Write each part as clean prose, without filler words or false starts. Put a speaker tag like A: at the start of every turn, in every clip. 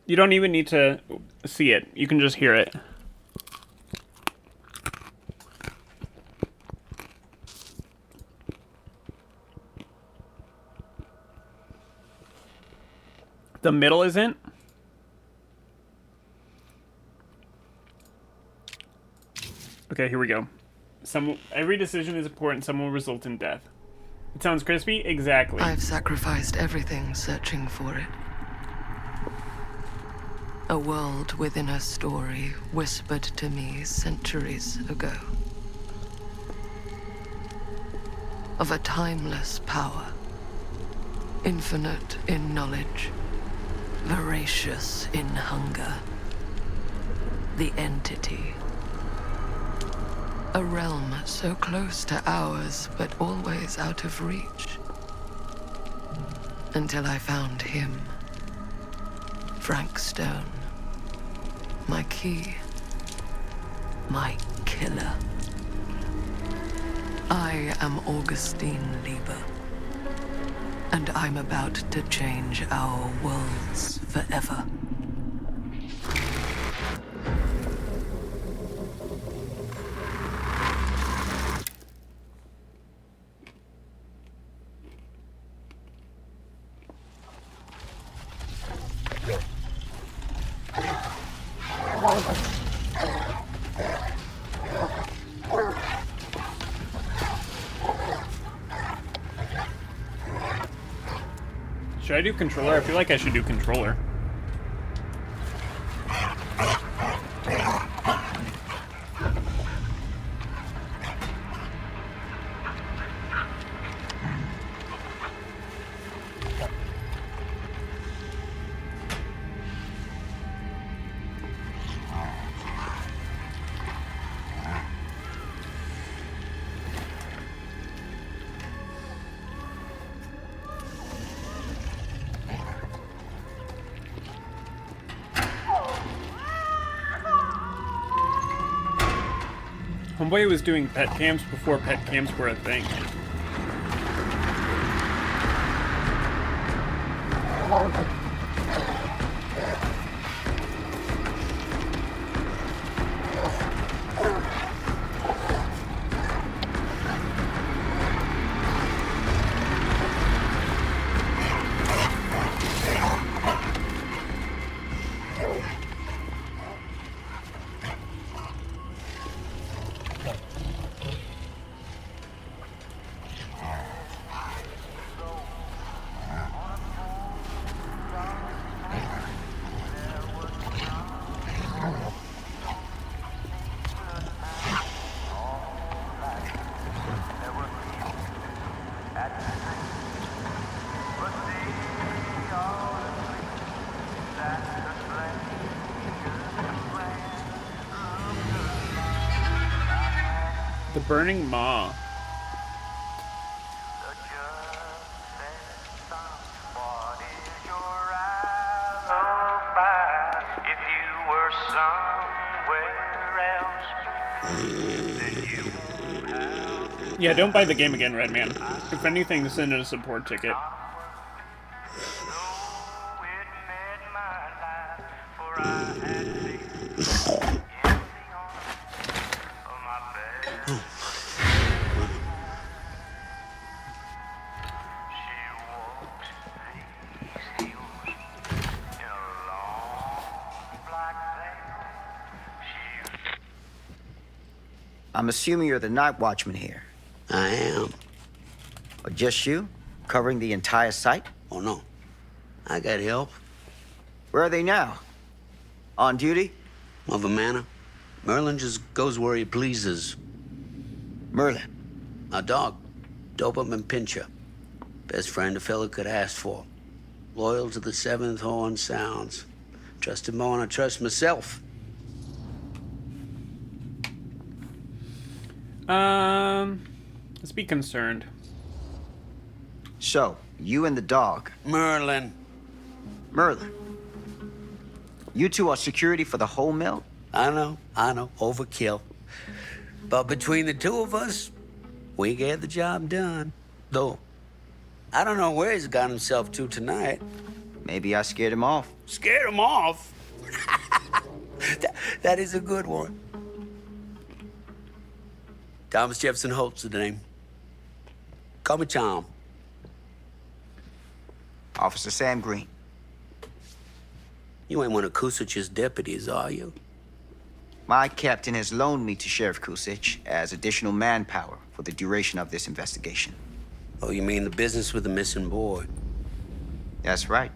A: You don't even need to see it. You can just hear it. The middle isn't. Okay, here we go. Every decision is important. Some will result in death. It sounds crispy? Exactly.
B: I've sacrificed everything searching for it. A world within a story whispered to me centuries ago. Of a timeless power. Infinite in knowledge. Voracious in hunger. The entity. A realm so close to ours, but always out of reach. Until I found him. Frank Stone. My key. My killer. I am Augustine Lieber. And I'm about to change our worlds forever.
A: Should I do controller? I feel like I should do controller. Homeboy was doing pet cams before pet cams were a thing. The Burning Maw. Yeah, don't buy the game again, Redman. If anything, send in a support ticket.
C: I'm assuming you're the night watchman here.
D: I am.
C: Or just you? Covering the entire site?
D: Oh, no. I got help.
C: Where are they now? On duty?
D: Of a manor. Merlin just goes where he pleases.
C: Merlin.
D: My dog. Doberman Pinscher. Best friend a fella could ask for. Loyal to the seventh horn sounds. Trust him more than I trust myself.
A: Let's be concerned.
C: So, you and the dog.
D: Merlin.
C: Merlin. You two are security for the whole mill?
D: I know. Overkill. But between the two of us, we get the job done. Though, I don't know where he's got himself to tonight.
C: Maybe I scared him off.
D: Scared him off? that is a good one. Thomas Jefferson Holt's the name. Call me Tom.
C: Officer Sam Green.
D: You ain't one of Kusich's deputies, are you?
C: My captain has loaned me to Sheriff Kusich as additional manpower for the duration of this investigation.
D: Oh, you mean the business with the missing boy?
C: That's right.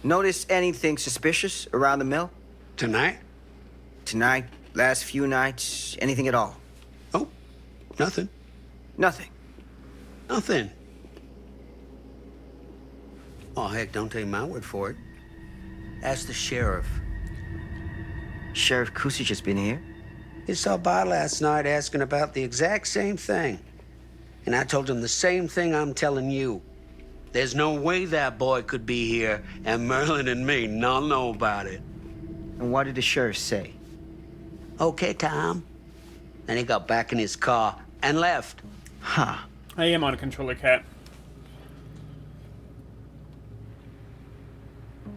C: Notice anything suspicious around the mill?
D: Tonight?
C: Tonight, last few nights, anything at all?
D: Oh, nothing.
C: Nothing.
D: Nothing. Oh, heck, don't take my word for it. Ask the sheriff.
C: Sheriff Kusich has been here?
D: He stopped by last night asking about the exact same thing. And I told him the same thing I'm telling you. There's no way that boy could be here, and Merlin and me not know about it.
C: And what did the sheriff say?
D: Okay, Tom. Then he got back in his car and left.
C: Huh.
A: I am on a controller, cat.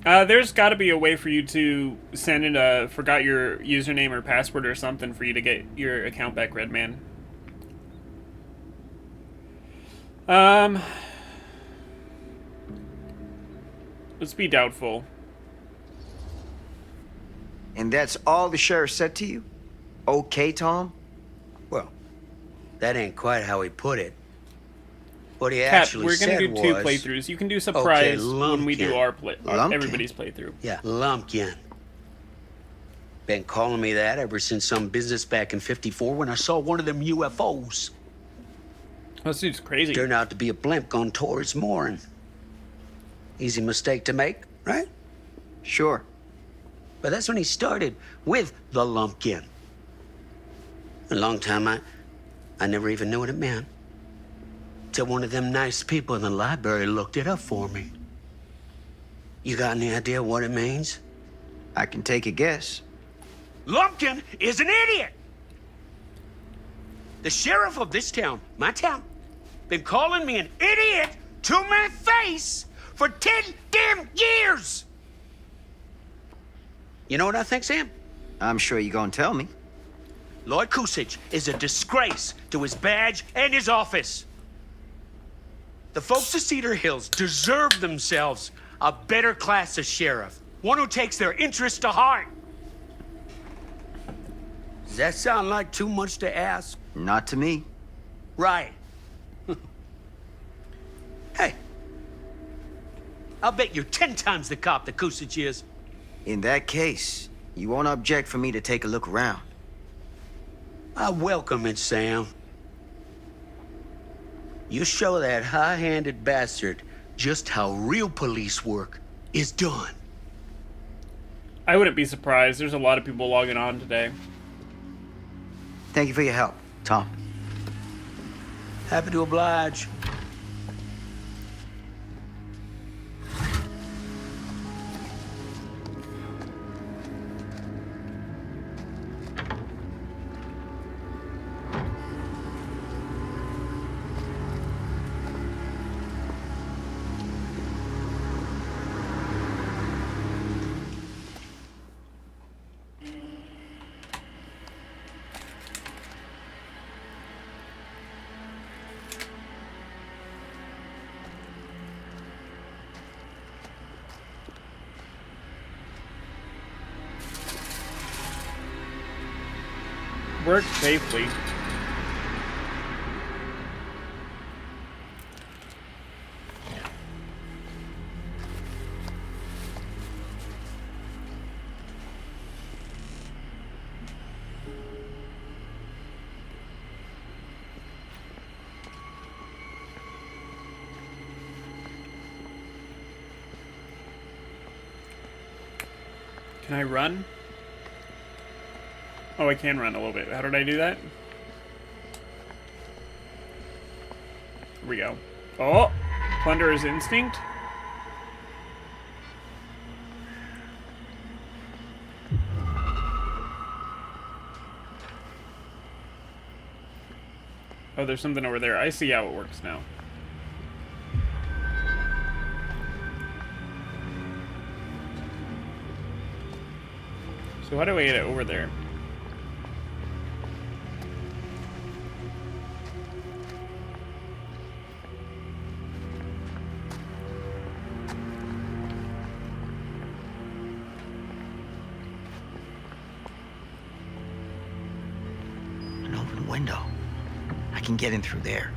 A: There's got to be a way for you to send in a forgot your username or password or something for you to get your account back, Redman. Let's be doubtful.
C: And that's all the sheriff said to you? Okay, Tom?
D: Well, that ain't quite how he put it. What he
A: Cat,
D: actually
A: we're
D: said
A: gonna do two
D: was,
A: playthroughs. You can do surprise when we do
D: Lumpkin.
A: everybody's playthrough.
D: Yeah, Lumpkin. Been calling me that ever since some business back in '54 when I saw one of them UFOs.
A: This dude's crazy.
D: Turned out to be a blimp gone towards Morin. Easy mistake to make, right?
C: Sure.
D: But that's when he started with the Lumpkin. A long time I never even knew what it meant. Till one of them nice people in the library looked it up for me. You got any idea what it means?
C: I can take a guess.
D: Lumpkin is an idiot! The sheriff of this town, my town, been calling me an idiot to my face for 10 damn years! You know what I think, Sam?
C: I'm sure you're gonna tell me.
D: Lloyd Kusich is a disgrace to his badge and his office. The folks of Cedar Hills deserve themselves a better class of sheriff. One who takes their interests to heart. Does that sound like too much to ask?
C: Not to me.
D: Right. Hey, I'll bet you're 10 times the cop that Kusich is.
C: In that case, you won't object for me to take a look around.
D: I welcome it, Sam. You show that high-handed bastard just how real police work is done.
A: I wouldn't be surprised. There's a lot of people logging on today.
C: Thank you for your help, Tom.
D: Happy to oblige.
A: Work safely. Can I run? Oh, I can run a little bit. How did I do that? Here we go. Oh! Plunderer's Instinct. Oh, there's something over there. I see how it works now. So how do I get it over there?
C: An open window. I can get in through there.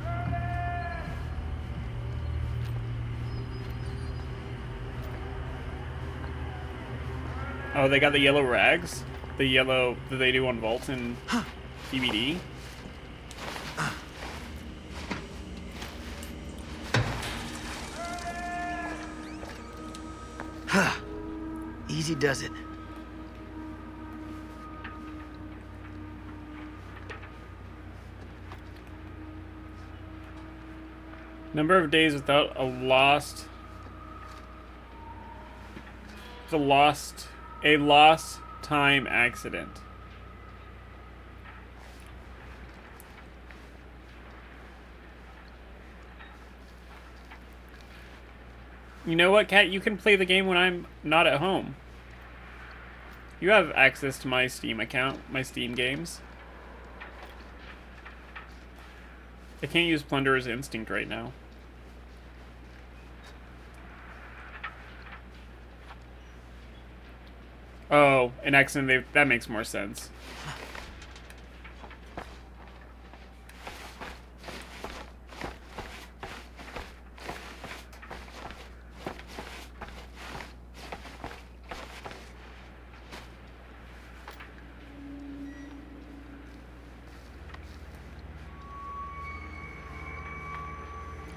A: Oh, they got the yellow rags? The yellow that they do on Vault and DVD?
C: Easy does it.
A: Number of days without a lost time accident. You know what, Kat? You can play the game when I'm not at home. You have access to my Steam account, my Steam games. I can't use Plunderer's Instinct right now. Oh, an accident. That makes more sense.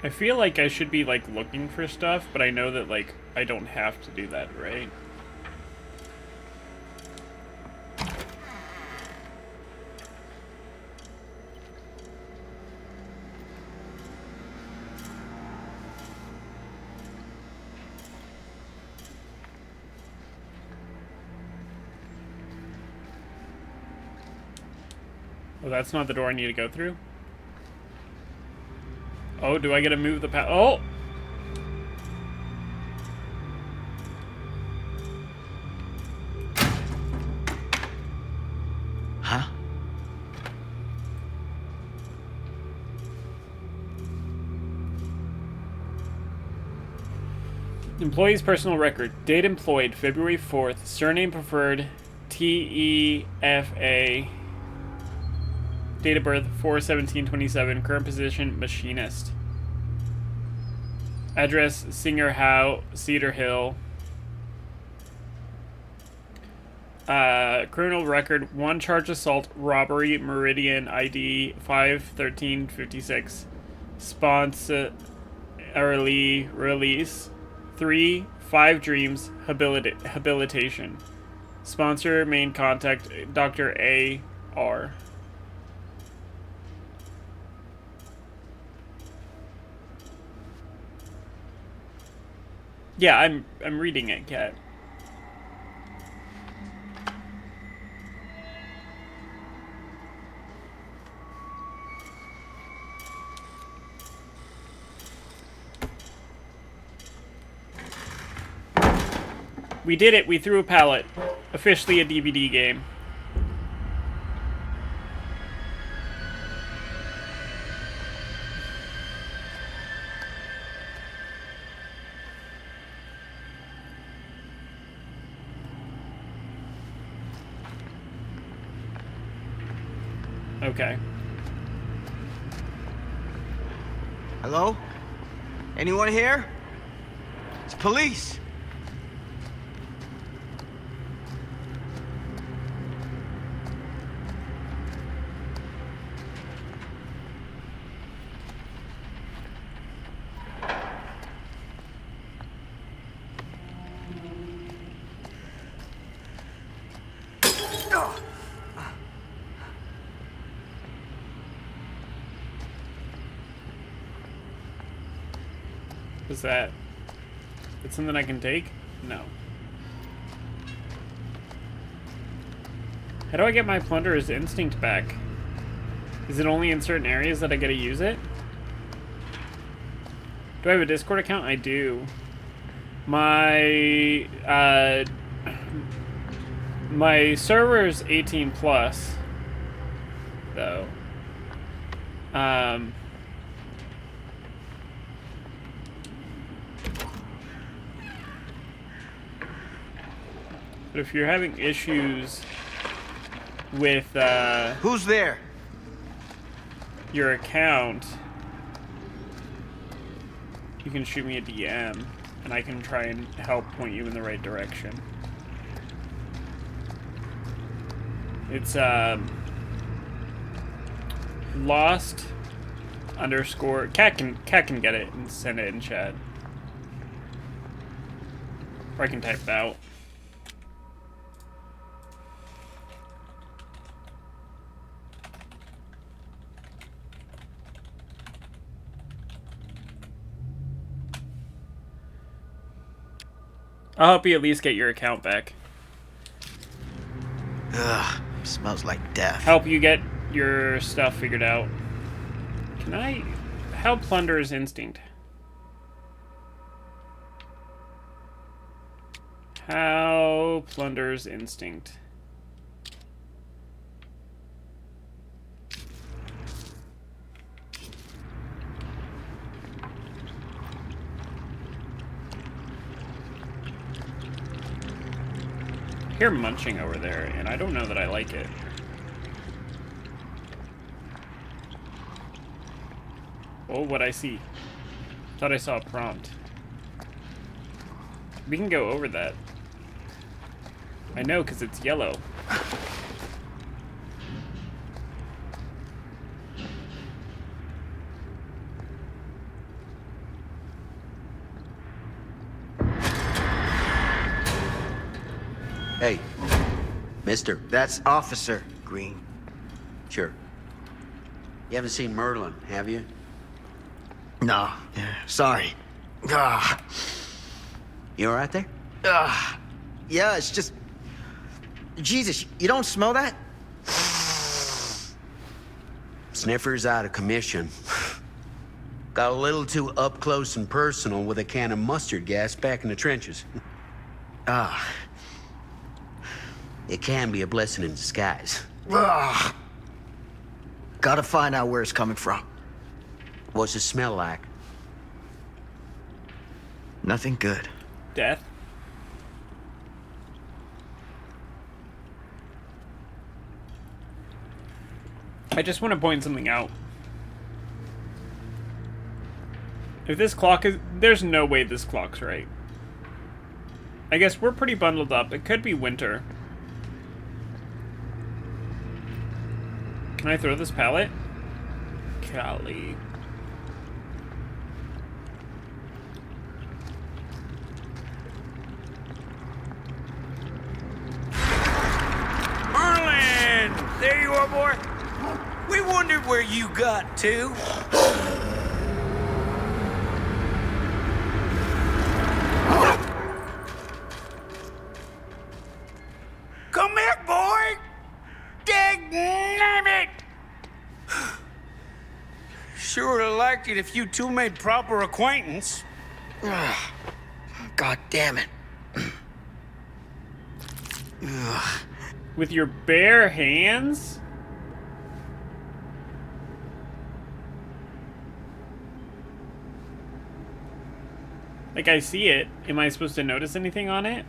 A: I feel like I should be, like, looking for stuff, but I know that, like, I don't have to do that, right? Oh, that's not the door I need to go through? Oh, do I get to move the oh!
C: Huh?
A: Employee's personal record. Date employed, February 4th. Surname preferred, TEFA. Date of birth, 4/17/27. Current position, machinist. Address, Singer Howe, Cedar Hill. Criminal record, 1 charge assault, robbery, Meridian ID 5/13/56. Sponsor early release. 3, 5 dreams, habilitation. Sponsor, main contact, Dr. A.R. Yeah, I'm reading it, Kat. We did it. We threw a pallet. Officially a DVD game. Okay.
C: Hello? Anyone here? It's police.
A: What's that? It's something I can take? No. How do I get my Plunderer's Instinct back? Is it only in certain areas that I get to use it? Do I have a Discord account? I do. My my server's 18 plus, though. But if you're having issues with
C: Who's there?
A: your account, you can shoot me a DM, and I can try and help point you in the right direction. It's lost underscore cat can get it and send it in chat, or I can type it out. I'll help you at least get your account back.
C: Ugh, smells like death.
A: Help you get your stuff figured out. Can I... How Plunder's Instinct? How Plunder's Instinct? I hear munching over there, and I don't know that I like it. Oh, what I see. Thought I saw a prompt. We can go over that. I know, because it's yellow.
D: Hey, mister.
C: That's Officer Green.
D: Sure. You haven't seen Merlin, have you?
C: No, sorry. Ah,
D: You all right there?
C: yeah, it's just... Jesus, you don't smell that?
D: Sniffer's out of commission. Got a little too up close and personal with a can of mustard gas back in the trenches.
C: Ah.
D: It can be a blessing in disguise.
C: Ugh. Gotta find out where it's coming from.
D: What's it smell like?
C: Nothing good.
A: Death? I just want to point something out. If this clock is... There's no way this clock's right. I guess we're pretty bundled up. It could be winter. Can I throw this pallet? Golly.
E: Merlin! There you are, boy. We wondered where you got to. Come here, boy! Dang it! Sure would have liked it if you two made proper acquaintance.
C: God damn it.
A: With your bare hands? Like, I see it. Am I supposed to notice anything on it?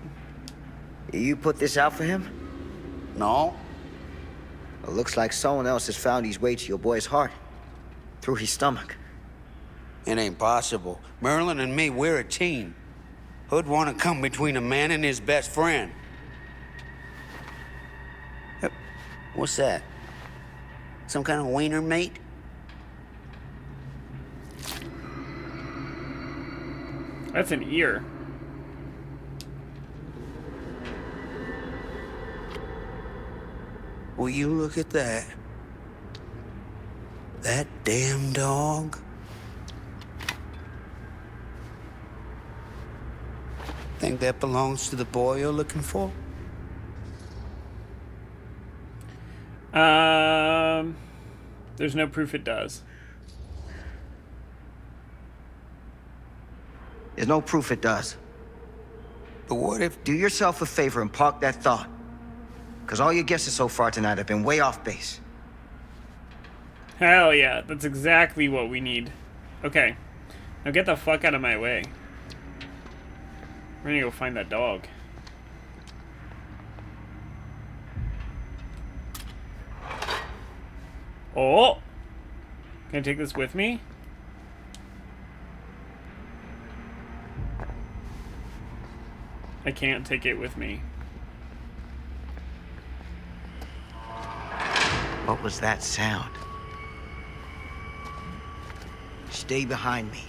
C: You put this out for him?
E: No.
C: It looks like someone else has found his way to your boy's heart. Through his stomach.
E: It ain't possible. Merlin and me, we're a team. Who'd want to come between a man and his best friend? What's that? Some kind of wiener mate?
A: That's an ear.
E: Will you look at that? That damn dog? Think that belongs to the boy you're looking for?
A: There's no proof it does.
C: There's no proof it does.
E: But what if...
C: Do yourself a favor and park that thought. Because all your guesses so far tonight have been way off base.
A: Hell yeah, that's exactly what we need. Okay, now get the fuck out of my way. We're gonna go find that dog. Oh! Can I take this with me? I can't take it with me.
C: What was that sound? Stay behind me.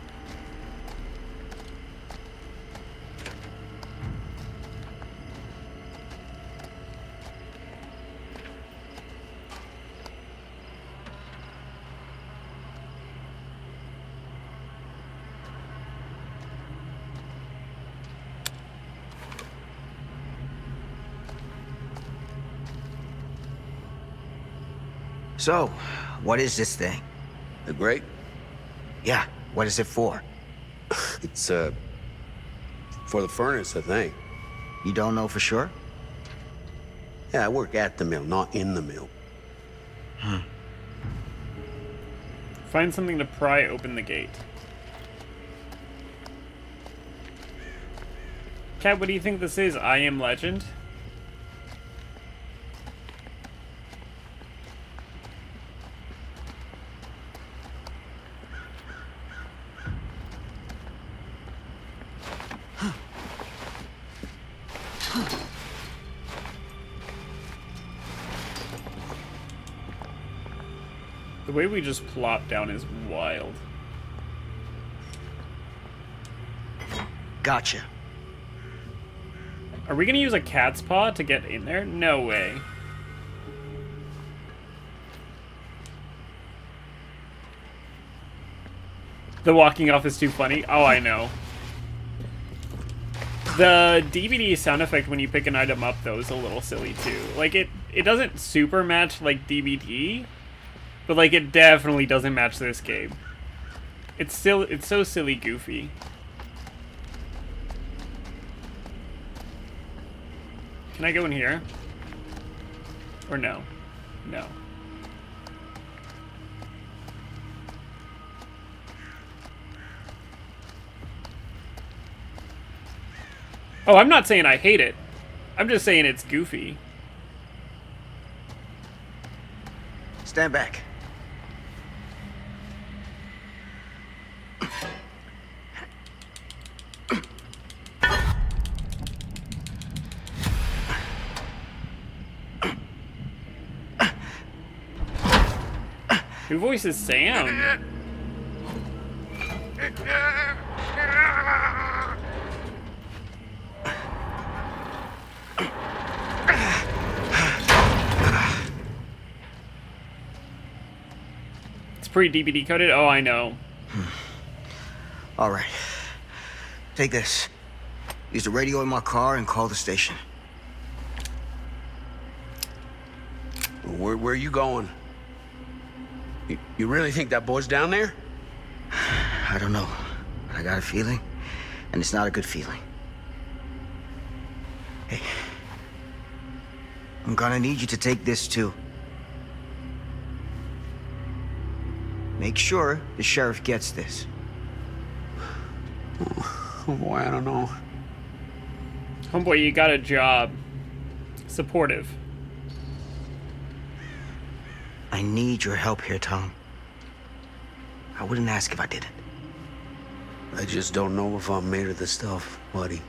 C: So, what is this thing?
D: The grate?
C: Yeah, what is it for?
D: It's, for the furnace, I think.
C: You don't know for sure?
D: Yeah, I work at the mill, not in the mill.
A: Find something to pry open the gate. Cat, what do you think this is? I Am Legend? The way we just plop down is wild.
C: Gotcha.
A: Are we gonna use a cat's paw to get in there? No way. The walking off is too funny. Oh, I know. The DVD sound effect when you pick an item up, though, is a little silly, too. Like, it doesn't super match, like, DVD, but, like, it definitely doesn't match this game. It's so silly goofy. Can I go in here? Or no? No. Oh, I'm not saying I hate it. I'm just saying it's goofy.
C: Stand back.
A: Who voices Sam? It's pretty DVD coded. Oh, I know.
C: All right. Take this. Use the radio in my car and call the station.
D: Where are you going? You really think that boy's down there?
C: I don't know. I got a feeling, and it's not a good feeling. Hey, I'm gonna need you to take this too. Make sure the sheriff gets this.
D: Oh boy, I don't know.
A: Homeboy, you got a job. Supportive.
C: I need your help here, Tom. I wouldn't ask if I didn't.
D: I just don't know if I'm made of the stuff, buddy.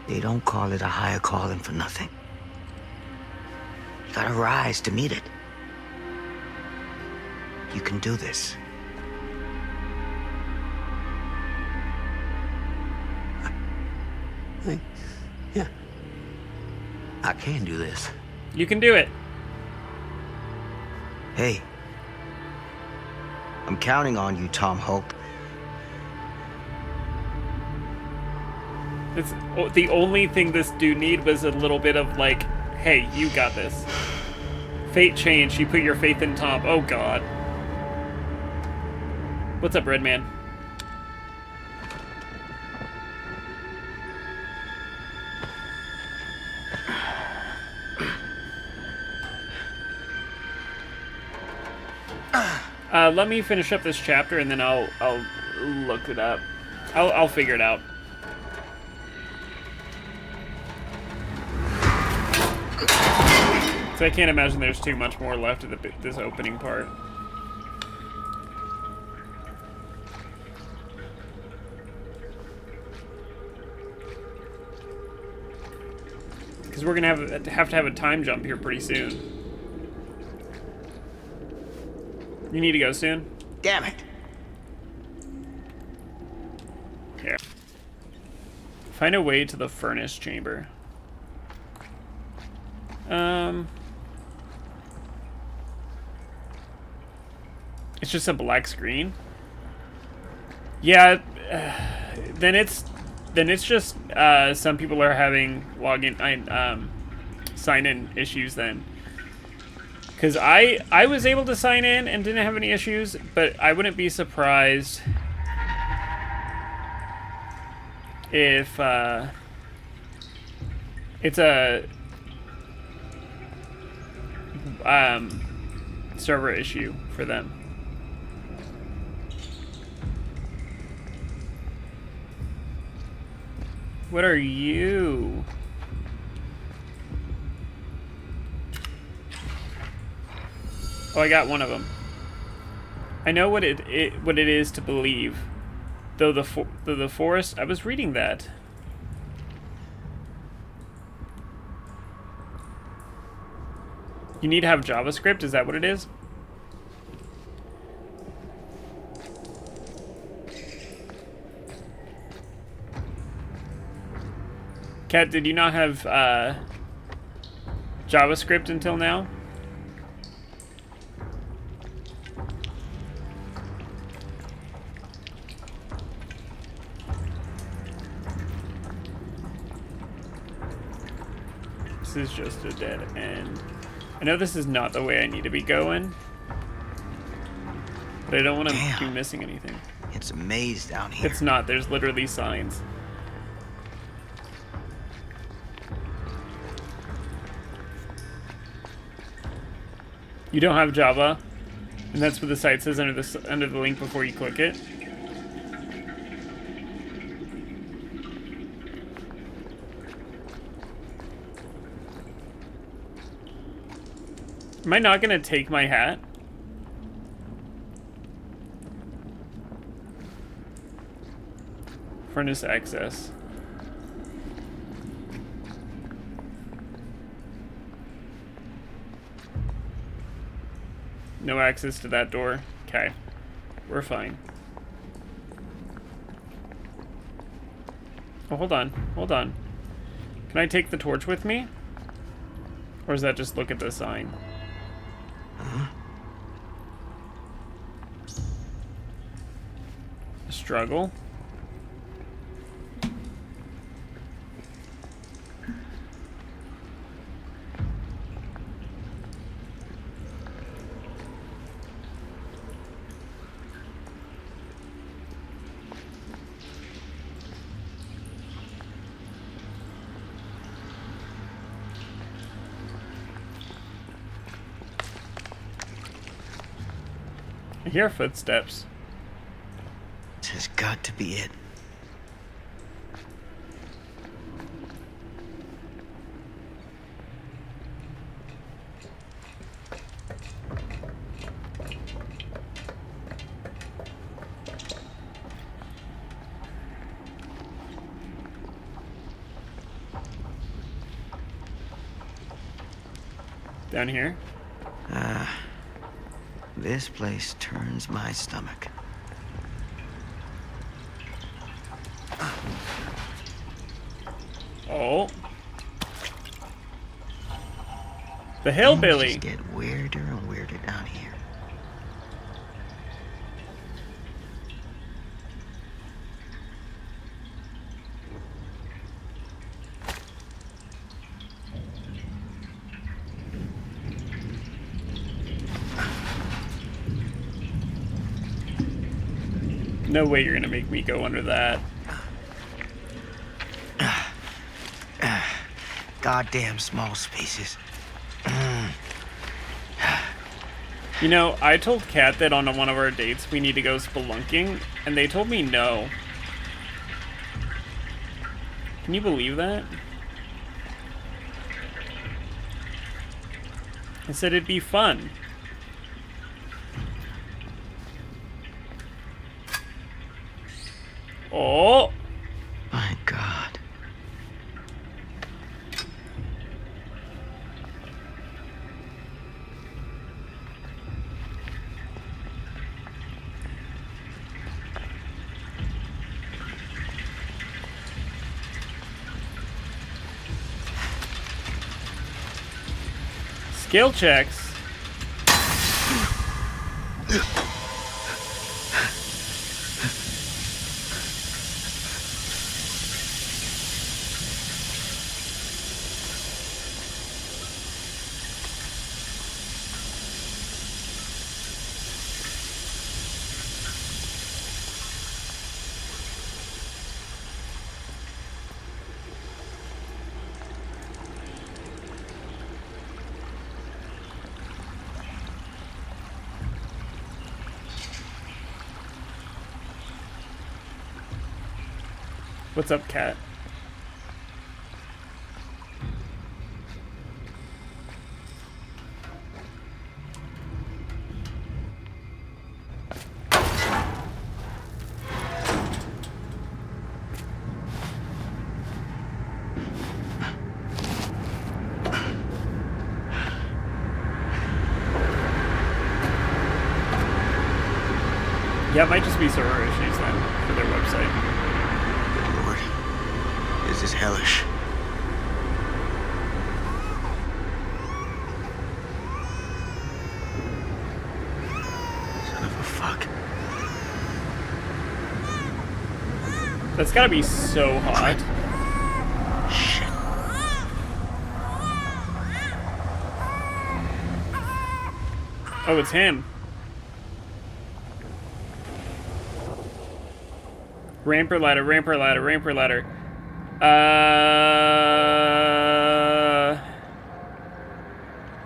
C: They don't call it a higher calling for nothing. You gotta rise to meet it. You can do this.
D: Yeah. I can do this.
A: You can do it.
C: Hey. I'm counting on you, Tom Hope.
A: It's the only thing this dude need was a little bit of like, hey, you got this. Fate changed. You put your faith in Tom. Oh, God. What's up, Redman? Let me finish up this chapter, and then I'll look it up. I'll figure it out. So I can't imagine there's too much more left of this opening part. Because we're gonna have to have a time jump here pretty soon. You need to go soon?
C: Damn it.
A: Here. Find a way to the furnace chamber. It's just a black screen. Yeah, then it's just some people are having sign-in issues then. Because I was able to sign in and didn't have any issues, but I wouldn't be surprised if it's a server issue for them. What are you? Oh, I got one of them. I know what it is to believe. Though the forest, I was reading that. You need to have JavaScript, is that what it is? Kat, did you not have JavaScript until now? This is just a dead end. I know this is not the way I need to be going, but I don't want to be missing anything.
C: It's a maze down here.
A: It's not. There's literally signs. You don't have Java, and that's what the site says under the link before you click it. Am I not gonna take my hat? Furnace access. No access to that door. Okay. We're fine. Oh, hold on. Hold on. Can I take the torch with me? Or is that just look at the sign? Struggle. I hear footsteps.
C: This has got to be it.
A: Down here?
C: This place turns my stomach.
A: Oh. The hillbilly.
C: Things get weirder and weirder down here.
A: No way you're gonna make me go under that.
C: Goddamn small spaces.
A: You know, I told Kat that on one of our dates we need to go spelunking, and they told me no. Can you believe that? I said it'd be fun. Oh!
C: My God.
A: Skill checks. What's up, Kat? Yeah, it might just be server issues then for their website.
C: Lord, this is hellish. Son of a fuck.
A: That's gotta be so hot.
C: Shit.
A: Oh, it's him. Ramper ladder, ramper ladder, ramper ladder.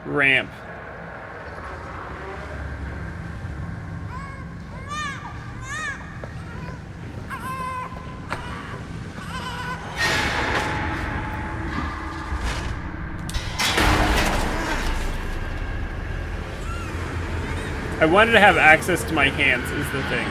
A: Ramp. I wanted to have access to my hands is the thing.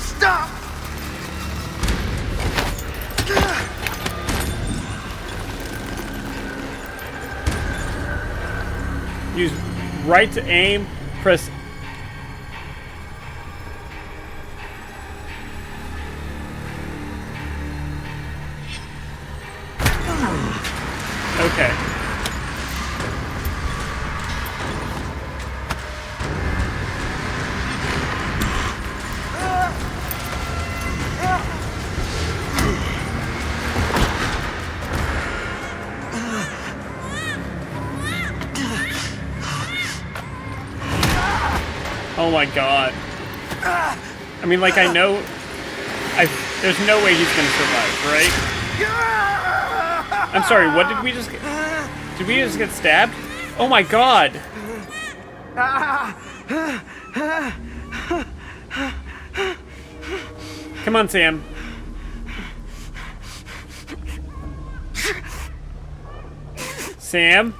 C: Stop!
A: Use right to aim, press. Okay. Oh my god. I mean, like, I know... there's no way he's gonna survive, right? I'm sorry, what did we just get? Did we just get stabbed? Oh my god! Come on, Sam. Sam?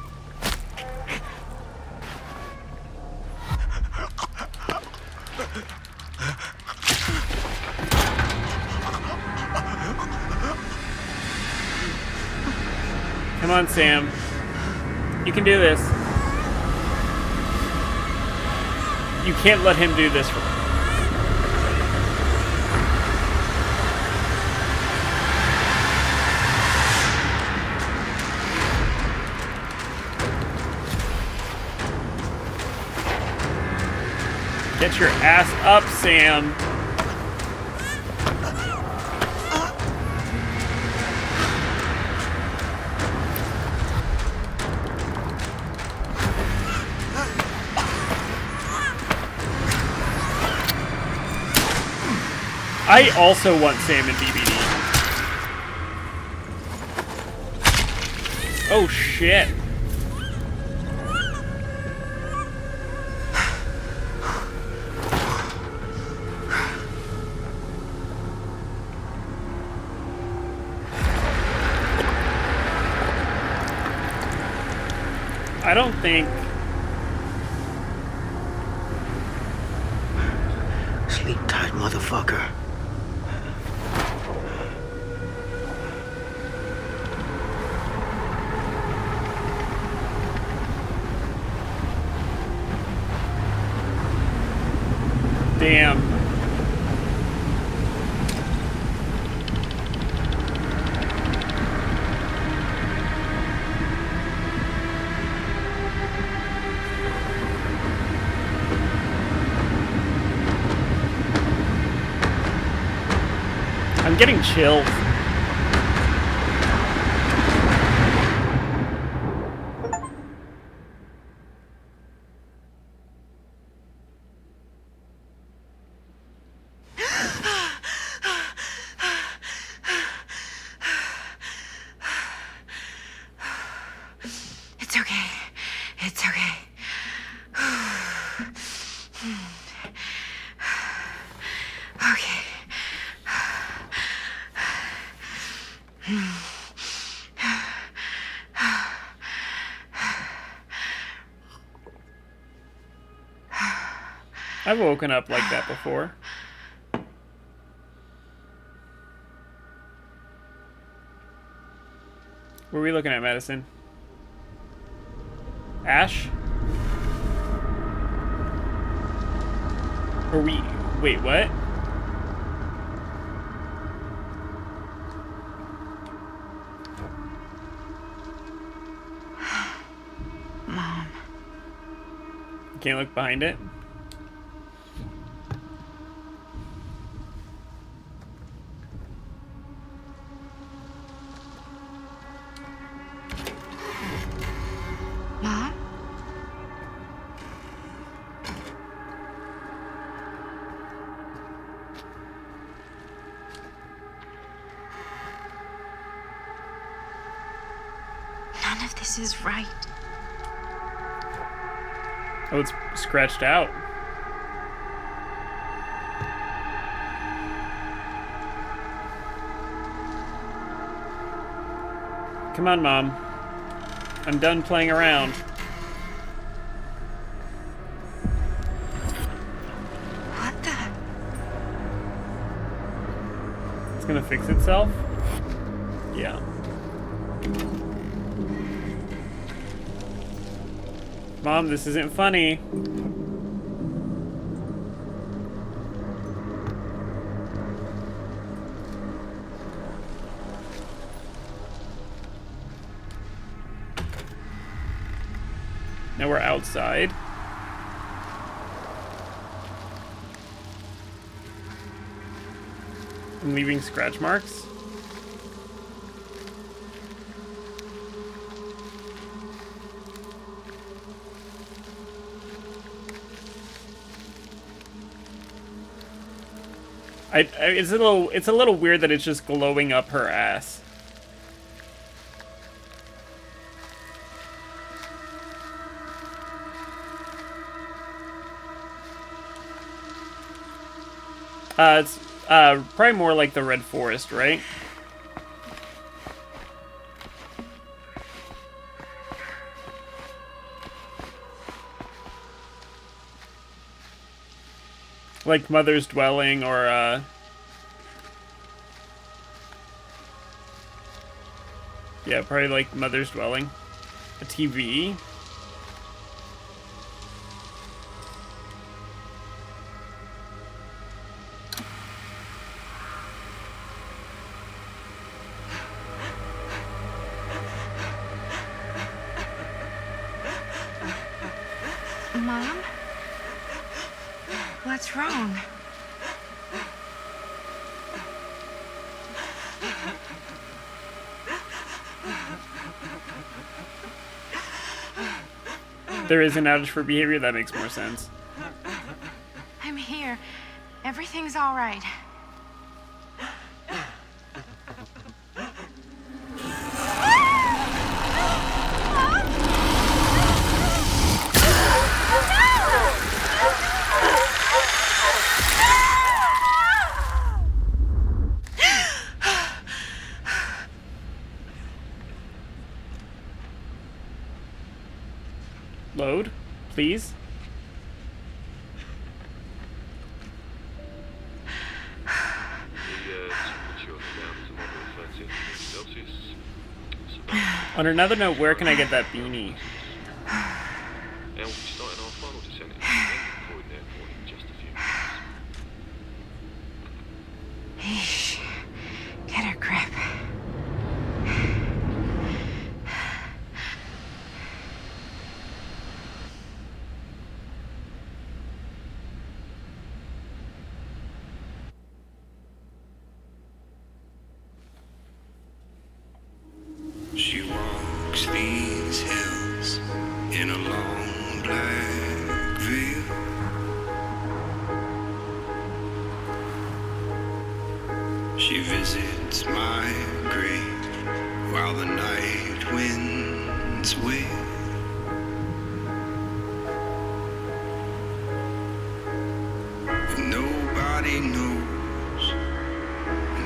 A: Come on, Sam. You can do this. You can't let him do this for me. Get your ass up, Sam. I also want Sam in DBD. Oh shit. I don't think...
D: Sleep tight, motherfucker.
A: Damn. I'm getting chills.
F: It's okay. It's okay. Okay.
A: I've woken up like that before. What are we looking at, Madison? Ash? Are we... Wait, what?
F: Mom.
A: You can't look behind it?
F: Mom? None of this is right.
A: Oh, it's scratched out. Come on, Mom. I'm done playing around.
F: What the?
A: It's gonna fix itself? Yeah. Mom, this isn't funny. Now we're outside. I'm leaving scratch marks. It's a little weird that it's just glowing up her ass. It's probably more like the Red Forest, right? Like Mother's Dwelling or yeah, probably like Mother's Dwelling. A TV.
F: Mom? What's wrong?
A: There is an outage for behavior. That makes more sense.
F: I'm here. Everything's all right.
A: Load, please. On another note, where can I get that beanie?
G: And we'll be starting our final descent into the Croydon Airport in just a few minutes.
F: Eesh. Get a grip.
H: She walks these hills in a long black veil. She visits my grave while the night winds wail. Nobody knows,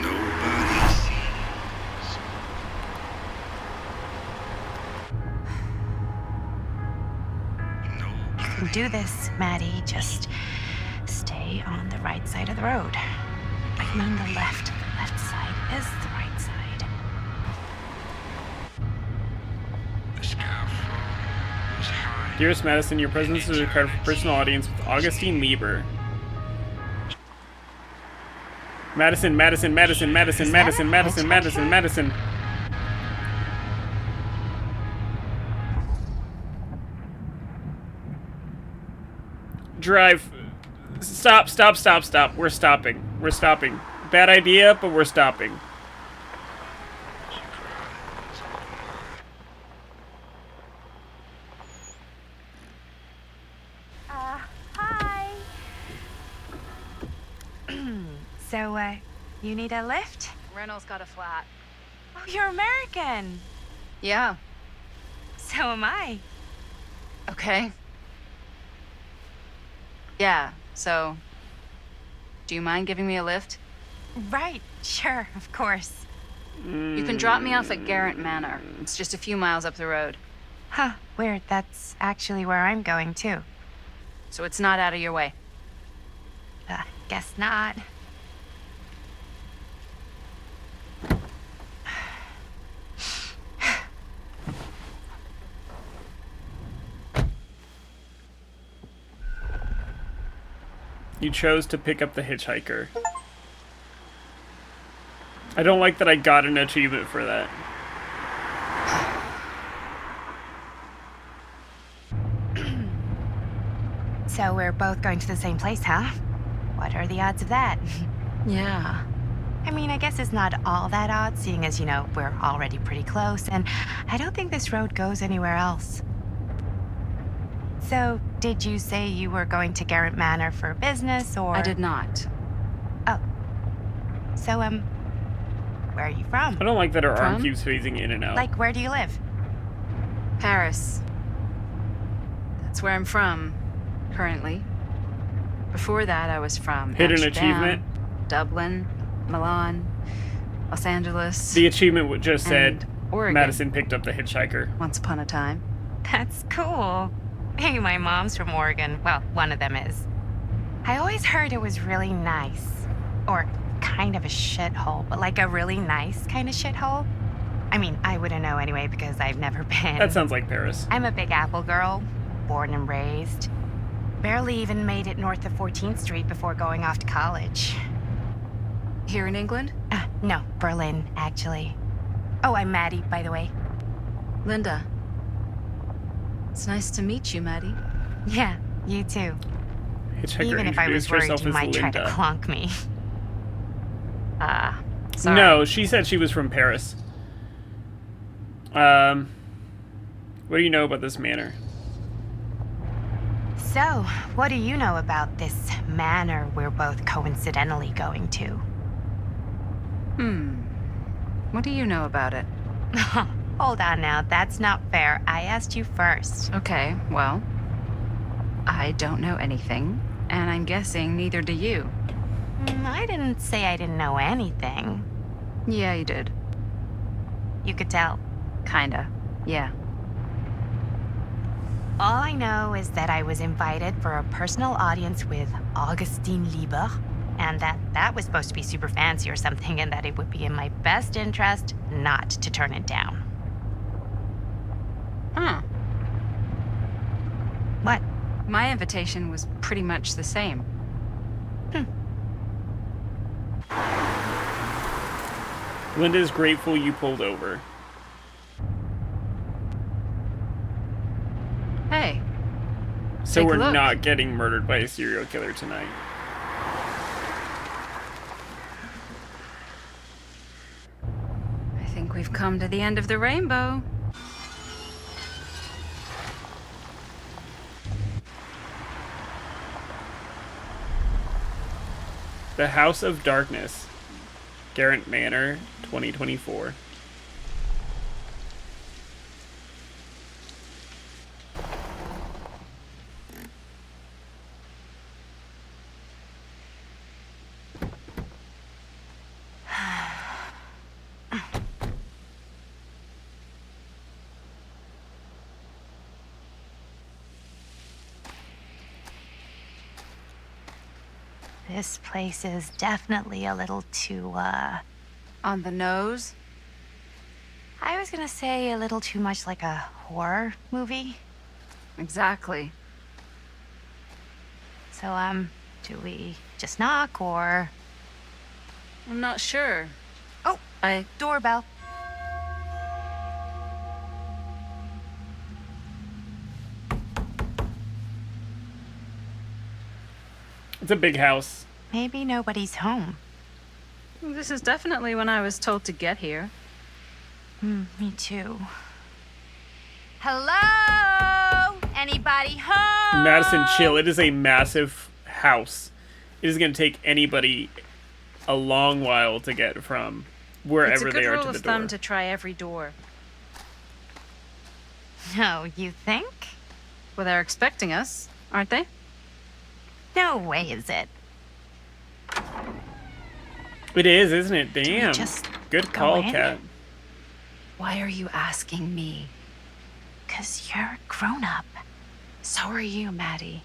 H: nobody sees.
F: You can do this, Maddie. Just stay on the right side of the road. I mean the left. The left side is the right side.
H: The sky falls high.
A: Dearest Madison, your presence is required for personal audience with Augustine Lieber. Madison, Madison, Madison, Madison, Madison, Madison, Madison, Madison. Drive. Stop, stop, stop, stop. We're stopping. We're stopping. Bad idea, but we're stopping.
F: Hi. So, you need a lift?
I: Reynolds got a flat.
F: Oh, you're American.
I: Yeah.
F: So am I.
I: Okay. Yeah, so... Do you mind giving me a lift?
F: Right, sure, of course.
I: You can drop me off at Garrett Manor. It's just a few miles up the road.
F: Huh, weird. That's actually where I'm going, too.
I: So it's not out of your way.
F: Guess not.
A: You chose to pick up the hitchhiker. I don't like that I got an achievement for that.
F: So we're both going to the same place, huh? What are the odds of that?
I: Yeah.
F: I mean, I guess it's not all that odd, seeing as, you know, we're already pretty close, and I don't think this road goes anywhere else. So, did you say you were going to Garrett Manor for business, or...?
I: I did not.
F: Oh. So, where are you from?
A: I don't like that her arm
I: From?
A: keeps phasing in and out.
F: Like, where do you live?
I: Paris. That's where I'm from, currently. Before that, I was from
A: Hidden
I: Amsterdam,
A: achievement?
I: Dublin, Milan, Los Angeles,
A: The achievement just said
I: and Oregon.
A: Madison picked up the hitchhiker.
I: Once upon a time.
F: That's cool. Hey, my mom's from Oregon. Well, one of them is. I always heard it was really nice. Or kind of a shithole, but like a really nice kind of shithole. I mean, I wouldn't know anyway because I've never been.
A: That sounds like Paris.
F: I'm a Big Apple girl, born and raised. Barely even made it north of 14th Street before going off to college.
I: Here in England?
F: No, Berlin, actually. Oh, I'm Maddie, by the way.
I: Linda. It's nice to meet you, Maddie.
F: Yeah, you too.
A: Hitchhiker
F: Even if I was
A: introduced
F: worried
A: herself
F: you
A: as
F: might try to
A: Linda.
F: clunk me. Sorry.
A: No, she said she was from Paris. What do you know about this manor?
F: So, what do you know about this manor we're both coincidentally going to?
I: What do you know about it?
F: Hold on now, that's not fair. I asked you first.
I: Okay, well, I don't know anything, and I'm guessing neither do you.
F: I didn't say I didn't know anything.
I: Yeah, you did.
F: You could tell.
I: Kinda. Yeah.
F: All I know is that I was invited for a personal audience with Augustine Lieber, and that was supposed to be super fancy or something, and that it would be in my best interest not to turn it down.
I: Huh.
F: What?
I: My invitation was pretty much the same.
A: Linda's grateful you pulled over.
I: Hey,
A: So
I: Take a
A: we're
I: look.
A: not getting murdered by a serial killer tonight.
I: I think we've come to the end of the rainbow.
A: The House of Darkness. Garrett Manor, 2024.
F: This place is definitely a little too,
I: On the nose?
F: I was gonna say a little too much like a horror movie.
I: Exactly.
F: So, do we just knock or...
I: I'm not sure.
F: Oh,
I: I...
F: doorbell.
A: It's a big house.
F: Maybe nobody's home.
I: This is definitely when I was told to get here.
F: Me too. Hello? Anybody home?
A: Madison, chill. It is a massive house. It is going to take anybody a long while to get from wherever
I: It's a good
A: they are
I: rule
A: to the
I: of thumb
A: door.
I: to try every door.
F: No, you think?
I: Well, they're expecting us, aren't they?
F: No way is it.
A: It is, isn't it? Damn.
F: just
A: Good
F: go
A: call,
F: in?
A: Kat.
I: Why are you asking me?
F: 'Cause you're a grown-up.
I: So are you, Maddie.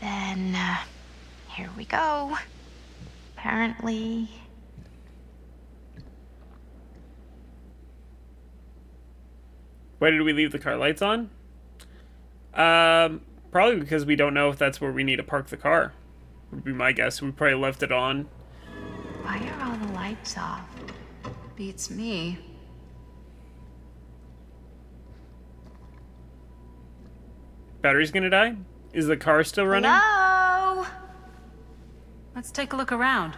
F: Then, here we go. Apparently...
A: Why did we leave the car lights on? Probably because we don't know if that's where we need to park the car. Would be my guess. We probably left it on.
F: Why are all the lights off?
I: Beats me.
A: Battery's gonna die? Is the car still running?
F: Hello?
I: Let's take a look around.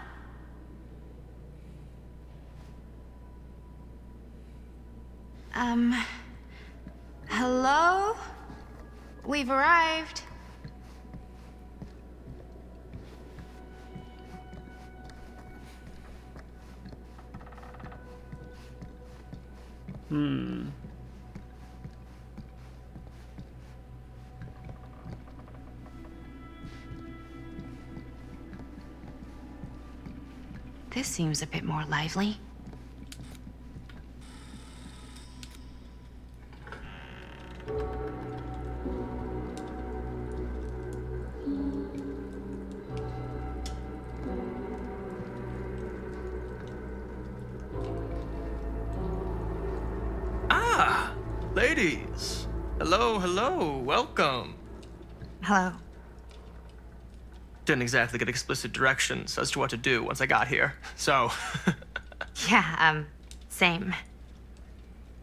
F: Hello? We've arrived. This seems a bit more lively.
J: Ah, ladies. Hello, hello, welcome.
F: Hello.
J: Didn't exactly get explicit directions as to what to do once I got here, so.
F: Yeah, same.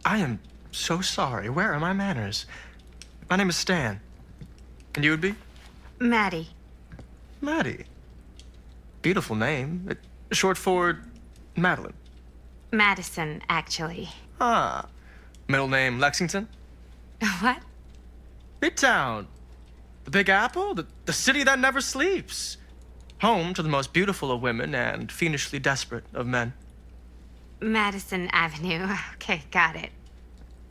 J: I am so sorry. Where are my manners? My name is Stan. And you would be?
F: Maddie.
J: Maddie. Beautiful name. Short for Madeline.
F: Madison, actually.
J: Ah. Middle name Lexington?
F: What?
J: Midtown. The Big Apple? The city that never sleeps. Home to the most beautiful of women and fiendishly desperate of men.
F: Madison Avenue. Okay, got it.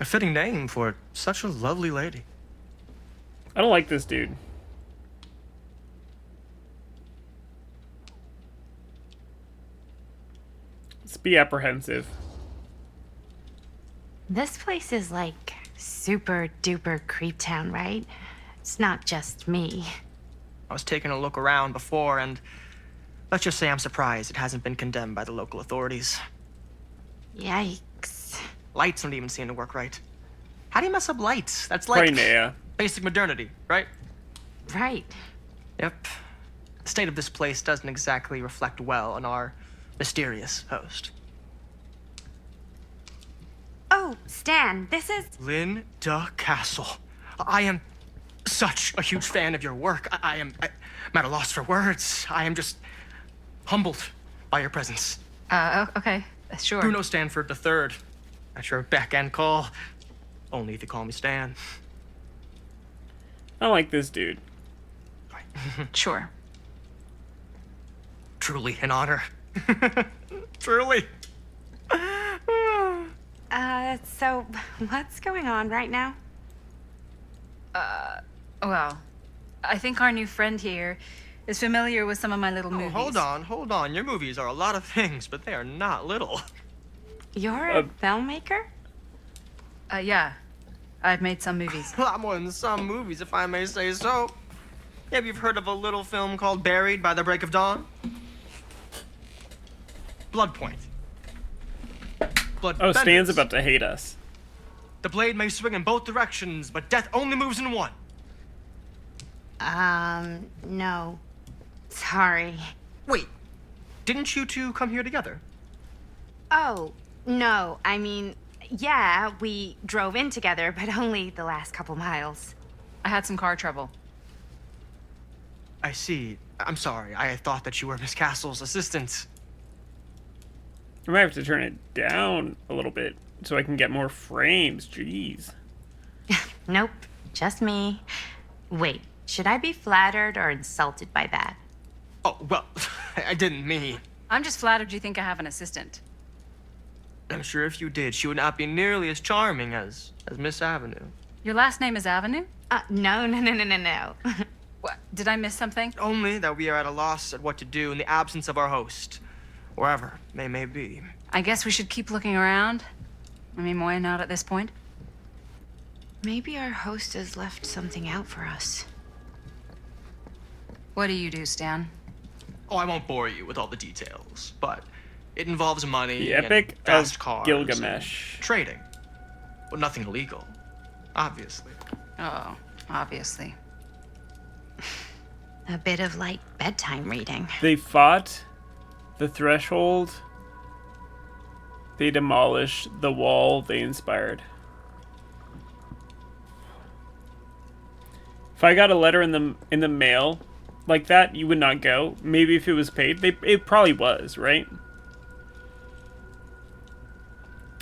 J: A fitting name for such a lovely lady.
A: I don't like this dude. Let's be apprehensive.
F: This place is like super duper creep town, right? It's not just me.
J: I was taking a look around before, and let's just say I'm surprised it hasn't been condemned by the local authorities.
F: Yikes.
J: Lights don't even seem to work right. How do you mess up lights? That's like
A: Crimea.
J: basic modernity, right?
F: Right.
J: Yep. The state of this place doesn't exactly reflect well on our mysterious host.
F: Oh, Stan, this is...
J: Linda Castle. I am such a huge fan of your work. I'm at a loss for words. I am just humbled by your presence.
I: Okay. Sure.
J: Bruno Stanford III. At your beck and call. Only if you call me Stan.
A: I don't like this dude.
I: Sure.
J: Truly an honor. Truly.
F: So what's going on right now?
I: Well, I think our new friend here is familiar with some of my little movies.
J: Hold on. Your movies are a lot of things, but they are not little.
F: You're a filmmaker?
I: Yeah. I've made some movies.
J: A lot more than some movies, if I may say so. Maybe you've heard of a little film called Buried by the Break of Dawn? Blood Point. Blood
A: Oh, Stan's
J: Benders.
A: about to hate us.
J: The blade may swing in both directions, but death only moves in one.
F: No. Sorry.
J: Wait, didn't you two come here together?
F: Oh, no. I mean, yeah, we drove in together, but only the last couple miles.
I: I had some car trouble.
J: I see. I'm sorry. I thought that you were Miss Castle's assistant.
A: I might have to turn it down a little bit so I can get more frames. Jeez.
F: Nope, just me. Wait, should I be flattered or insulted by that?
J: Oh, well, I didn't mean.
I: I'm just flattered you think I have an assistant.
J: I'm sure if you did, she would not be nearly as charming as Miss Avenue.
I: Your last name is Avenue?
F: No.
I: What? Did I miss something?
J: Only that we are at a loss at what to do in the absence of our host, wherever they may be.
I: I guess we should keep looking around. I mean, why not at this point?
F: Maybe our host has left something out for us.
I: What do you do, Stan?
J: Oh, I won't bore you with all the details, but it involves money
A: The
J: and
A: Epic
J: fast
A: of
J: cars
A: Gilgamesh.
J: and trading. But nothing illegal, obviously.
I: Oh, obviously.
F: A bit of light bedtime reading.
A: They fought the threshold. They demolished the wall they inspired. If I got a letter in the mail like that, you would not go. Maybe if it was paid, it probably was, right?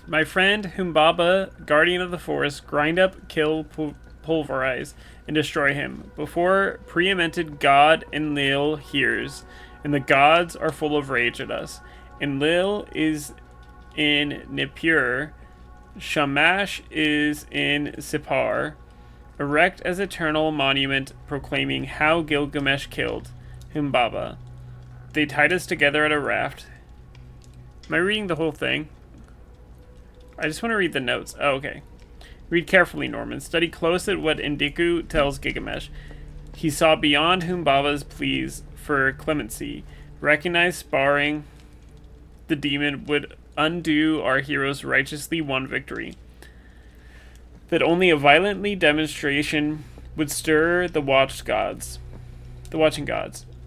A: My friend Humbaba, guardian of the forest, grind up, kill, pulverize, and destroy him. Before preeminent God Enlil hears, and the gods are full of rage at us. Enlil is in Nippur, Shamash is in Sipar. Erect as eternal monument proclaiming how Gilgamesh killed Humbaba. They tied us together at a raft. Am I reading the whole thing? I just want to read the notes. Oh, okay. Read carefully, Norman. Study close at what Enkidu tells Gilgamesh. He saw beyond Humbaba's pleas for clemency. Recognize sparring the demon would undo our hero's righteously won victory. That only a violently demonstration would stir the watching gods.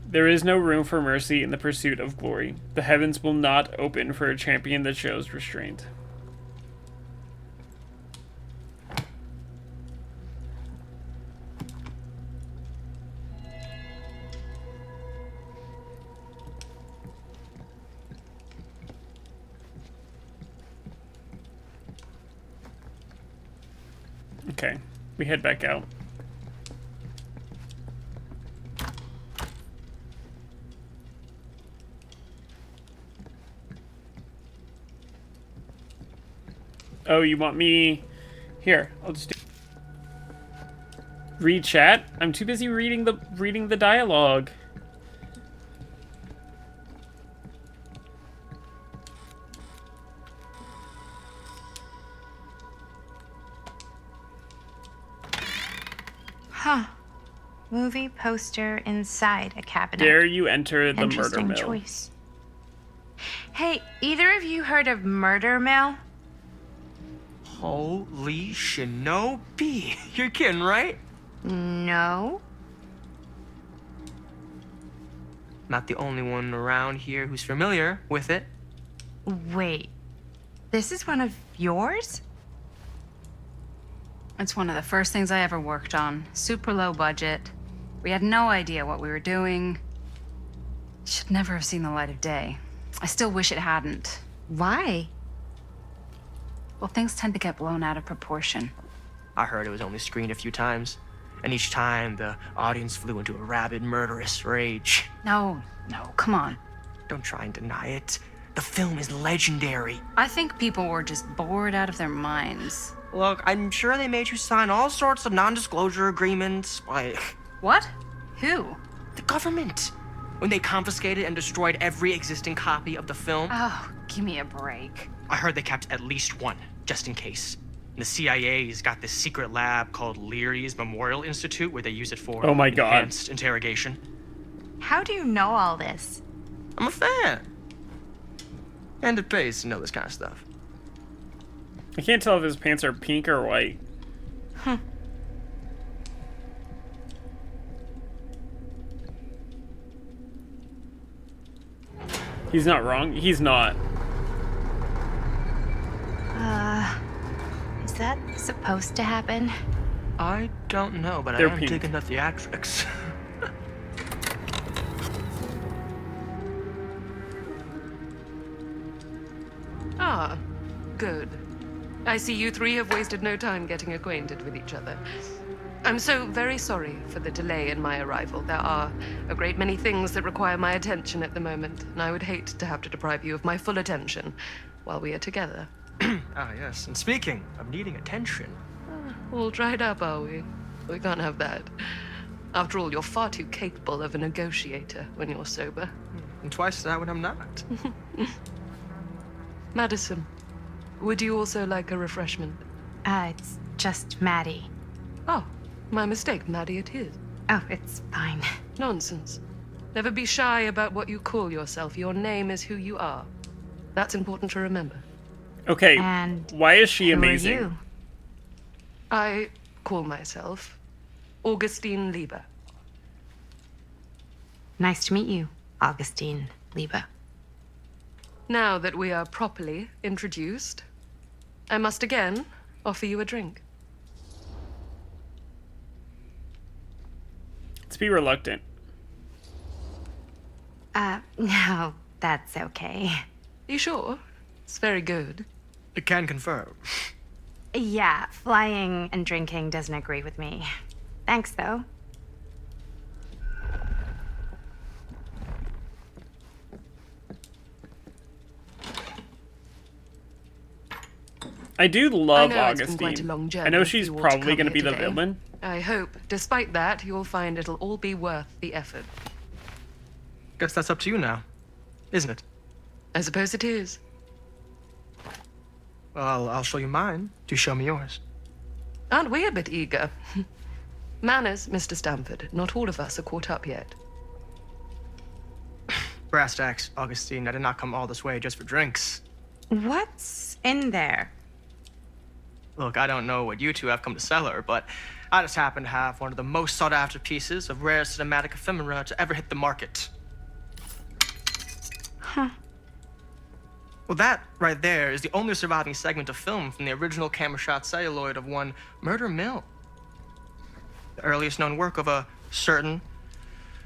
A: There is no room for mercy in the pursuit of glory. The heavens will not open for a champion that shows restraint. Okay, we head back out. Oh, you want me... Here, I'll just do... Read chat? I'm too busy reading the dialogue.
F: Huh. Movie poster inside a cabinet.
A: Dare you enter the murder
F: Interesting
A: mill?
F: choice. Hey, either of you heard of Murder Mill?
J: Holy shinobi. You're kidding, right?
F: No.
J: Not the only one around here who's familiar with it.
F: Wait. This is one of yours?
I: It's one of the first things I ever worked on. Super low budget. We had no idea what we were doing. Should never have seen the light of day. I still wish it hadn't.
F: Why?
I: Well, things tend to get blown out of proportion.
J: I heard it was only screened a few times, and each time the audience flew into a rabid, murderous rage.
I: No, come on.
J: Don't try and deny it. The film is legendary.
I: I think people were just bored out of their minds.
J: Look, I'm sure they made you sign all sorts of non-disclosure agreements, like...
I: What? Who?
J: The government. When they confiscated and destroyed every existing copy of the film.
I: Oh, give me a break.
J: I heard they kept at least one, just in case. And the CIA's got this secret lab called Leary's Memorial Institute where they use it for
A: Oh my God.
J: enhanced interrogation.
F: How do you know all this?
J: I'm a fan. And it pays to know this kind of stuff.
A: I can't tell if his pants are pink or white. He's not wrong. He's not.
F: Is that supposed to happen?
J: I don't know, but
A: They're
J: I am
A: pink.
J: digging the theatrics.
K: Ah, good. I see you three have wasted no time getting acquainted with each other. I'm so very sorry for the delay in my arrival. There are a great many things that require my attention at the moment, and I would hate to have to deprive you of my full attention while we are together.
J: Ah, yes. And speaking of needing attention.
K: All dried up, are we? We can't have that. After all, you're far too capable of a negotiator when you're sober.
J: And twice that when I'm not.
K: Madison, would you also like a refreshment?
F: It's just Maddie.
K: Oh, my mistake. Maddie it is.
F: Oh, it's fine.
K: Nonsense. Never be shy about what you call yourself. Your name is who you are. That's important to remember.
A: Okay,
F: And
A: why is she
F: who are
A: amazing?
F: you?
K: I call myself Augustine Lieber.
F: Nice to meet you, Augustine Lieber.
K: Now that we are properly introduced, I must again offer you a drink.
A: Let's be reluctant.
F: No, that's okay.
K: You sure? It's very good.
J: I can confirm.
F: Yeah, flying and drinking doesn't agree with me. Thanks, though.
A: I do love
K: I know it's been quite a
A: Augustine.
K: long journey
A: I know
K: for
A: she's
K: you all to
A: probably
K: come
A: going to be
K: here
A: the
K: today.
A: villain.
K: I hope, despite that, you'll find it'll all be worth the effort.
J: Guess that's up to you now, isn't it?
K: I suppose it is.
J: Well, I'll show you mine. Do show me yours.
K: Aren't we a bit eager? Manners, Mr. Stamford. Not all of us are caught up yet.
J: Brass tacks, Augustine. I did not come all this way just for drinks.
F: What's in there?
J: Look, I don't know what you two have come to sell her, but I just happen to have one of the most sought-after pieces of rare cinematic ephemera to ever hit the market.
F: Huh.
J: Well, that right there is the only surviving segment of film from the original camera shot celluloid of one Murder Mill. The earliest known work of a certain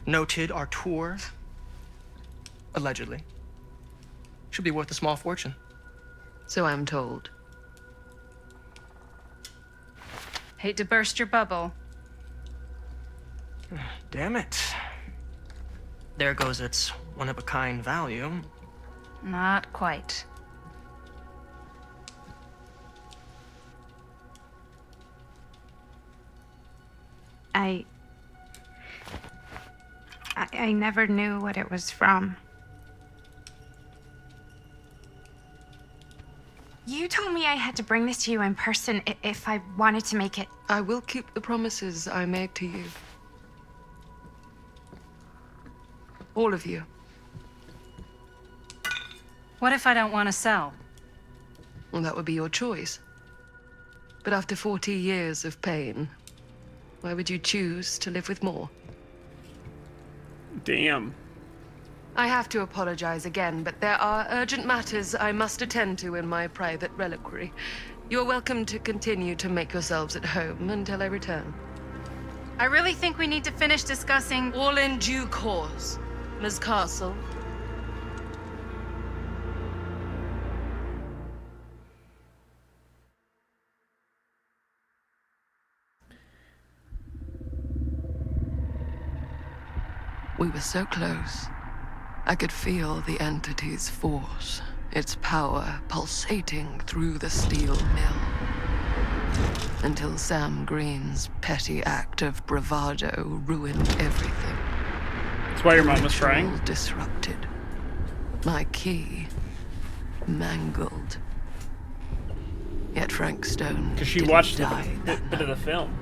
J: noted auteur. Allegedly. Should be worth a small fortune.
K: So I'm told.
I: Hate to burst your bubble.
J: Damn it. There goes its one-of-a-kind value.
I: Not quite.
F: I never knew what it was from. You told me I had to bring this to you in person if I wanted to make it.
K: I will keep the promises I made to you. All of you.
I: What if I don't want to sell?
K: Well, that would be your choice. But after 40 years of pain, why would you choose to live with more?
A: Damn.
K: I have to apologize again, but there are urgent matters I must attend to in my private reliquary. You're welcome to continue to make yourselves at home until I return.
I: I really think we need to finish discussing.
K: All in due course, Ms. Castle. We were so close. I could feel the entity's force, its power pulsating through the steel mill. Until Sam Green's petty act of bravado ruined everything.
A: That's why your mom was crying?
K: Disrupted. My key mangled. Yet Frank Stone
A: Because she
K: didn't
A: watched
K: die
A: a
K: that
A: bit of the film.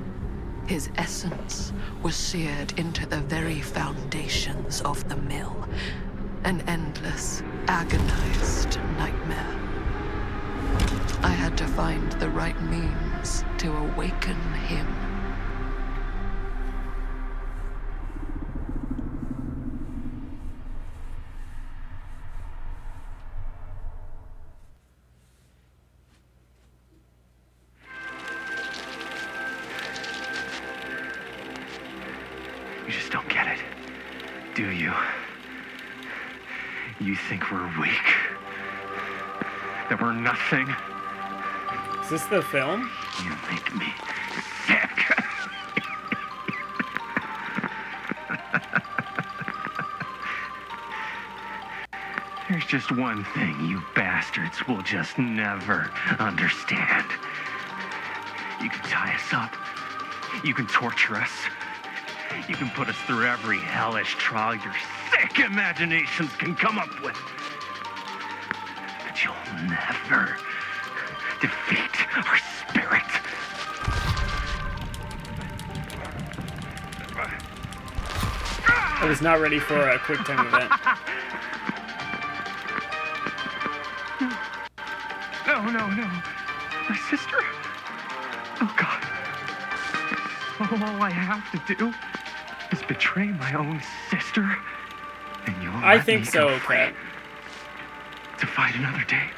K: His essence was seared into the very foundations of the mill. An endless, agonized nightmare. I had to find the right means to awaken him.
L: You just don't get it, do you? You think we're weak? That we're nothing?
A: Is this the film?
L: You make me sick. There's just one thing you bastards will just never understand. You can tie us up. You can torture us. You can put us through every hellish trial your sick imaginations can come up with. But you'll never defeat our spirit.
A: I was not ready for a quick time event.
L: No. My sister? Oh, God. All I have to do is betray my own sister, and you'll
A: I
L: let
A: think
L: me
A: so,
L: go free
A: Kat.
L: to fight another day.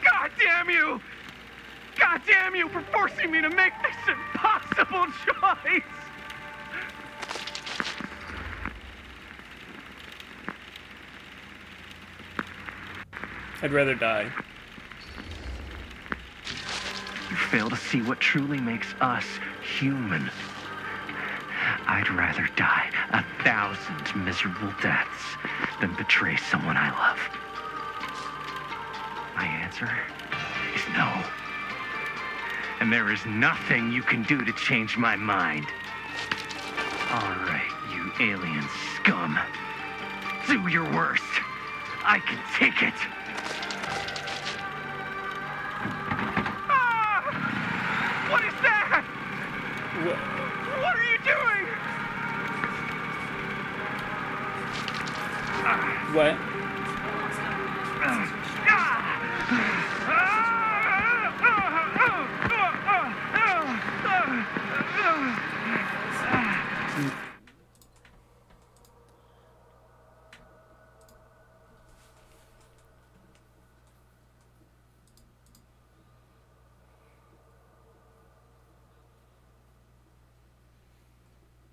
L: God damn you! God damn you for forcing me to make this impossible choice!
A: I'd rather die.
L: You fail to see what truly makes us human. I'd rather die 1,000 miserable deaths than betray someone I love. My answer is no. And there is nothing you can do to change my mind. All right, you alien scum. Do your worst. I can take it. What is that? What are you doing?
A: What?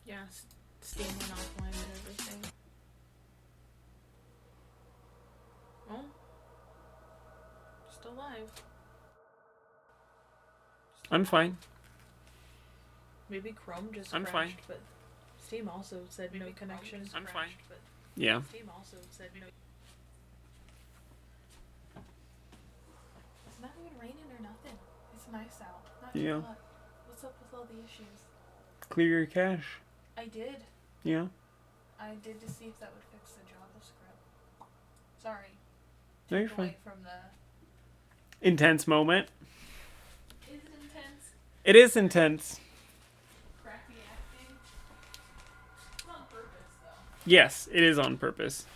M: Yeah, Steam went offline and everything. Oh, still live.
A: I'm fine.
M: Maybe Chrome just
A: I'm
M: crashed,
A: fine.
M: but Steam also said no connection.
A: I'm fine. Yeah.
M: Steam also said no. It's not even raining or nothing. It's nice out. Not too
A: Yeah.
M: hot. What's up with all the issues?
A: Clear your cache.
M: I did.
A: Yeah.
M: I did to see if that would fix the JavaScript. Sorry.
A: No, you're
M: Took
A: fine.
M: away from the...
A: Intense moment.
M: Is it intense?
A: It is intense.
M: Crappy acting? It's on purpose, though.
A: Yes, it is on purpose.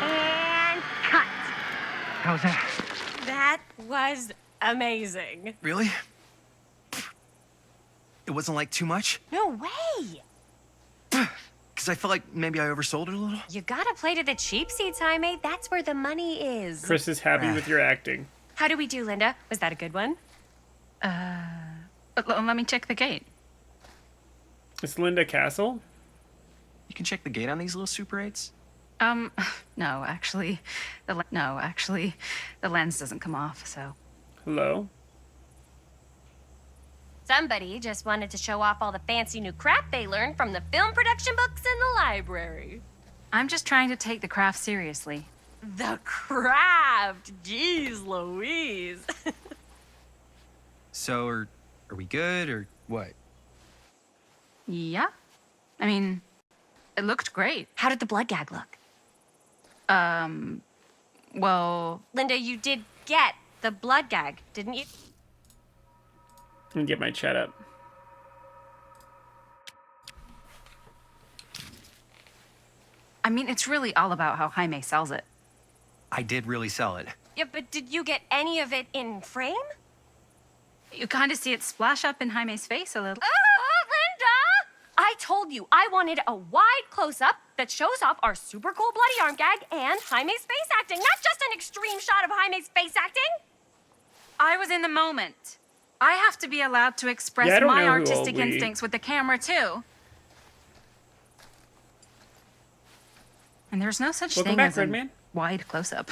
N: And cut.
L: How's that?
N: That was amazing.
O: Really? It wasn't like too much?
N: No way.
O: Because I felt like maybe I oversold it a little.
N: You gotta play to the cheap seats, Jaime. That's where the money is.
A: Chris is happy with your acting.
N: How did we do, Linda? Was that a good one?
I: Let me check the gate.
A: It's Linda Castle?
O: You can check the gate on these little Super 8s?
I: No, actually, the lens doesn't come off, so.
A: Hello?
N: Somebody just wanted to show off all the fancy new crap they learned from the film production books in the library.
I: I'm just trying to take the craft seriously.
N: The craft! Jeez Louise.
O: So, are we good, or what?
I: Yeah. I mean, it looked great.
N: How did the blood gag look?
I: Well...
N: Linda, you did get the blood gag, didn't you?
A: Let me get my chat up.
I: I mean, it's really all about how Jaime sells it.
O: I did really sell it.
N: Yeah, but did you get any of it in frame?
I: You kind of see it splash up in Jaime's face a little.
N: Linda! I told you I wanted a wide close-up that shows off our super cool bloody arm gag and Jaime's face acting, not just an extreme shot of Jaime's face acting.
I: I was in the moment. I have to be allowed to express
A: Yeah, I don't
I: my
A: know who
I: artistic
A: we-
I: instincts with the camera, too. And there's no such
A: Welcome
I: thing
A: back,
I: as a
A: Redman.
I: wide close-up.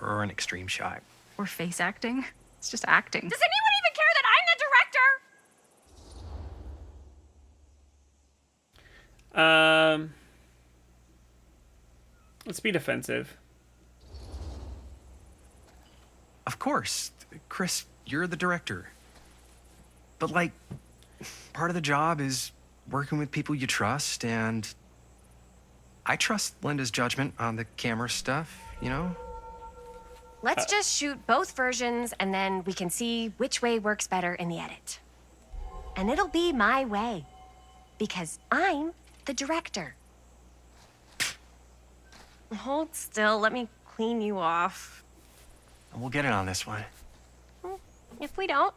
O: Or an extreme shot.
I: Or face acting. It's just acting.
N: Does anyone even care that I'm the director?
A: Let's be defensive.
O: Of course. Chris, you're the director. But, like, part of the job is working with people you trust, and I trust Linda's judgment on the camera stuff, you know?
N: Let's just shoot both versions and then we can see which way works better in the edit. And it'll be my way. Because I'm the director. Hold still, let me clean you off.
O: We'll get it on this one.
N: If we don't,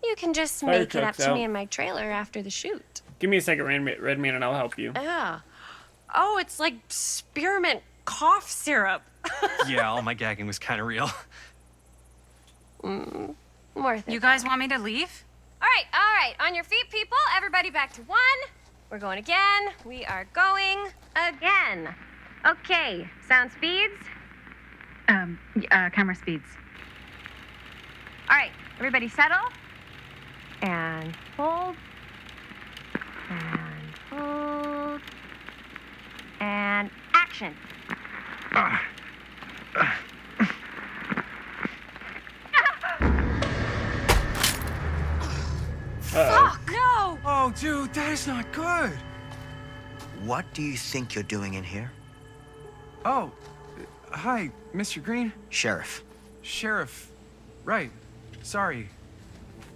N: you can just
A: Fire
N: make it up
A: truck's
N: to
A: out.
N: me in my trailer after the shoot.
A: Give me a second, Redman, and I'll help you.
N: Yeah. Oh, it's like spearmint cough syrup.
O: Yeah, all my gagging was kind of real.
N: Worth it.
I: You guys want me to leave?
N: All right. On your feet, people. Everybody back to one. We're going again. We are going again. Okay, sound speeds.
I: Camera speeds.
N: All right, everybody settle. And hold. And hold. And action.
C: Fuck!
N: No!
O: Oh, dude, that is not good.
C: What do you think you're doing in here?
O: Oh, hi, Mr. Green.
C: Sheriff.
O: Sheriff. Right. Sorry.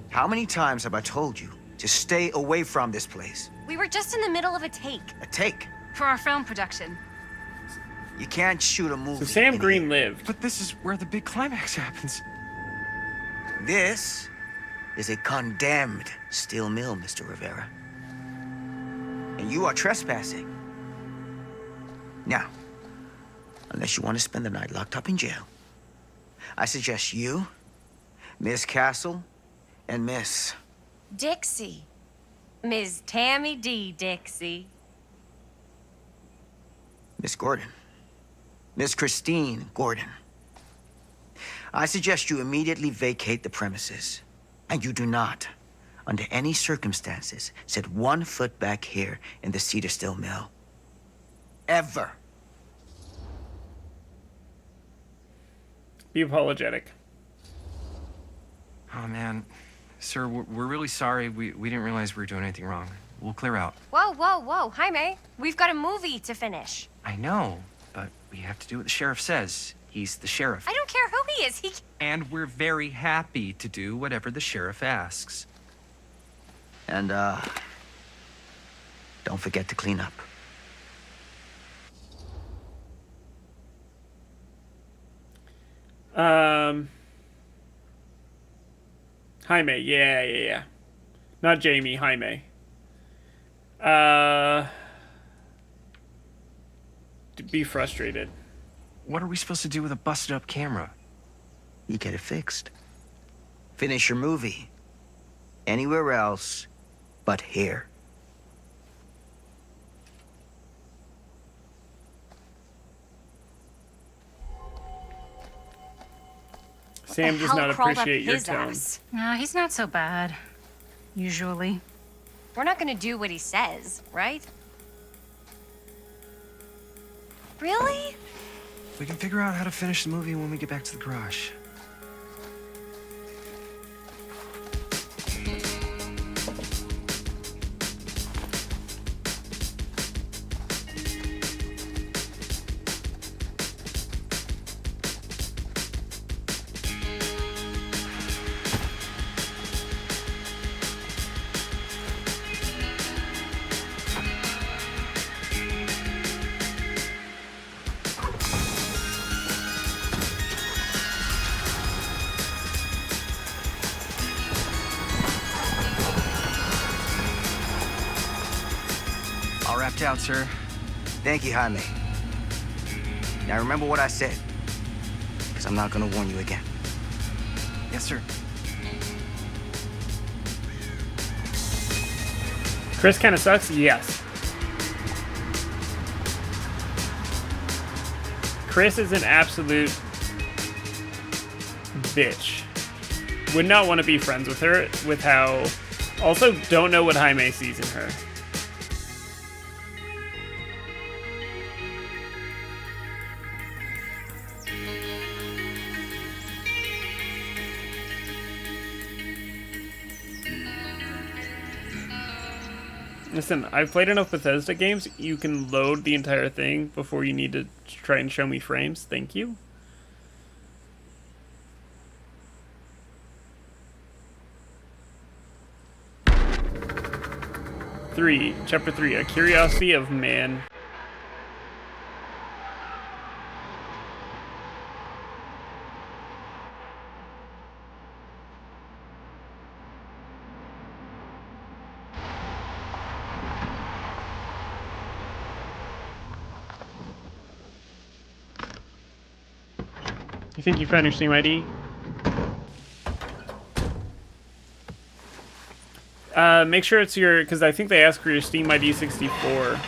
C: How many times have I told you to stay away from this place?
N: We were just in the middle of a take.
C: A take.
I: For our film production.
C: You can't shoot a movie.
A: So Sam
C: in
A: Green
C: here.
A: lived.
O: But this is where the big climax happens.
C: This is a condemned steel mill, Mr. Rivera. And you are trespassing. Now, unless you want to spend the night locked up in jail, I suggest you, Miss Castle, and Miss...
N: Dixie. Ms. Tammy D. Dixie.
C: Miss Gordon. Miss Christine Gordon. I suggest you immediately vacate the premises. And you do not, under any circumstances, set 1 foot back here in the Cedar Still Mill. Ever.
A: Be apologetic.
O: Oh, man. Sir, we're really sorry. We didn't realize we were doing anything wrong. We'll clear out.
N: Whoa, whoa, whoa. Jaime, we've got a movie to finish.
O: I know, but we have to do what the sheriff says. He's the sheriff.
N: I don't care who he is.
O: And we're very happy to do whatever the sheriff asks.
C: And, don't forget to clean up.
A: Jaime, yeah. Not Jamie, Jaime. Be frustrated.
O: What are we supposed to do with a busted up camera?
C: You get it fixed. Finish your movie. Anywhere else but here.
A: Sam does not appreciate your tone.
I: No, he's not so bad. Usually.
N: We're not gonna do what he says, right? Really?
O: We can figure out how to finish the movie when we get back to the garage. Wrapped out, sir.
C: Thank you, Jaime. Now remember what I said, because I'm not gonna warn you again.
O: Yes, sir.
A: Chris kind of sucks? Yes. Chris is an absolute bitch. Would not want to be friends with her, with how... Also, don't know what Jaime sees in her. Listen, I've played enough Bethesda games. You can load the entire thing before you need to try and show me frames. Thank you. Chapter 3, A Curiosity of Man. You think you found your Steam ID? Make sure it's your, because I think they ask for your Steam ID 64,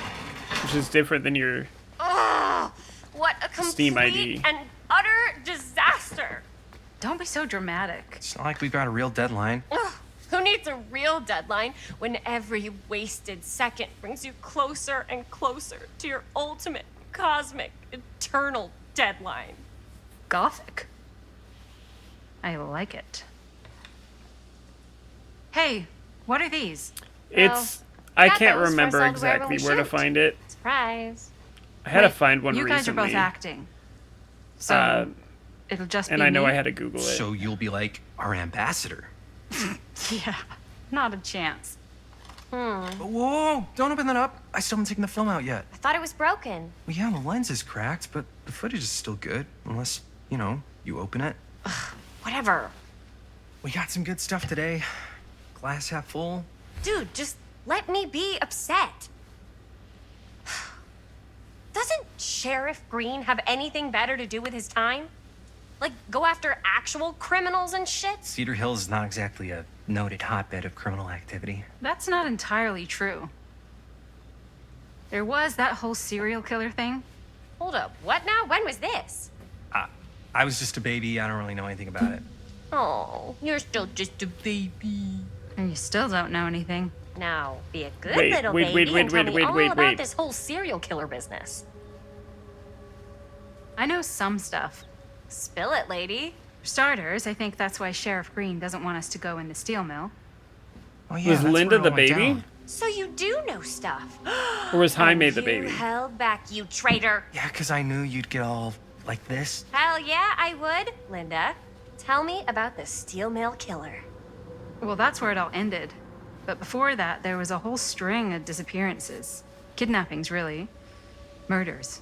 A: which is different than your
N: what a complete
A: Steam ID.
N: and utter disaster.
I: Don't be so dramatic.
O: It's not like we've got a real deadline.
N: Ugh, who needs a real deadline when every wasted second brings you closer and closer to your ultimate, cosmic, eternal deadline?
I: Gothic. I like it. Hey, what are these?
A: It's... I can't remember exactly where to find it.
N: Surprise.
A: I had to find one
I: you
A: recently.
I: guys are both acting. So it'll just be
A: and I know
I: me?
A: I had to Google it.
O: So you'll be like our ambassador.
I: Yeah, not a chance.
O: Whoa, don't open that up. I still haven't taken the film out yet.
N: I thought it was broken.
O: Well, yeah, the lens is cracked, but the footage is still good. Unless, you know, you open it.
N: Whatever.
O: We got some good stuff today. Glass half full.
N: Dude, just let me be upset. Doesn't Sheriff Green have anything better to do with his time? Like, go after actual criminals and shit?
O: Cedar Hills is not exactly a noted hotbed of criminal activity.
I: That's not entirely true. There was that whole serial killer thing.
N: Hold up, what now? When was this?
O: I was just a baby. I don't really know anything about it.
N: Oh, you're still just a baby.
I: And you still don't know anything.
N: Now, be a good
A: Wait,
N: little
A: wait,
N: baby
A: wait,
N: and tell
A: wait,
N: me
A: wait,
N: all
A: wait,
N: about
A: wait.
N: this whole serial killer business.
I: I know some stuff.
N: Spill it, lady.
I: For starters, I think that's why Sheriff Green doesn't want us to go in the steel mill.
O: Oh,
A: Was
O: that's
A: Linda
O: where it
A: the
O: went
A: baby?
O: down.
N: So you do know stuff.
A: Or was Jaime
N: And
A: the
N: you
A: baby?
N: held back, you traitor.
O: Yeah, because I knew you'd get all like this.
N: Hell yeah, I would. Linda, tell me about the steel mill killer.
I: Well, that's where it all ended. But before that, there was a whole string of disappearances. Kidnappings, really. Murders.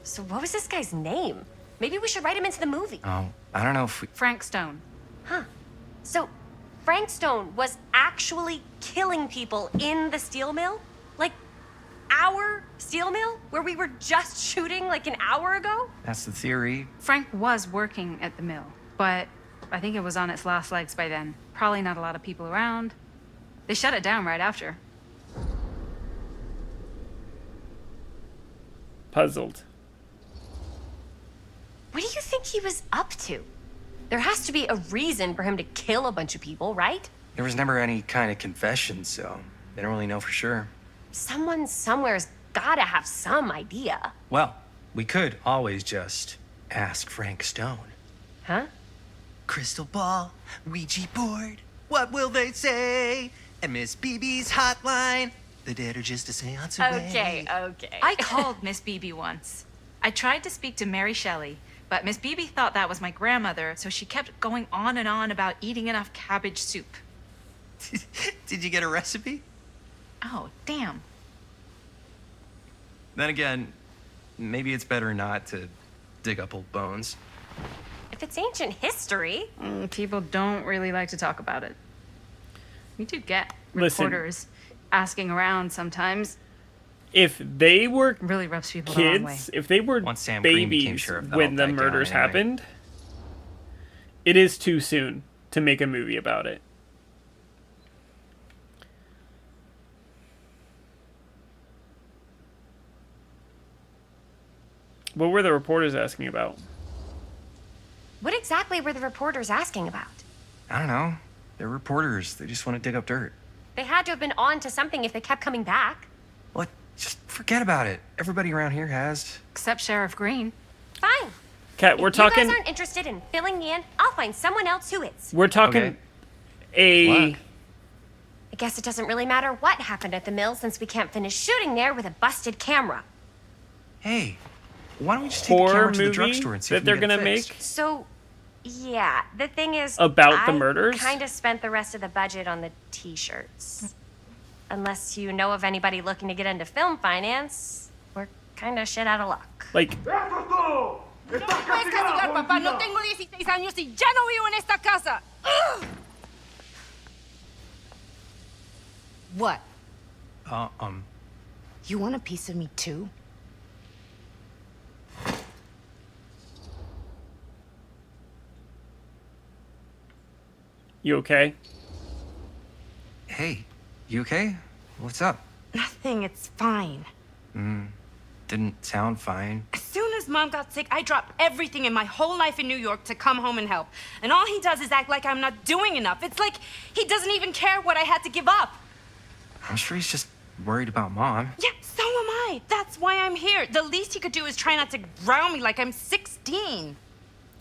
N: So what was this guy's name? Maybe we should write him into the movie.
O: Oh, I don't know if we...
I: Frank Stone.
N: Huh. So Frank Stone was actually killing people in the steel mill? Like, our steel mill? Where we were just shooting like an hour ago?
O: That's the theory.
I: Frank was working at the mill, but I think it was on its last legs by then. Probably not a lot of people around. They shut it down right after.
A: Puzzled.
N: What do you think he was up to? There has to be a reason for him to kill a bunch of people, right?
O: There was never any kind of confession, so they don't really know for sure.
N: Someone somewhere's gotta have some idea.
O: Well, we could always just ask Frank Stone.
N: Huh?
P: Crystal ball, Ouija board, what will they say? And Miss BB's hotline, the dead are just a seance away.
N: Okay.
I: I called Miss Beebe once. I tried to speak to Mary Shelley, but Miss Beebe thought that was my grandmother, so she kept going on and on about eating enough cabbage soup.
P: Did you get a recipe?
I: Oh, damn.
O: Then again, maybe it's better not to dig up old bones.
N: If it's ancient history.
I: People don't really like to talk about it. We do get
A: Listen.
I: reporters asking around sometimes.
A: If they were
I: really rubs people the wrong way.
A: kids, if they were
O: Once Sam Green became
A: babies
O: sheriff, that
A: when
O: all
A: the
O: died down
A: murders
O: anyway.
A: happened, it is too soon to make a movie about it. What were the reporters asking about?
N: What exactly were the reporters asking about?
O: I don't know. They're reporters. They just want to dig up dirt.
N: They had to have been on to something if they kept coming back.
O: What? Just forget about it. Everybody around here has.
I: Except Sheriff Green.
N: Fine.
A: Kat, we're
N: If you
A: talking.
N: guys aren't interested in filling me in, I'll find someone else who is.
A: We're talking.
O: Okay.
N: I guess it doesn't really matter what happened at the mill since we can't finish shooting there with a busted camera.
O: Hey, why don't we just take the
A: Horror
O: camera to the
A: movie
O: drugstore and see
A: that
O: if we
A: they're
O: can get it
A: gonna
O: fixed?
A: make?
N: So, yeah, the thing is,
A: About the murders?
N: kind of spent the rest of the budget on the t-shirts. Unless you know of anybody looking to get into film finance, we're kind of shit out of luck.
A: Like,
Q: No me puedes castigar, papá. No tengo 16 años y ya no vivo en esta casa. Ugh. What? You want a piece of me too?
A: you okay?
O: Hey, you okay? What's up?
Q: Nothing, it's fine.
O: Didn't sound fine.
Q: As soon as Mom got sick, I dropped everything in my whole life in New York to come home and help. And all he does is act like I'm not doing enough. It's like he doesn't even care what I had to give up.
O: I'm sure he's just worried about Mom.
Q: Yeah, so am I. That's why I'm here. The least he could do is try not to ground me like I'm 16.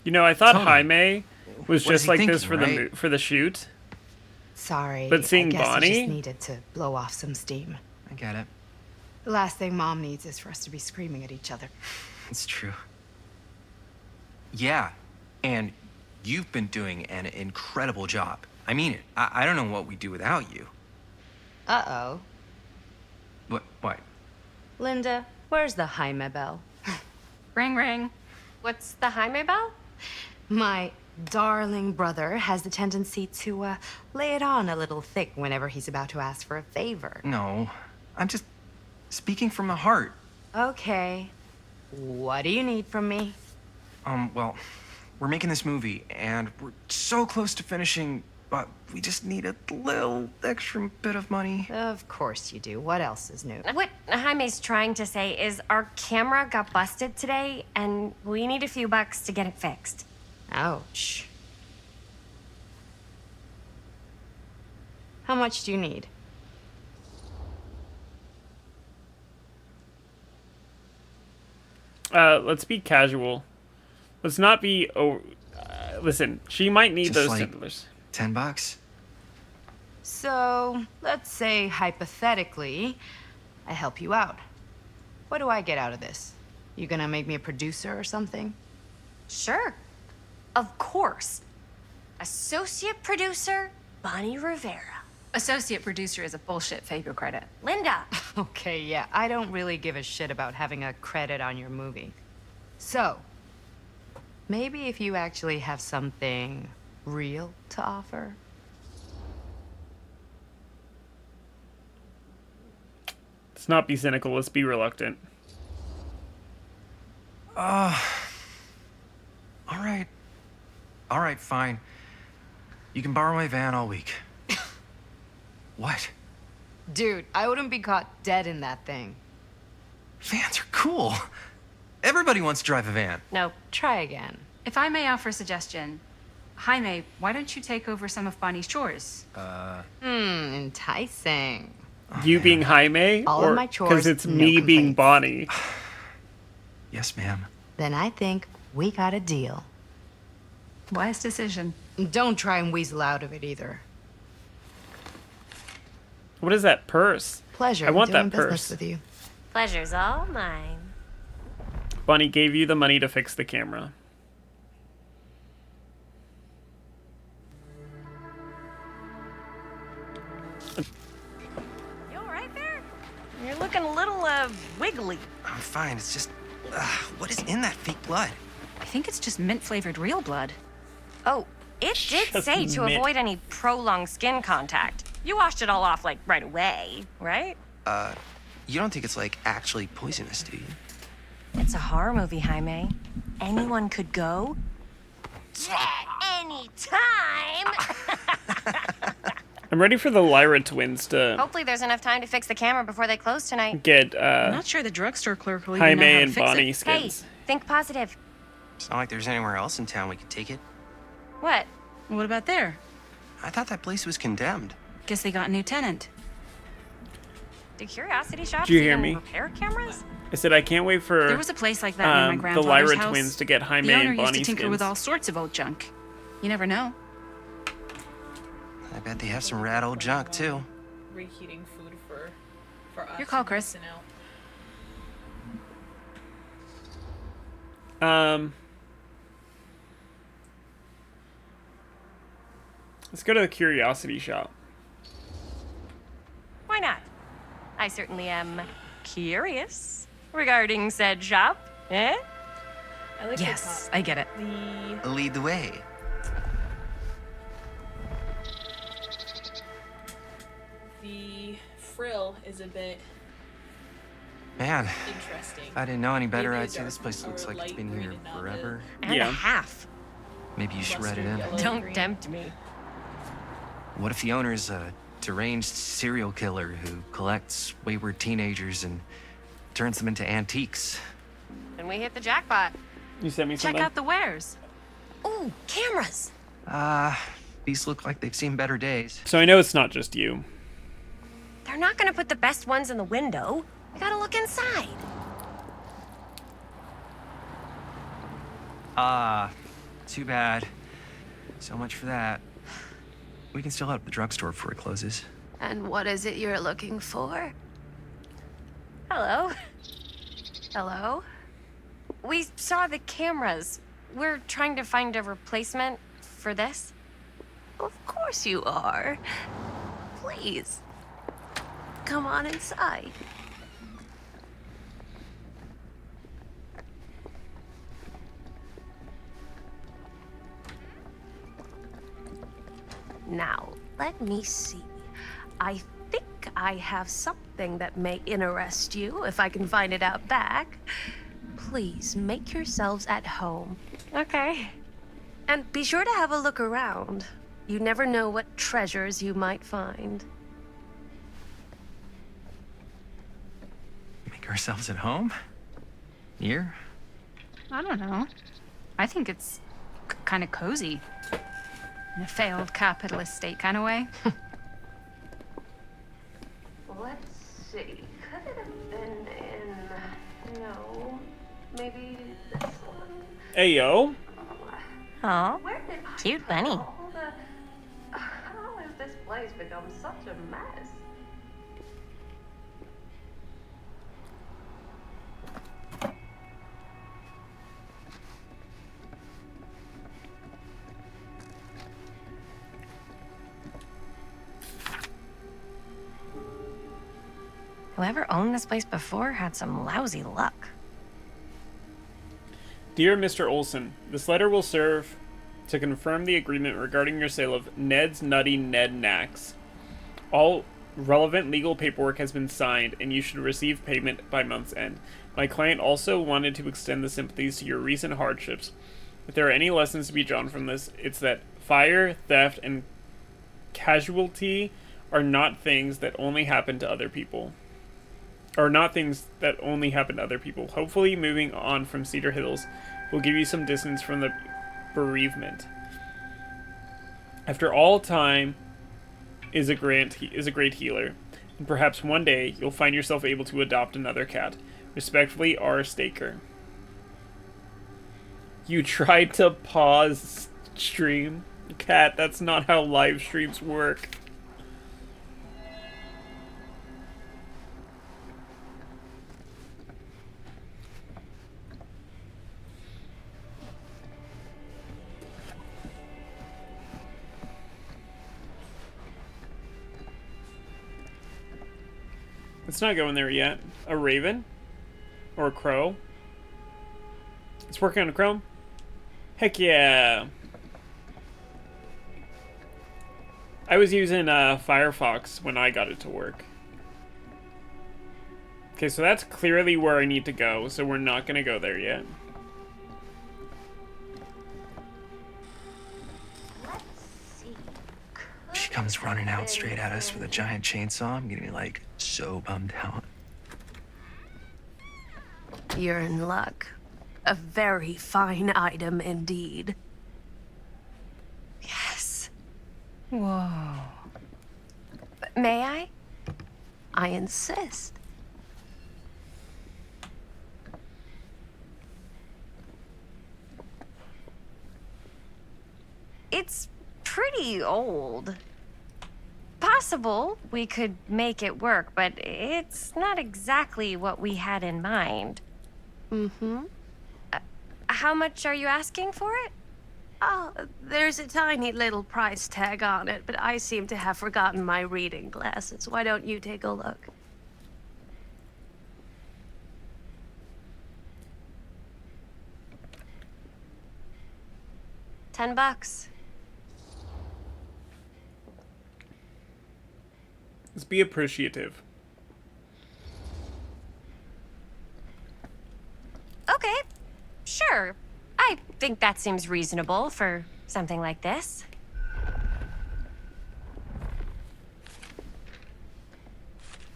A: You know, I thought
O: Totally.
A: Jaime was
O: What is
A: just
O: he
A: like this
O: thinking,
A: for
O: right?
A: for the shoot.
R: Sorry.
A: But seeing
R: I guess
A: Bonnie?
R: he just needed to blow off some steam.
O: I get it.
R: The last thing Mom needs is for us to be screaming at each other.
O: It's true. Yeah, and you've been doing an incredible job. I mean it. I don't know what we'd do without you.
R: Uh-oh.
O: What?
R: Linda, where's the Jaime bell?
I: Ring, ring.
N: What's the Jaime bell?
R: My darling brother has the tendency to lay it on a little thick whenever he's about to ask for a favor.
O: No, I'm just speaking from the heart.
R: Okay. What do you need from me?
O: Well, we're making this movie, and we're so close to finishing, but we just need a little extra bit of money.
R: Of course you do. What else is new?
N: What Jaime's trying to say is our camera got busted today, and we need a few bucks to get it fixed.
R: Ouch. How much do you need?
A: Let's be casual. Let's not be. Listen, she might need
O: Just
A: those
O: like
A: $10.
O: $10?
R: So, let's say hypothetically, I help you out. What do I get out of this? You gonna make me a producer or something?
N: Sure. Of course. Associate producer, Bonnie Rivera.
I: Associate producer is a bullshit figure credit.
N: Linda.
R: Okay, yeah, I don't really give a shit about having a credit on your movie. So, maybe if you actually have something real to offer?
A: Let's not be cynical. Let's be reluctant.
O: All right. All right, fine. You can borrow my van all week. What?
R: Dude, I wouldn't be caught dead in that thing.
O: Vans are cool. Everybody wants to drive a van.
N: No.
R: Try again.
I: If I may offer a suggestion, Jaime, why don't you take over some of Bonnie's chores?
R: Enticing.
A: You being Jaime?
R: All
A: or
R: of my chores,
A: because it's
R: no
A: me being
R: complaints.
A: Bonnie?
O: Yes, ma'am.
R: Then I think we got a deal.
I: Wise decision.
R: Don't try and weasel out of it either.
A: What is that purse?
R: Pleasure
A: I want
R: doing
A: that
R: business
A: purse.
R: with you.
N: Pleasure's all mine.
A: Bonnie gave you the money to fix the camera.
N: You all right there? You're looking a little, wiggly.
P: I'm fine. It's just, what is in that fake blood?
I: I think it's just mint-flavored real blood.
N: Oh, it did
A: Just
N: say to
A: mint.
N: avoid any prolonged skin contact. You washed it all off, like, right away, right?
P: You don't think it's, like, actually poisonous, do you?
N: It's a horror movie, Jaime. Anyone could go. Anytime!
A: I'm ready for the Lyra twins to
N: Hopefully there's enough time to fix the camera before they close tonight.
A: get
I: I'm not sure the drugstore clerk will even
A: Jaime
I: know how to
A: and
I: fix
A: Bonnie
I: it.
A: skins.
N: Hey, think positive.
P: It's not like there's anywhere else in town we could take it.
N: What?
I: What about there?
P: I thought that place was condemned.
I: Guess they got a new tenant.
N: Do Curiosity shops
A: Did you hear
N: even
A: me?
N: repair cameras?
A: I said I can't wait for
I: There was a place like that near my
A: the
I: grandfather's
A: Lyra
I: house.
A: twins to get Jaime
I: The owner
A: and
I: used
A: Bonnie
I: to tinker
A: skins.
I: with all sorts of old junk. You never know.
P: I bet they have some rad old junk, too.
M: Reheating food for us.
I: Your call, Chris.
M: missing out.
A: Let's go to the Curiosity shop.
N: Why not? I certainly am curious regarding said shop. Eh?
M: I like
I: Yes, I get it.
P: Lead the way.
M: The frill is a bit
P: Man,
M: interesting.
P: if I didn't know any better,
M: Maybe
P: I'd say this place looks like it's been here forever.
N: And a half.
P: Maybe you should write it in.
N: Don't tempt me.
P: What if the owner's a deranged serial killer who collects wayward teenagers and turns them into antiques?
N: And we hit the jackpot.
A: You sent me
I: Check
A: something?
I: out the wares.
N: Ooh, cameras.
P: These look like they've seen better days.
A: So I know it's not just you.
N: They're not gonna put the best ones in the window. We gotta look inside.
P: Too bad. So much for that. We can still hit up the drugstore before it closes.
N: And what is it you're looking for? Hello. Hello. We saw the cameras. We're trying to find a replacement for this. Of course you are. Please. Come on inside.
S: Now, let me see. I think I have something that may interest you, if I can find it out back. Please make yourselves at home.
N: Okay.
S: And be sure to have a look around. You never know what treasures you might find.
O: Make ourselves at home? Here?
I: I don't know. I think it's kind of cozy. In a failed capitalist state kind of way.
S: Let's see. Could it have been in... No. Maybe this one?
A: Hey, yo.
N: Oh,
S: Where did
N: cute bunny.
S: How has this place become such a mess?
N: Whoever owned this place before had some lousy luck.
A: Dear Mr. Olson, this letter will serve to confirm the agreement regarding your sale of Ned's Nutty Ned Knacks. All relevant legal paperwork has been signed, and you should receive payment by month's end. My client also wanted to extend the sympathies to your recent hardships. If there are any lessons to be drawn from this, it's that fire, theft, and casualty are not things that only happen to other people. Hopefully, moving on from Cedar Hills will give you some distance from the bereavement. After all, time is a great healer, and perhaps one day you'll find yourself able to adopt another cat. Respectfully, R. Staker. You tried to pause stream? Cat, that's not how live streams work. It's not going there yet. A raven? Or a crow? It's working on a Chrome? Heck yeah! I was using Firefox when I got it to work. Okay, so that's clearly where I need to go, so we're not gonna go there yet.
P: She comes running out straight at us with a giant chainsaw. I'm gonna be like so bummed out.
S: You're in luck. A very fine item indeed.
N: Yes.
I: Whoa.
N: May I?
S: I insist.
N: It's pretty old. Possible we could make it work, but it's not exactly what we had in mind.
S: Mm-hmm.
N: How much are you asking for it?
S: Oh, there's a tiny little price tag on it, but I seem to have forgotten my reading glasses. Why don't you take a look?
N: $10.
A: Let's be appreciative.
N: Okay, sure. I think that seems reasonable for something like this.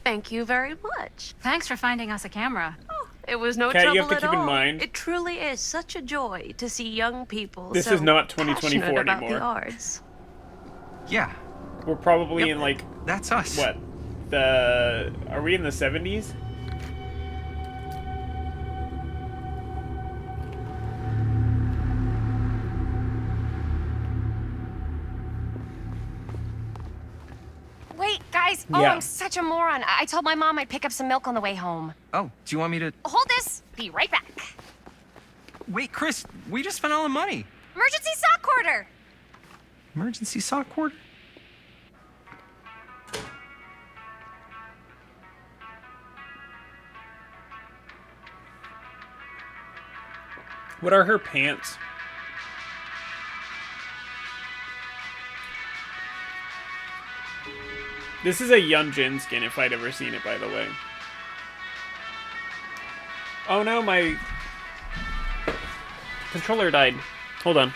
S: Thank you very much.
I: Thanks for finding us a camera.
S: Oh, it was no
A: Kat,
S: trouble
A: you have to
S: at
A: keep in
S: all.
A: mind-
S: It truly is such a joy to see young people
A: This
S: so
A: is not 2024
S: passionate about
A: anymore.
S: the arts.
O: Yeah.
A: We're probably in like...
O: That's us.
A: What? Are we in the 70s?
N: Wait, guys. Oh,
A: Yeah.
N: I'm such a moron. I told my mom I'd pick up some milk on the way home.
O: Oh, do you want me to...
N: Hold this. Be right back.
O: Wait, Chris, we just spent all the money.
N: Emergency sock quarter.
O: Emergency sock cord?
A: What are her pants? This is a Yun Jin skin, if I'd ever seen it, by the way. Oh no, my controller died. Hold on.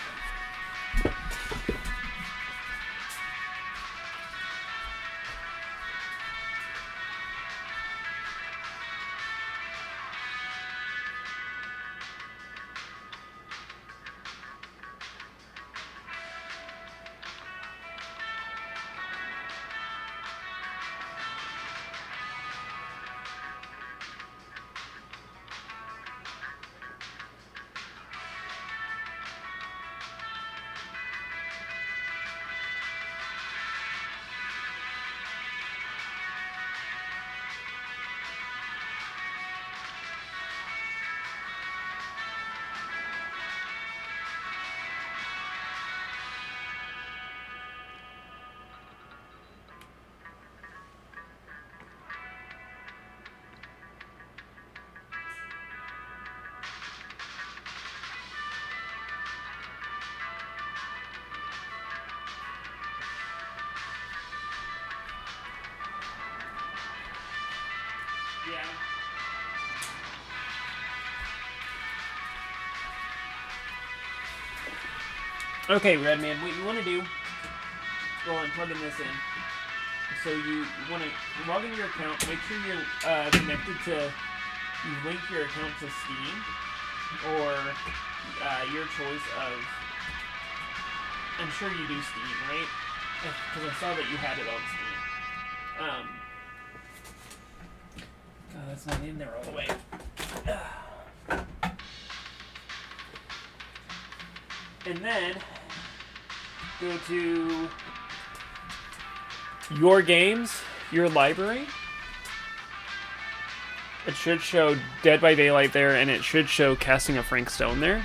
A: Yeah. Okay, Redman, what you want to do, well, I'm plugging this in. So you want to log into your account, make sure you're connected to, you link your account to Steam, or your choice of, I'm sure you do Steam, right? Because I saw that you had it on Steam. God, that's not in there all the way. And then go to your games, your library. It should show Dead by Daylight there, and it should show Casting of Frank Stone there.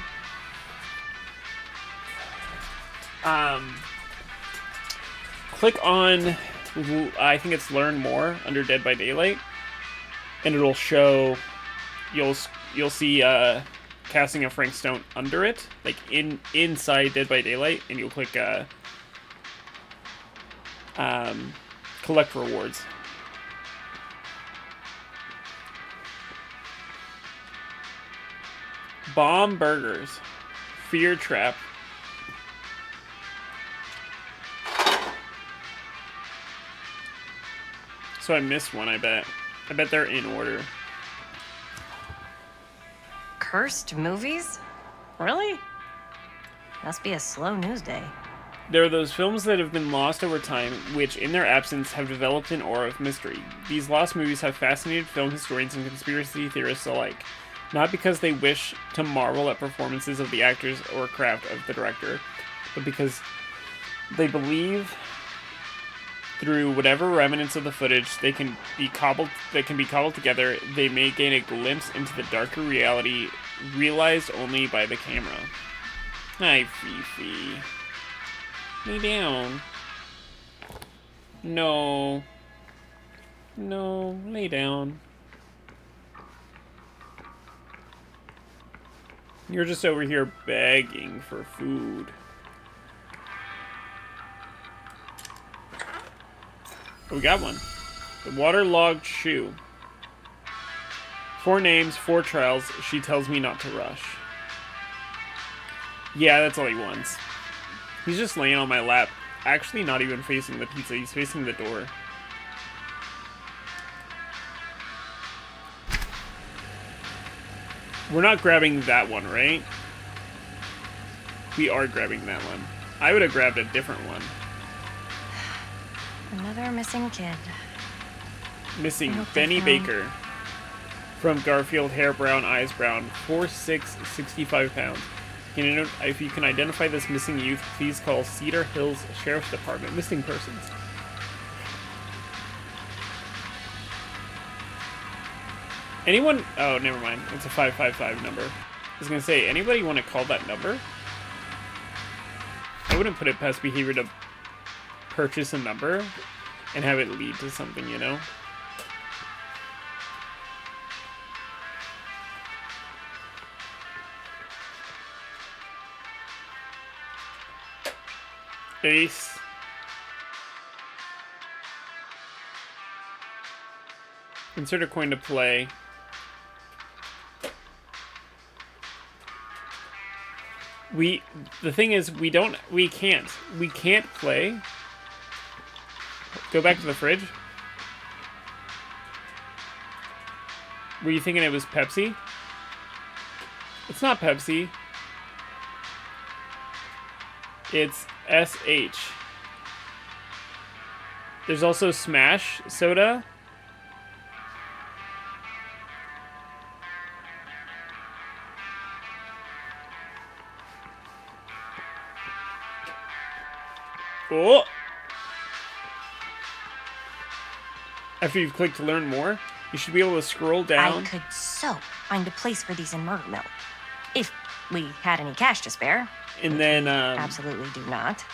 A: Click on, I think it's Learn More under Dead by Daylight, and it'll show, you'll see Casting of Frank Stone under it, like inside Dead by Daylight, and you'll click collect rewards. Bomb Burgers, Fear Trap. So I missed one, I bet. I bet they're in order.
N: Cursed movies? Really? Must be a slow news day.
A: There are those films that have been lost over time, which, in their absence, have developed an aura of mystery. These lost movies have fascinated film historians and conspiracy theorists alike, not because they wish to marvel at performances of the actors or craft of the director, but because they believe through whatever remnants of the footage they can be cobbled together, they may gain a glimpse into the darker reality realized only by the camera. Hi, Fifi. Lay down. No. No, lay down. You're just over here begging for food. Oh, we got one. The waterlogged shoe. 4 names, 4 trials. She tells me not to rush. Yeah, that's all he wants. He's just laying on my lap. Actually, not even facing the pizza. He's facing the door. We're not grabbing that one, right? We are grabbing that one. I would have grabbed a different one.
N: Another missing kid.
A: Missing Benny Baker. From Garfield, hair brown, eyes brown, 4'6", 65 pounds. If you can identify this missing youth, please call Cedar Hills Sheriff's Department. Missing persons. Anyone? Oh, never mind. It's a 555 number. I was gonna say, anybody want to call that number? I wouldn't put it past behavior to purchase a number and have it lead to something, you know? Ace. Insert a coin to play. The thing is, we can't play. Go back to the fridge. Were you thinking it was Pepsi? It's not Pepsi. It's SH. There's also Smash Soda. Oh! After you've clicked to learn more, you should be able to scroll down.
N: I could so find a place for these in Murder Mill. If we had any cash to spare.
A: And then,
N: absolutely do not.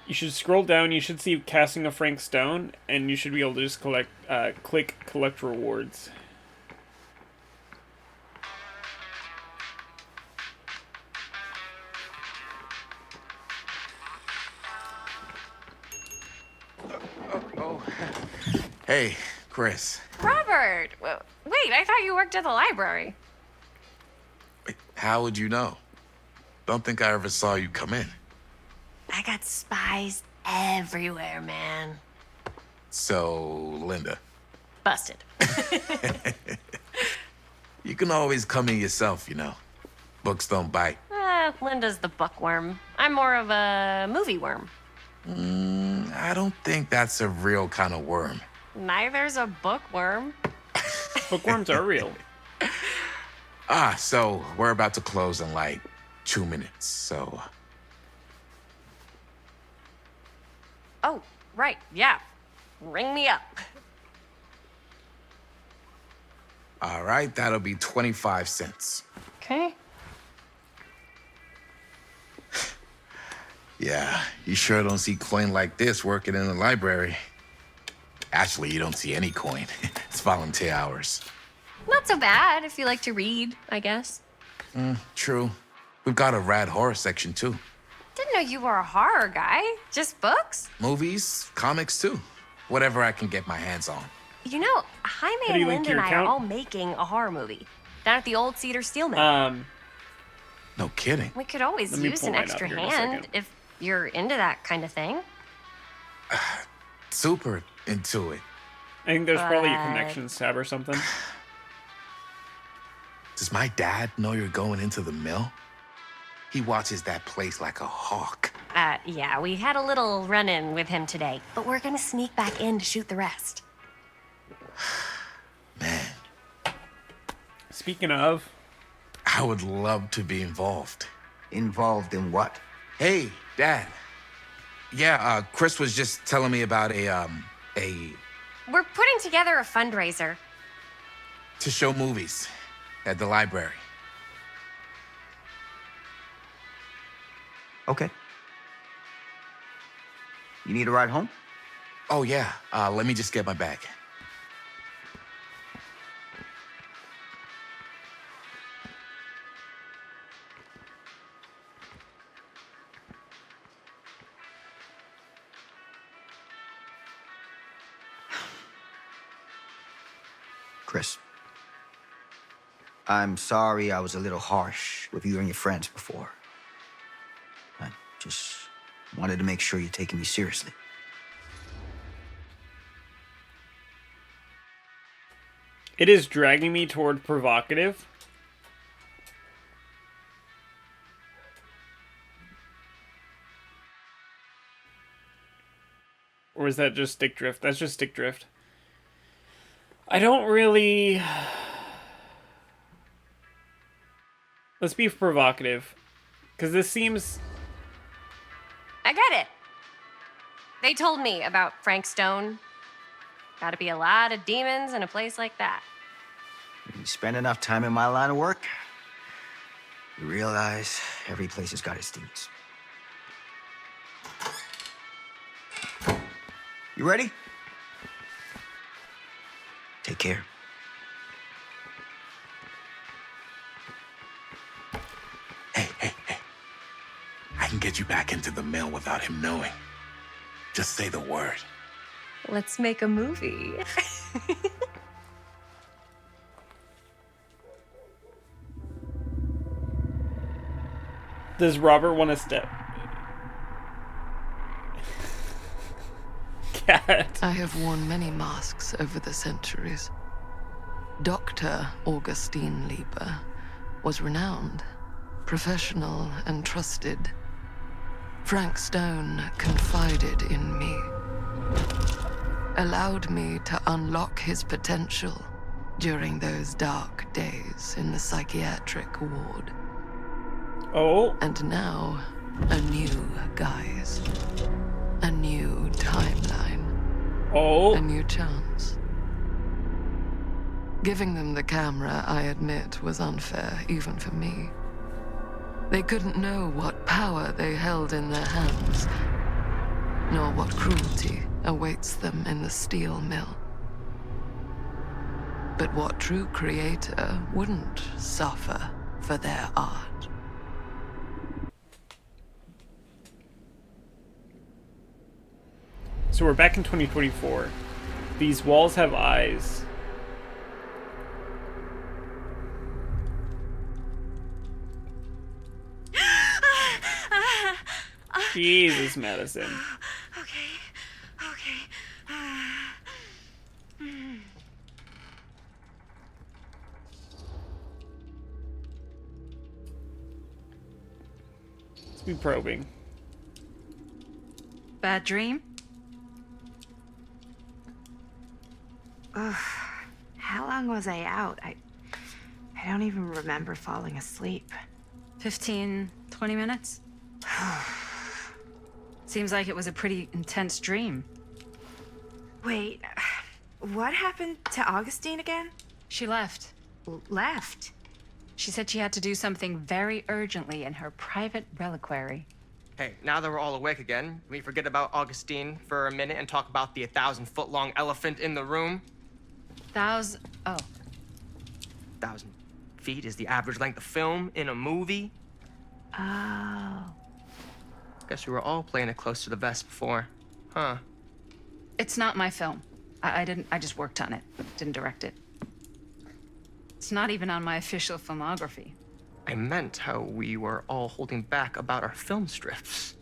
A: You should scroll down, you should see Casting of Frank Stone, and you should be able to just click Collect Rewards.
C: Hey,
T: Chris.
N: Robert! Wait, I thought you worked at the library.
T: How would you know? Don't think I ever saw you come in.
N: I got spies everywhere, man.
T: So, Linda.
N: Busted.
T: You can always come in yourself, you know. Books don't bite.
N: Linda's the bookworm. I'm more of a movie worm.
T: I don't think that's a real kind of worm.
N: Neither's a bookworm.
A: Bookworms are real.
T: So we're about to close in like 2 minutes, so...
N: Oh, right, yeah. Ring me up.
T: All right, that'll be 25 cents.
N: Okay.
T: Yeah, you sure don't see coin like this working in the library. Actually, you don't see any coin. It's volunteer hours.
N: Not so bad if you like to read, I guess.
T: True. We've got a rad horror section, too.
N: Didn't know you were a horror guy. Just books?
T: Movies, comics, too. Whatever I can get my hands on.
N: You know, Jaime
T: How do you
N: and
T: link
N: Linda
T: your
N: and I are
T: account?
N: all making a horror movie. Down at the old Cedar Steel Mill.
T: No kidding.
N: We could always
T: Let me
N: use
T: pull
N: an
T: mine up
N: extra
T: here in a
N: hand
T: second.
N: if you're into that kind of thing.
T: Super into it.
A: I think there's probably a
N: But-
A: connections tab or something.
T: Does my dad know you're going into the mill? He watches that place like a hawk.
N: Yeah, we had a little run-in with him today, but we're gonna sneak back in to shoot the rest.
A: Speaking of...
T: I would love to be involved.
C: Involved in what?
T: Hey, Dad. Yeah, Chris was just telling me about a
N: We're putting together a fundraiser.
T: to show movies at the library.
C: Okay. You need a ride home?
T: Oh, yeah. Let me just get my bag.
C: Chris. I'm sorry I was a little harsh with you and your friends before. I just wanted to make sure you're taking me seriously.
A: It is dragging me toward provocative. Or is that just stick drift? That's just stick drift. I don't really... Let's be provocative. Because this seems...
N: I get it. They told me about Frank Stone. Gotta be a lot of demons in a place like that.
C: You spend enough time in my line of work, you realize every place has got its demons. You ready? Take care.
T: I can get you back into the mill without him knowing. Just say the word.
N: Let's make a movie.
A: Does Robert want to step? Cat.
B: I have worn many masks over the centuries. Dr. Augustine Lieber was renowned, professional, and trusted. Frank Stone confided in me, allowed me to unlock his potential during those dark days in the psychiatric ward.
A: Oh.
B: And now, a new guise. A new timeline.
A: Oh.
B: A new chance. Giving them the camera, I admit, was unfair, even for me. They couldn't know what power they held in their hands, nor what cruelty awaits them in the steel mill. But what true creator wouldn't suffer for their art?
A: So we're back in 2024. These walls have eyes. Jesus, Madison.
N: Okay.
A: Let's be probing.
I: Bad dream?
F: Ugh. How long was I out? I don't even remember falling asleep.
I: 15, 20 minutes? Seems like it was a pretty intense dream.
F: Wait, what happened to Augustine again?
I: She left.
F: Left?
I: She said she had to do something very urgently in her private reliquary.
J: Hey, now that we're all awake again, can we forget about Augustine for a minute and talk about the 1,000-foot-long elephant in the room?
I: Oh.
J: 1,000 feet is the average length of film in a movie.
F: Oh.
J: Guess we were all playing it close to the vest before, huh?
I: It's not my film. I just worked on it, didn't direct it. It's not even on my official filmography.
J: I meant how we were all holding back about our film strips.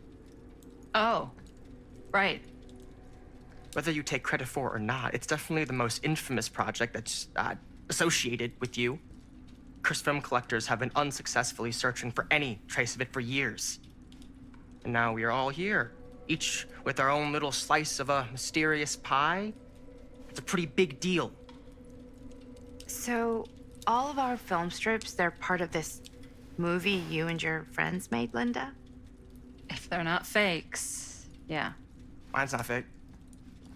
I: Oh, right.
J: Whether you take credit for it or not, it's definitely the most infamous project that's associated with you. Cursed film collectors have been unsuccessfully searching for any trace of it for years. And now we are all here, each with our own little slice of a mysterious pie. It's a pretty big deal.
F: So, all of our film strips, they're part of this movie you and your friends made, Linda?
I: If they're not fakes, yeah.
J: Mine's not fake.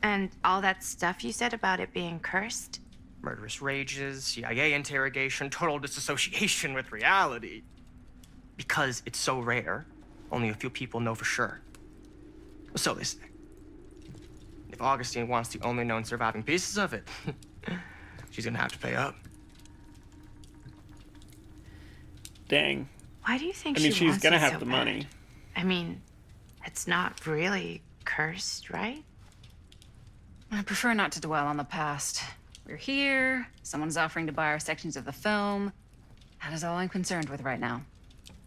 F: And all that stuff you said about it being cursed?
J: Murderous rages, CIA interrogation, total disassociation with reality. Because it's so rare, only a few people know for sure. So they say. If Augustine wants the only known surviving pieces of it, she's gonna have to pay up.
A: Dang.
F: Why do you think
A: I mean,
F: she
A: she's
F: wants
A: gonna
F: it
A: have
F: so
A: the
F: bad?
A: money.
F: I mean, it's not really cursed, right?
I: I prefer not to dwell on the past. We're here, someone's offering to buy our sections of the film. That is all I'm concerned with right now.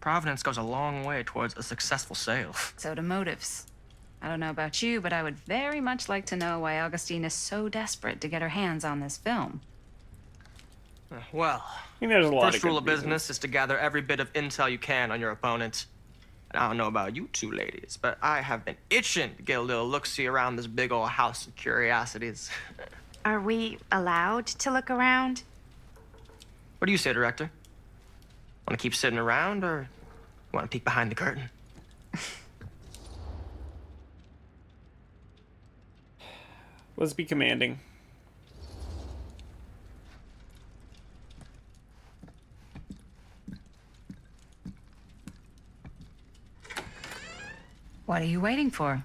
J: Providence goes a long way towards a successful sale.
I: So do motives. I don't know about you, but I would very much like to know why Augustine is so desperate to get her hands on this film.
J: Well,
A: I think there's a lot
J: first
A: of
J: rule
A: good
J: of business is to gather every bit of intel you can on your opponent. And I don't know about you two ladies, but I have been itching to get a little look-see around this big old house of curiosities.
F: Are we allowed to look around?
J: What do you say, director? Want to keep sitting around, or want to peek behind the curtain?
A: Let's be commanding.
I: What are you waiting for?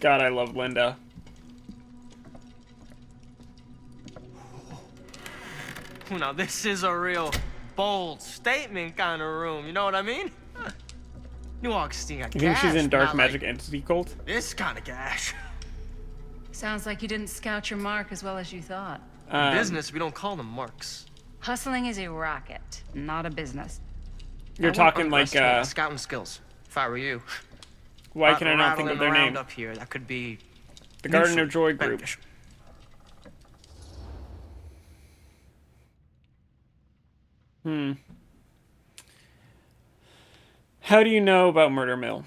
A: God, I love Linda.
J: Now, this is a real bold statement kind of room, you know what I mean? New Augustine got
A: You think she's in
J: gash, but
A: Dark
J: not
A: Magic
J: like
A: Entity Cult?
J: this kind of gash.
I: Sounds like you didn't scout your mark as well as you thought.
J: In business, we don't call them marks.
I: Hustling is a racket, not a business.
A: You're
J: I
A: talking
J: won't
A: like,
J: underestimate my scouting skills. If I were you.
A: why can I not think
J: Rattling
A: of their
J: around
A: name?
J: Up here, that could be
A: The Garden of
J: mutually
A: Joy group.
J: beneficial.
A: How do you know about Murder Mill?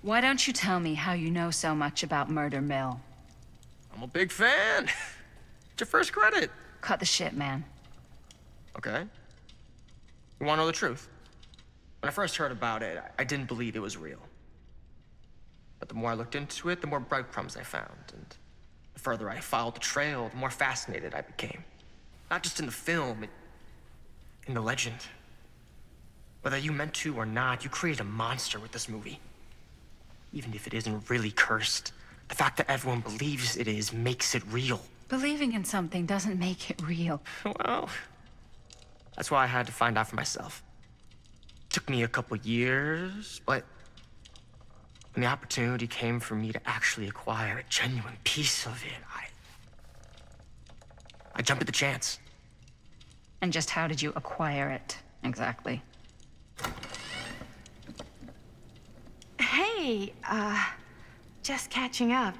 I: Why don't you tell me how you know so much about Murder Mill?
J: I'm a big fan. It's your first credit.
I: Cut the shit, man.
J: Okay. You want to know the truth? When I first heard about it, I didn't believe it was real. But the more I looked into it, the more breadcrumbs I found. And the further I followed the trail, the more fascinated I became. Not just in the film, in the legend. Whether you meant to or not, you created a monster with this movie. Even if it isn't really cursed, the fact that everyone believes it is makes it real.
I: Believing in something doesn't make it real.
J: Well, that's why I had to find out for myself. took me a couple years, but when the opportunity came for me to actually acquire a genuine piece of it, I jumped at the chance.
I: And just how did you acquire it, exactly?
F: Hey, just catching up.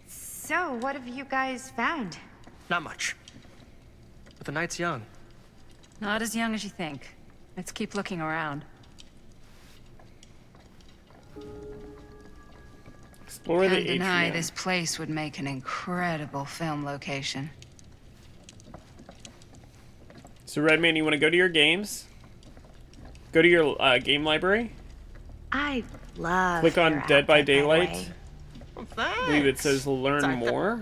F: So, what have you guys found?
J: Not much. But the night's young.
I: Not as young as you think. Let's keep looking around.
A: Explore the
I: Can't deny
A: atrium.
I: this place would make an incredible film location.
A: So Redman, you want to go to your games? Go to your game library.
S: I love.
A: Click on
S: your
A: Dead by
S: outfit, by the
A: Daylight.
S: way.
A: I believe it says learn
J: Sorry.
A: more.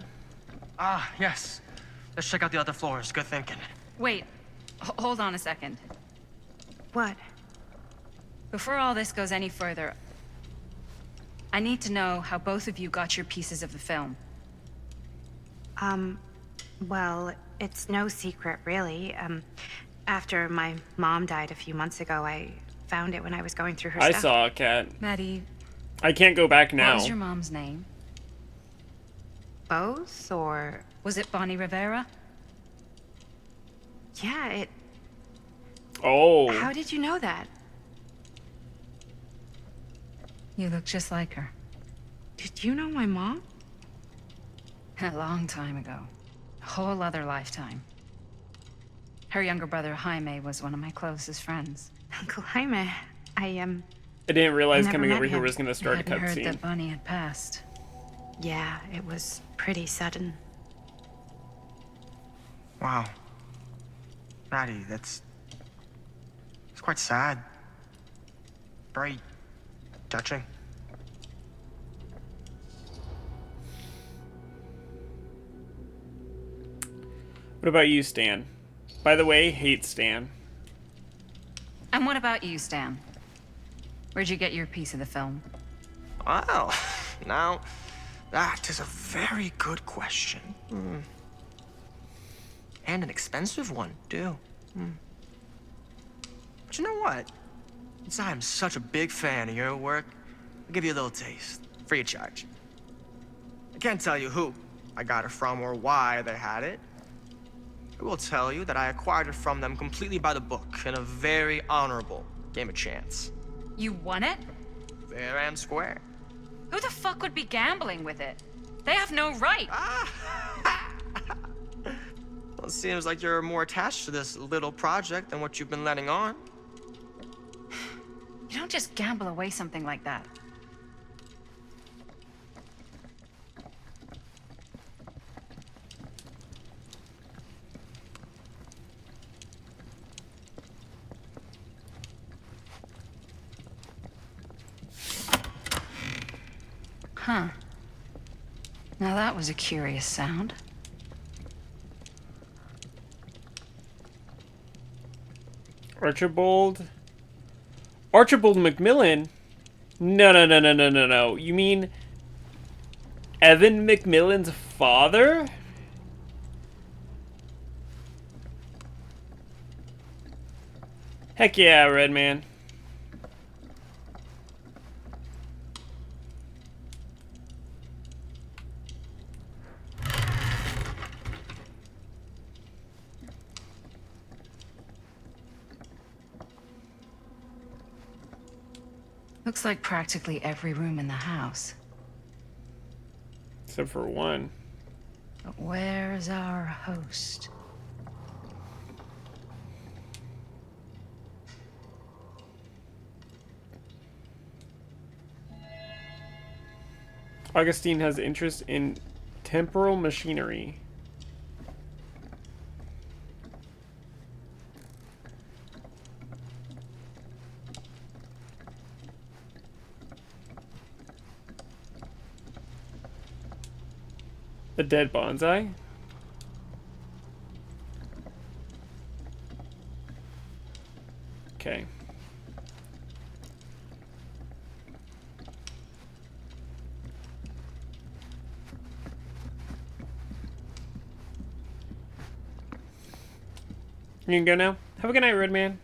J: Ah, yes. Let's check out the other floors. Good thinking.
I: Wait, hold on a second.
S: What?
I: Before all this goes any further, I need to know how both of you got your pieces of the film.
F: Well, it's no secret, really. After my mom died a few months ago, I found it when I was going through her
A: I
F: stuff.
A: saw a cat.
I: Maddie,
A: I can't go back now.
I: what was your mom's name?
F: Both, or...
I: Was it Bonnie Rivera?
F: Yeah, it...
A: Oh.
F: How did you know that?
I: You look just like her.
F: Did you know my mom?
I: A long time ago. A whole other lifetime. Her younger brother, Jaime, was one of my closest friends.
F: Uncle Jaime,
A: I didn't realize
F: never
A: coming
F: met
A: over here
F: him.
A: was going to start a
I: Hadn't heard
A: cutscene.
I: that Bonnie had passed.
F: Yeah, it was pretty sudden.
J: Wow. Maddie, it's quite sad. Very touching.
A: What about you, Stan? By the way, hate Stan.
I: And what about you, Stan? Where'd you get your piece of the film?
J: Well, now, that is a very good question. And an expensive one, too. But you know what? Since I'm such a big fan of your work, I'll give you a little taste, free of charge. I can't tell you who I got it from or why they had it. I will tell you that I acquired it from them completely by the book in a very honorable game of chance.
I: You won it?
J: Fair and square.
I: Who the fuck would be gambling with it? They have no right.
J: Well, it seems like you're more attached to this little project than what you've been letting on.
I: You don't just gamble away something like that. Huh. Now that was a curious sound.
A: Archibald McMillan? No. You mean Evan McMillan's father? Heck yeah, Redman.
I: Looks like practically every room in the house.
A: Except for one.
I: But where's our host?
A: Augustine has interest in temporal machinery. The dead bonsai? Okay. You can go now. Have a good night, Redman.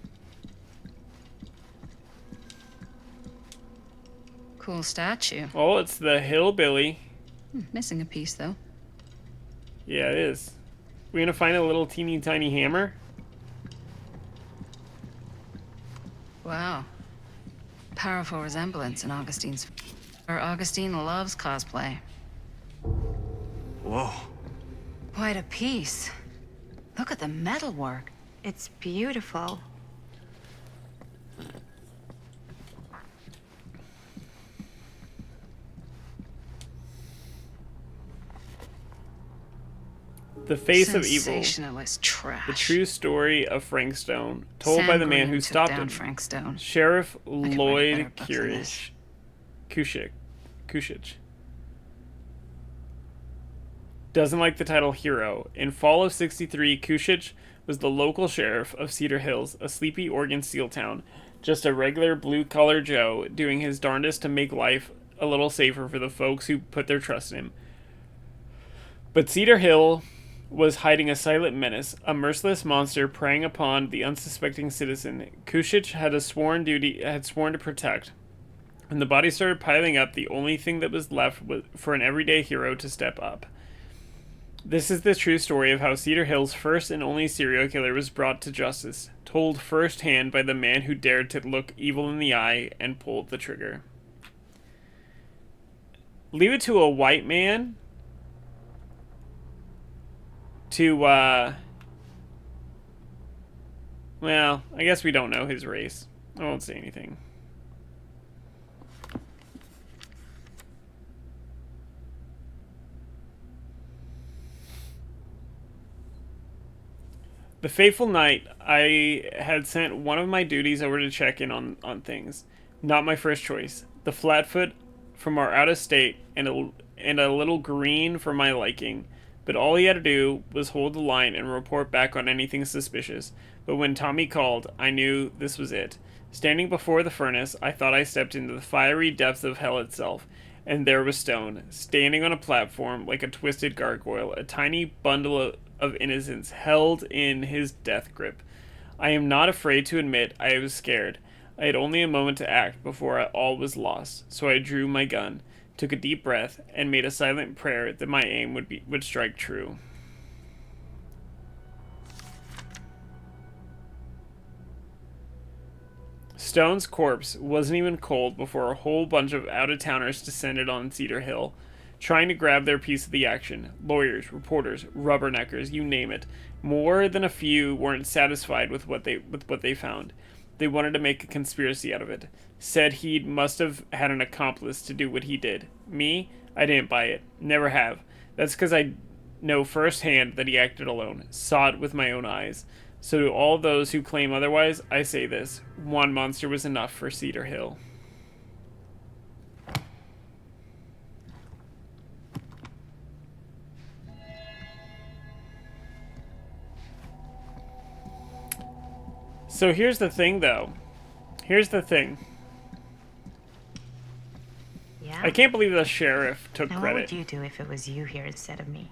I: Cool statue.
A: Oh, it's the hillbilly.
I: Missing a piece, though.
A: Yeah, it is. We're gonna find a little teeny tiny hammer.
I: Wow. Powerful resemblance in Augustine's. Or Augustine loves cosplay.
P: Whoa.
I: Quite a piece. Look at the metalwork.
F: It's beautiful.
A: The Face of Evil.
I: Sensationalist trash.
A: The true story of Frank Stone, told
I: Sam
A: by the man
I: Green
A: who
I: took
A: stopped
I: down
A: him.
I: Frank Stone.
A: Sheriff
I: could write
A: Lloyd
I: better books than this.
A: Kushich. Doesn't like the title hero. In fall of '63, Kushich was the local sheriff of Cedar Hills, a sleepy Oregon steel town. Just a regular blue-collar Joe doing his darndest to make life a little safer for the folks who put their trust in him. But Cedar Hill was hiding a silent menace, a merciless monster preying upon the unsuspecting citizen Kushich had sworn to protect. When the bodies started piling up, the only thing that was left was for an everyday hero to step up. This is the true story of how Cedar Hill's first and only serial killer was brought to justice, told firsthand by the man who dared to look evil in the eye and pulled the trigger. Leave it to a white man to, well, I guess we don't know his race. I won't say anything. The fateful night, I had sent one of my duties over to check in on things. Not my first choice. The Flatfoot from our out-of-state and a little green for my liking. But all he had to do was hold the line and report back on anything suspicious. But when Tommy called, I knew this was it. Standing before the furnace, I thought I stepped into the fiery depths of hell itself. And there was Stone, standing on a platform like a twisted gargoyle, a tiny bundle of innocence held in his death grip. I am not afraid to admit I was scared. I had only a moment to act before all was lost, so I drew my gun, took a deep breath, and made a silent prayer that my aim would strike true. Stone's corpse wasn't even cold before a whole bunch of out-of-towners descended on Cedar Hill, trying to grab their piece of the action. Lawyers, reporters, rubberneckers, you name it. More than a few weren't satisfied with what they found. They wanted to make a conspiracy out of it. Said he must have had an accomplice to do what he did. Me? I didn't buy it. Never have. That's because I know firsthand that he acted alone. Saw it with my own eyes. So to all those who claim otherwise, I say this. One monster was enough for Cedar Hill. So here's the thing, though. Here's the thing.
F: Yeah.
A: I can't believe the sheriff took
F: Now,
A: credit.
F: what would you do if it was you here instead of me?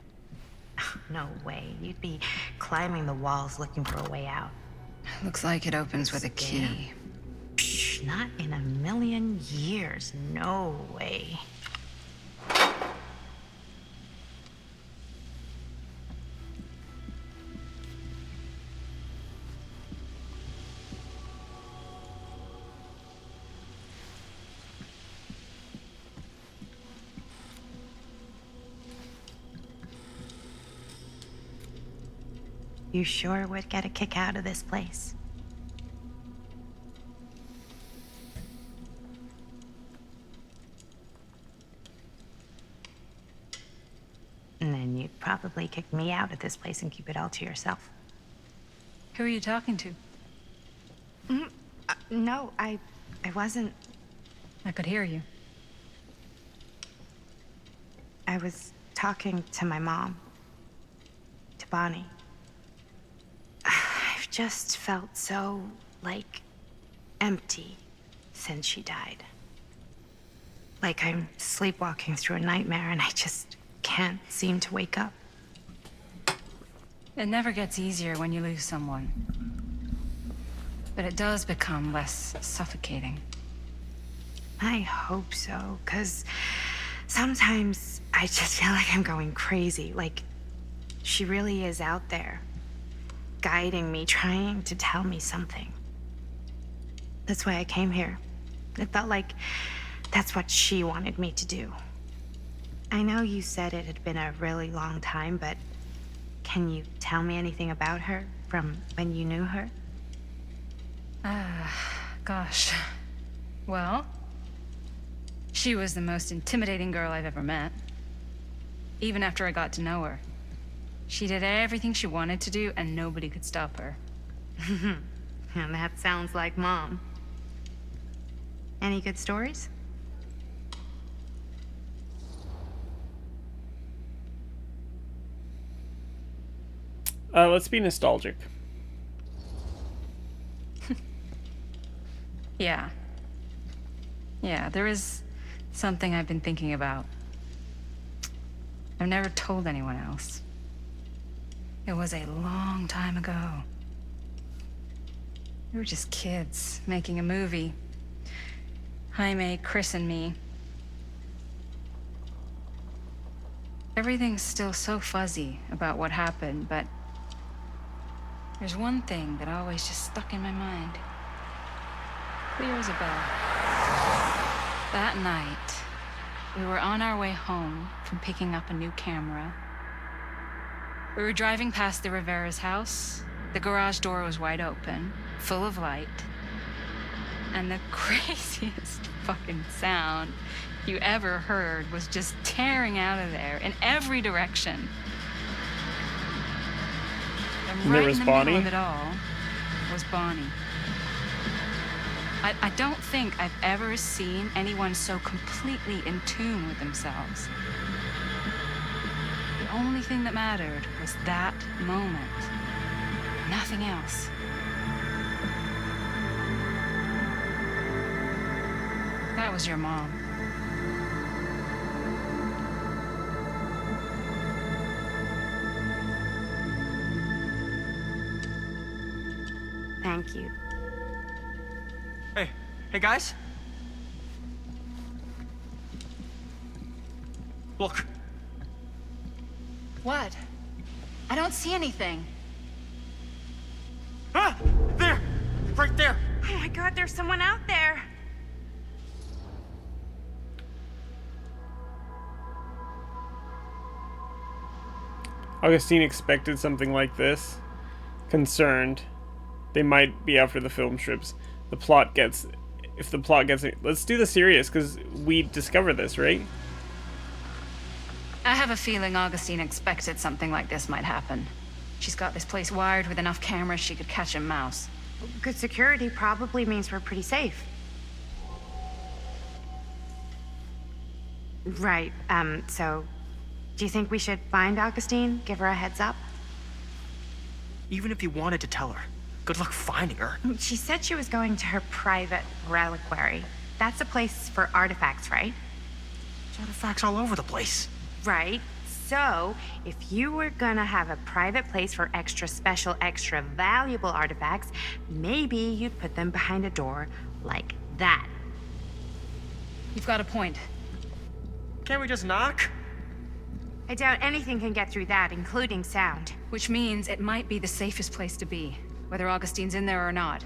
F: No way. You'd be climbing the walls looking for a way out.
I: Looks like it opens with a key.
F: Psh, not in a million years. No way. You sure would get a kick out of this place. And then you'd probably kick me out of this place and keep it all to yourself.
I: Who are you talking to?
F: No, I wasn't.
I: I could hear you.
F: I was talking to my mom. To Bonnie. I've just felt so, like, empty since she died. Like I'm sleepwalking through a nightmare and I just can't seem to wake up.
I: It never gets easier when you lose someone. But it does become less suffocating.
F: I hope so, because sometimes I just feel like I'm going crazy. Like, she really is out there, guiding me, trying to tell me something. That's why I came here. It felt like that's what she wanted me to do. I know you said it had been a really long time, but can you tell me anything about her from when you knew her?
I: Gosh. Well, she was the most intimidating girl I've ever met. Even after I got to know her. She did everything she wanted to do, and nobody could stop her.
F: And that sounds like Mom. Any good stories?
A: Let's be nostalgic.
I: Yeah. Yeah, there is something I've been thinking about. I've never told anyone else. It was a long time ago. We were just kids making a movie. Jaime, Chris, and me. Everything's still so fuzzy about what happened, but there's one thing that always just stuck in my mind. Clear as a bell. That night, we were on our way home from picking up a new camera. We were driving past the Rivera's house. The garage door was wide open, full of light. And the craziest fucking sound you ever heard was just tearing out of there in every direction. And
A: And there
I: right
A: was
I: in the middle
A: Bonnie?
I: of it all was Bonnie. I don't think I've ever seen anyone so completely in tune with themselves. The only thing that mattered was that moment. Nothing else. That was your mom.
F: Thank you.
J: Hey guys. Look.
I: What? I don't see anything.
J: Ah! There! Right there!
F: Oh my God, there's someone out there.
A: Augustine expected something like this. Concerned. They might be after the film strips. The plot gets... If the plot gets... Let's do the serious, because we discovered this, right?
I: I have a feeling Augustine expected something like this might happen. She's got this place wired with enough cameras she could catch a mouse.
F: Good security probably means we're pretty safe. Right, so... Do you think we should find Augustine? Give her a heads up?
J: Even if you wanted to tell her, good luck finding her.
F: She said she was going to her private reliquary. That's a place for artifacts, right?
J: There's artifacts all over the place.
F: Right. So, if you were gonna have a private place for extra special, extra valuable artifacts, maybe you'd put them behind a door like that.
I: You've got a point.
J: Can't we just knock?
F: I doubt anything can get through that, including sound.
I: Which means it might be the safest place to be, whether Augustine's in there or not.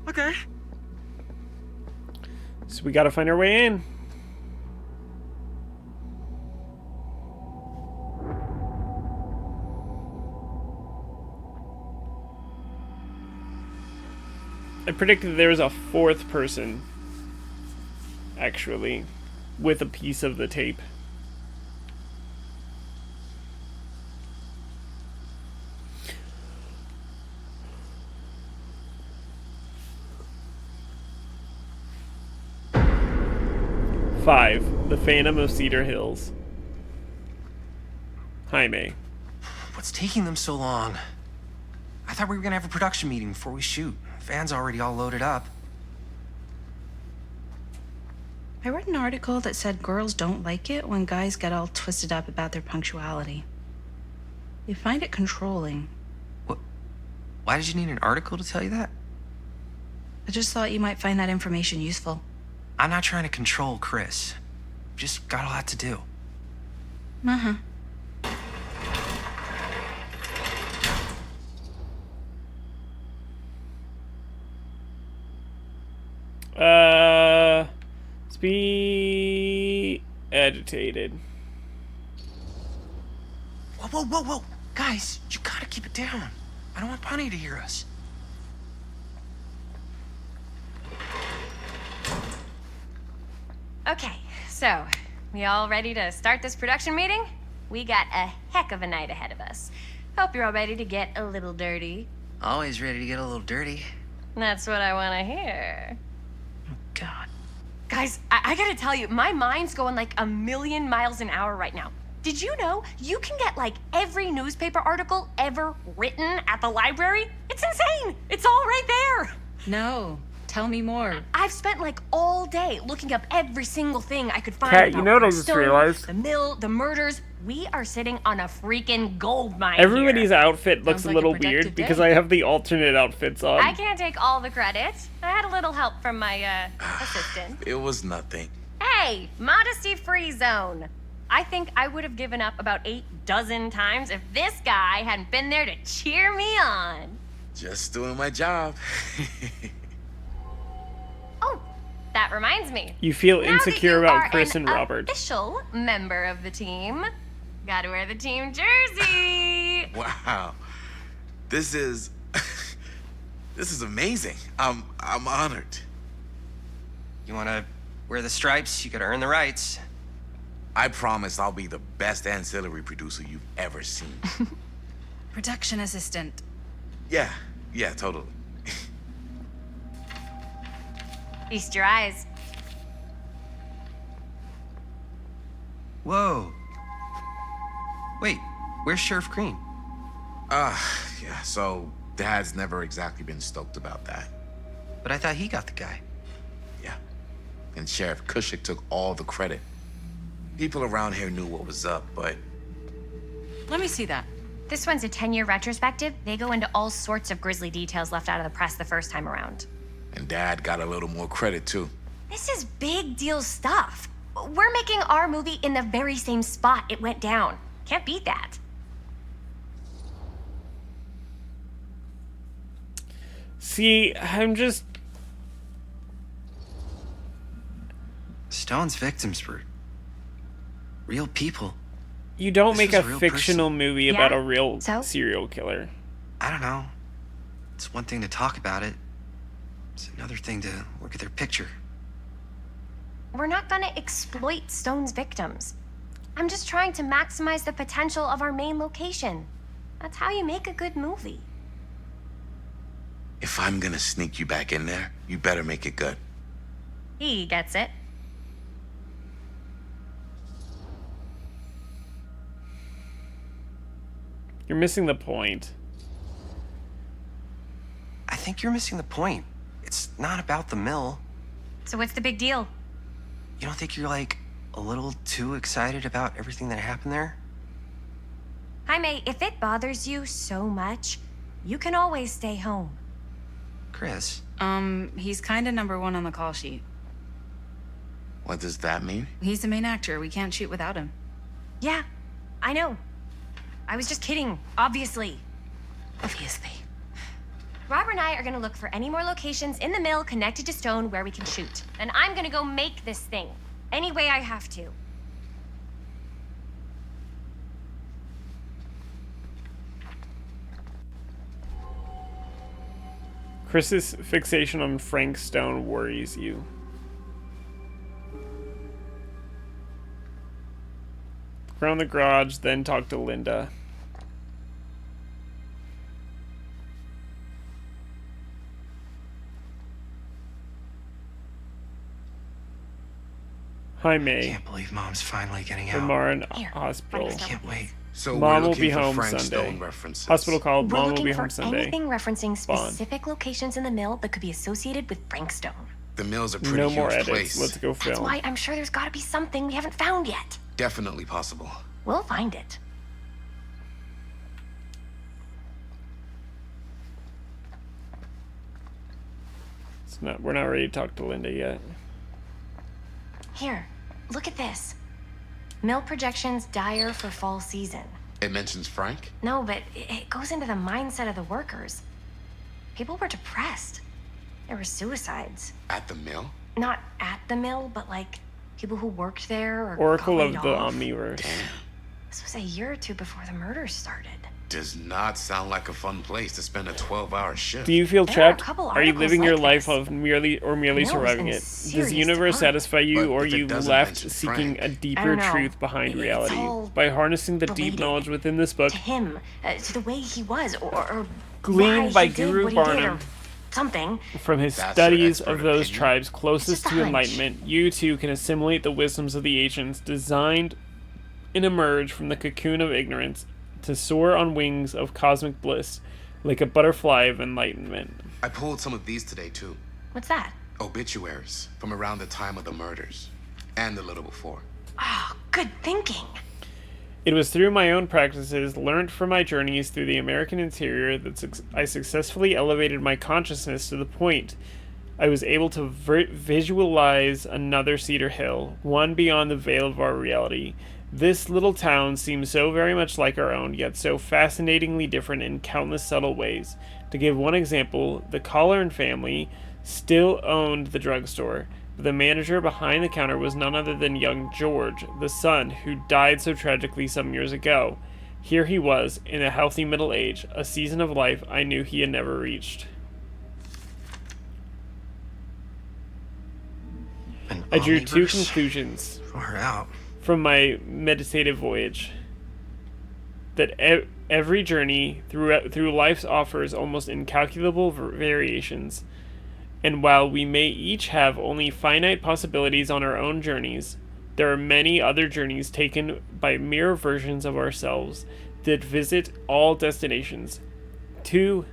J: Okay.
A: So we gotta find our way in. I predicted there was a fourth person, actually, with a piece of the tape. Five, The Phantom of Cedar Hills. Jaime.
O: What's taking them so long? I thought we were gonna have a production meeting before we shoot. Van's already all loaded up.
U: I read an article that said girls don't like it when guys get all twisted up about their punctuality. They find it controlling.
O: Why did you need an article to tell you that?
U: I just thought you might find that information useful.
O: I'm not trying to control Chris. Just got a lot to do.
U: Uh-huh.
A: Let's be agitated.
O: Whoa, whoa, whoa, whoa. Guys, you gotta keep it down. I don't want Bunny to hear us.
N: Okay, so, we all ready to start this production meeting? We got a heck of a night ahead of us. Hope you're all ready to get a little dirty.
P: Always ready to get a little dirty.
N: That's what I want to hear.
U: God.
N: Guys, I gotta tell you, my mind's going like a million miles an hour right now. Did you know you can get like every newspaper article ever written at the library? It's insane! It's all right there!
U: No. Tell me more.
N: I've spent like all day looking up every single thing I could find.
A: Kat,
N: about
A: you know what I just
N: Stone,
A: realized?
N: The mill, the murders. We are sitting on a freaking gold mine
A: Everybody's
N: here.
A: outfit looks a little weird because I have the alternate outfits on.
N: I can't take all the credit. I had a little help from my assistant.
T: It was nothing.
N: Hey, modesty-free zone. I think I would have given up about 8 dozen times if this guy hadn't been there to cheer me on.
T: Just doing my job.
N: Oh, that reminds me.
A: You feel
N: Now
A: insecure
N: that you
A: about
N: are
A: Chris
N: an
A: and Robert.
N: Official member of the team. Gotta wear the team jersey.
T: Wow. This is this is amazing. I'm honored.
P: You wanna wear the stripes? You gotta earn the rights.
T: I promise I'll be the best ancillary producer you've ever seen.
U: Production assistant.
T: Yeah, totally.
N: Feast your eyes.
P: Whoa. Wait, where's Sheriff Green?
T: Yeah, so Dad's never exactly been stoked about that.
P: But I thought he got the guy.
T: Yeah, and Sheriff Cushik took all the credit. People around here knew what was up, but...
U: Let me see that.
N: This one's a 10-year retrospective. They go into all sorts of grisly details left out of the press the first time around.
T: And Dad got a little more credit, too.
N: This is big deal stuff. We're making our movie in the very same spot it went down. Can't beat that.
A: See, I'm just...
O: Stone's victims were real people.
A: You don't
O: This
A: make
O: was
A: a
O: a real
A: fictional
O: person.
A: movie
N: Yeah,
A: about a real
N: so?
A: serial killer.
O: I don't know. It's one thing to talk about it. It's another thing to look at their picture.
N: We're not gonna exploit Stone's victims. I'm just trying to maximize the potential of our main location. That's how you make a good movie.
T: If I'm gonna sneak you back in there, you better make it good.
N: He gets it.
A: You're missing the point.
O: I think you're missing the point. It's not about the mill.
N: So what's the big deal?
O: You don't think you're like a little too excited about everything that happened there?
N: Jaime, if it bothers you so much, you can always stay home.
O: Chris.
U: He's kinda number 1 on the call sheet.
T: What does that mean?
U: He's the main actor. We can't shoot without him.
N: Yeah, I know. I was just kidding, obviously.
U: Obviously.
N: Robert and I are gonna look for any more locations in the mill connected to Stone where we can shoot. And I'm gonna go make this thing. Any way I have to.
A: Chris's fixation on Frank Stone worries you. Around the garage, then talk to Linda. Jaime.
O: Can't believe Mom's finally getting out.
A: Lamar in hospital.
O: Can't wait.
T: So
A: Mom
T: we're
A: will be
T: looking for
A: home
T: Frank
A: Sunday.
T: Stone references.
A: Hospital called.
N: We're
A: Mom will
N: looking
A: be
N: for
A: home Sunday.
N: anything referencing
A: Bond.
N: specific locations in the mill that could be associated with Frank Stone.
T: The mill's a pretty
A: No
T: huge
A: more edits.
T: place.
A: Let's go
N: That's
A: film.
N: why I'm sure there's gotta be something we haven't found yet.
T: Definitely possible.
N: We'll find it.
A: We're not ready to talk to Linda yet.
N: Here, look at this. Mill projections dire for fall season.
T: It mentions Frank?
N: No, but it goes into the mindset of the workers. People were depressed. There were suicides.
T: At the mill?
N: Not at the mill, but like people who worked there or
A: Oracle
N: got
A: of
N: laid
A: the
N: off.
A: Omniverse.
N: This was a year or two before the murders started.
T: Does not sound like a fun place to spend a 12-hour shift.
A: Do you feel
N: There are a
A: trapped?
N: couple
A: Are you
N: articles
A: living your
N: like
A: life of merely
N: Mill's
A: surviving
N: in
A: it? Does
N: serious
A: the universe
N: decline.
A: satisfy you,
T: But
A: or
T: if
A: are
T: it
A: you
T: doesn't
A: left
T: mention
A: seeking
T: Frank-
A: a
N: I
A: deeper
N: don't know.
A: truth behind
N: It's
A: reality?
N: all
A: By harnessing the deep
N: related
A: knowledge within this book,
N: To him, to the way he was, or
A: gleaned
N: why
A: by
N: he did
A: Guru
N: what he did,
A: Barnum
N: or something.
A: from his
T: That's your
A: studies
T: expert
A: of those
T: opinion.
A: tribes closest
N: Just a
A: to
N: hunch.
A: enlightenment, you too can assimilate the wisdoms of the ancients, designed and emerge from the cocoon of ignorance to soar on wings of cosmic bliss, like a butterfly of enlightenment.
T: I pulled some of these today, too.
N: What's that?
T: Obituaries from around the time of the murders. And a little before.
N: Oh, good thinking.
A: It was through my own practices, learned from my journeys through the American interior, that I successfully elevated my consciousness to the point I was able to visualize another Cedar Hill, one beyond the veil of our reality. This little town seems so very much like our own, yet so fascinatingly different in countless subtle ways. To give one example, the Collern family still owned the drugstore. The manager behind the counter was none other than young George, the son who died so tragically some years ago. Here he was, in a healthy middle age, a season of life I knew he had never reached. I drew two
J: Omniverse?
A: conclusions
J: Far out.
A: from my meditative voyage. That every journey through life's offers almost incalculable variations, and while we may each have only finite possibilities on our own journeys, there are many other journeys taken by mirror versions of ourselves that visit all destinations. 2.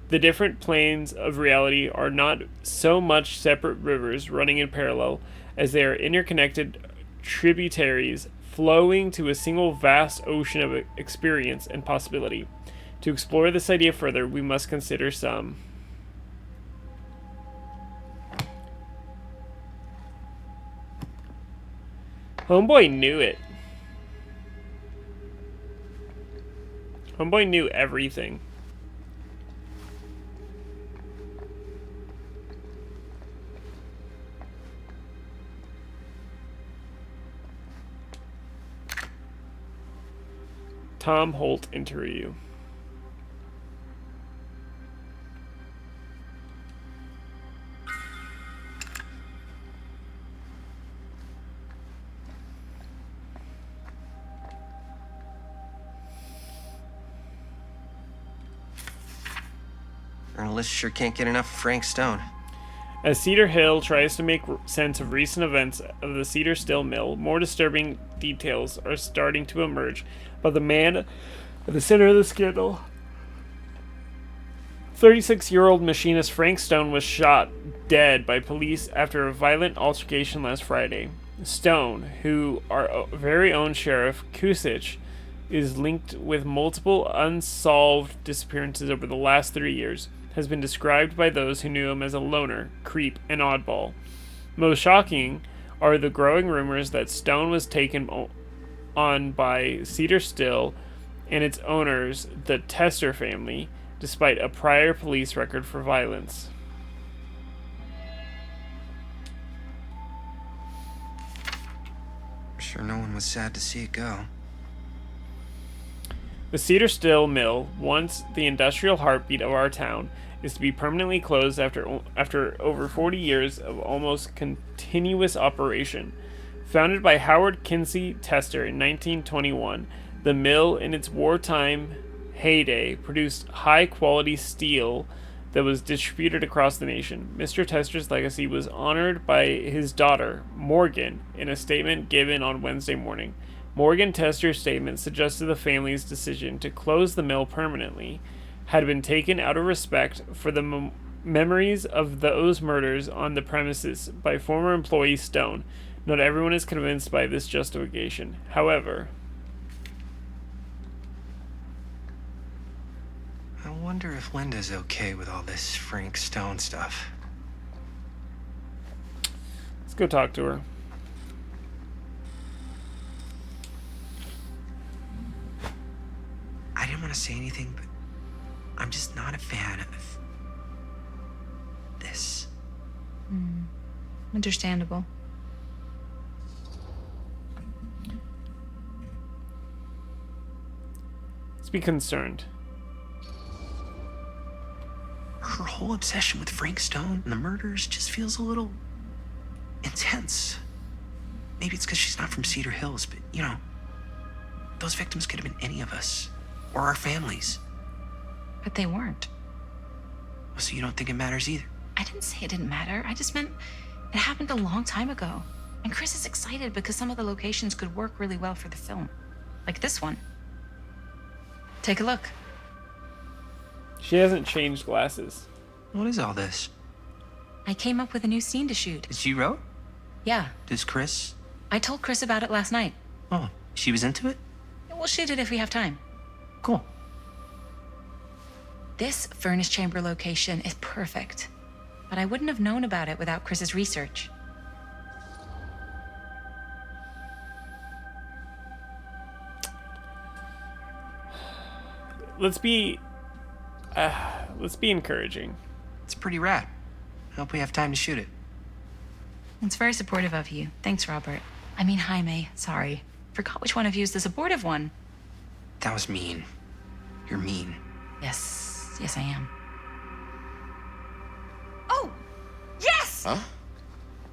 A: The different planes of reality are not so much separate rivers running in parallel as they are interconnected tributaries flowing to a single vast ocean of experience and possibility. To explore this idea further, we must consider some. Homeboy knew it. Homeboy knew everything. Tom Holt interview.
P: Journalists sure can't get enough of Frank Stone.
A: As Cedar Hill tries to make sense of recent events of the Cedar Still Mill, more disturbing details are starting to emerge about the man at the center of the scandal. 36-year-old machinist Frank Stone was shot dead by police after a violent altercation last Friday. Stone, who our very own Sheriff Kusich, is linked with multiple unsolved disappearances over the last 3 years, has been described by those who knew him as a loner, creep, and oddball. Most shocking are the growing rumors that Stone was taken on by Cedar Still and its owners, the Tester family, despite a prior police record for violence.
P: I'm sure no one was sad to see it go.
A: The Cedar Still Mill, once the industrial heartbeat of our town, is to be permanently closed after over 40 years of almost continuous operation. Founded by Howard Kinsey Tester in 1921, the mill in its wartime heyday produced high-quality steel that was distributed across the nation. Mr. Tester's legacy was honored by his daughter, Morgan, in a statement given on Wednesday morning. Morgan Tester's statement suggested the family's decision to close the mill permanently had been taken out of respect for the memories of those murders on the premises by former employee Stone. Not everyone is convinced by this justification. However,
P: I wonder if Linda's okay with all this Frank Stone stuff.
A: go talk to her.
P: I didn't want to say anything, but I'm just not a fan of this.
U: Understandable.
A: Let's be concerned.
P: Her whole obsession with Frank Stone and the murders just feels a little intense. Maybe it's because she's not from Cedar Hills, but you know, those victims could have been any of us or our families.
U: But they weren't.
P: So you don't think it matters either?
U: I didn't say it didn't matter. I just meant it happened a long time ago. And Chris is excited because some of the locations could work really well for the film. Like this one. Take a look.
A: She hasn't changed glasses.
P: What is all this?
U: I came up with a new scene to shoot.
P: That you wrote?
U: Yeah.
P: Does Chris?
U: I told Chris about it last night.
P: Oh, she was into it?
U: We'll shoot it if we have time.
P: Cool.
U: This furnace chamber location is perfect. But I wouldn't have known about it without Chris's research.
A: Let's be encouraging.
P: It's pretty rad. I hope we have time to shoot it.
U: It's very supportive of you. Thanks, Robert. I mean, Jaime. Sorry. Forgot which one of you is the supportive one.
P: That was mean. You're mean.
U: Yes. Yes, I am.
N: Oh! Yes!
T: Huh?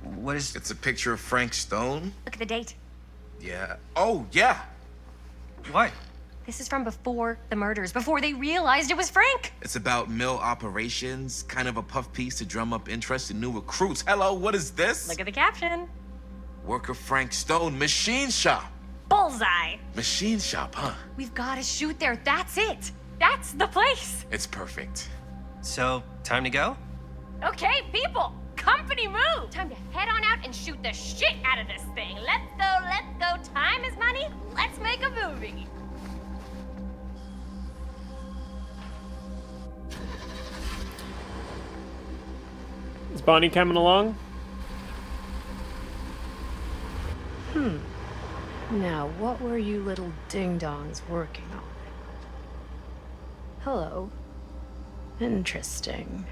P: What is...
T: It's a picture of Frank Stone?
N: Look at the date.
T: Yeah. Oh, yeah.
P: What?
N: This is from before the murders, before they realized it was Frank.
T: It's about mill operations, kind of a puff piece to drum up interest in new recruits. Hello, what is this?
N: Look at the caption.
T: Worker Frank Stone, machine shop.
N: Bullseye.
T: Machine shop, huh?
N: We've got to shoot there. That's it. That's the place.
T: It's perfect.
P: So, time to go?
N: Okay, people. Company move. Time to head on out and shoot the shit out of this thing. Let's go, let's go. Time is money. Let's make a movie.
A: Is Bonnie coming along?
K: Now, what were you little ding-dongs working on? Hello. Interesting.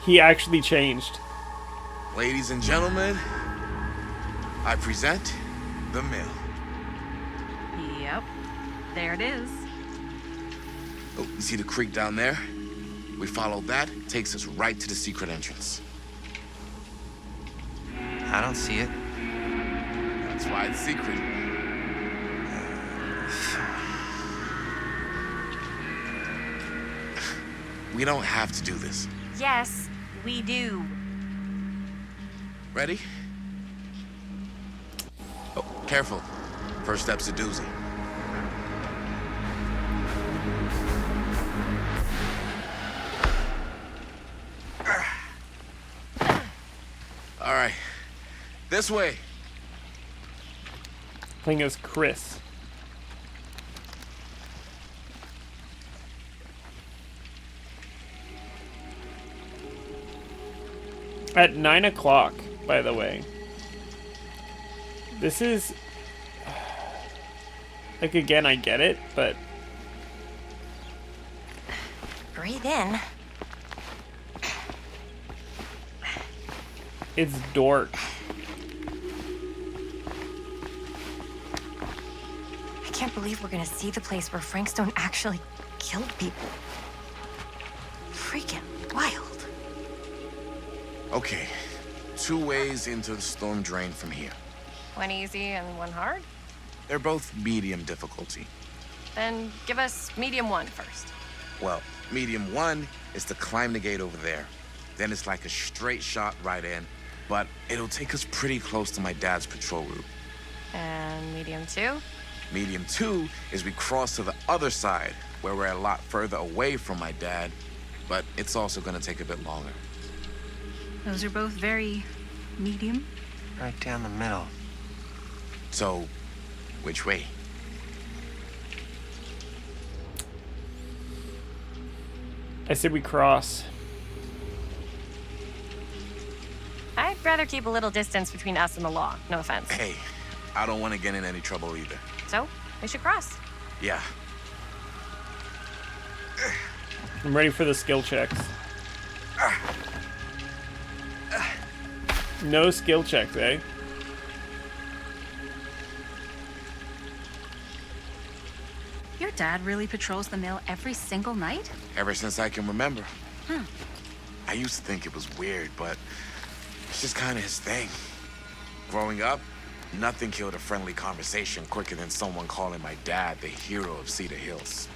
A: He actually changed.
T: Ladies and gentlemen, I present the mill.
N: Yep. There it is.
T: Oh, you see the creek down there? We follow that, it takes us right to the secret entrance.
P: I don't see it.
T: That's why it's secret. We don't have to do this.
N: Yes, we do.
T: Ready? Oh, careful. First step's a doozy. All right. This way.
A: Playing as Chris. At 9 o'clock, by the way. This is... Like, again, I get it, but...
N: Breathe in.
A: It's dork.
N: I can't believe we're gonna see the place where Frank Stone actually killed people. Freaking wild.
T: Okay. 2 ways into the storm drain from here.
N: One easy and one hard?
T: They're both medium difficulty.
N: Then give us medium one first.
T: Well, medium 1 is to climb the gate over there. Then it's like a straight shot right in, but it'll take us pretty close to my dad's patrol route.
N: And medium two?
T: Medium 2 is we cross to the other side, where we're a lot further away from my dad, but it's also gonna take a bit longer.
U: Those are both very medium.
P: Right down the middle.
T: So, which way?
A: I said we cross.
N: I'd rather keep a little distance between us and the law. No offense.
T: Hey, I don't want to get in any trouble either.
N: So, we should cross.
T: Yeah.
A: I'm ready for the skill checks. No skill checks, eh?
U: Your dad really patrols the mill every single night?
T: Ever since I can remember.
U: Huh.
T: I used to think it was weird, but it's just kind of his thing. Growing up, nothing killed a friendly conversation quicker than someone calling my dad the hero of Cedar Hills.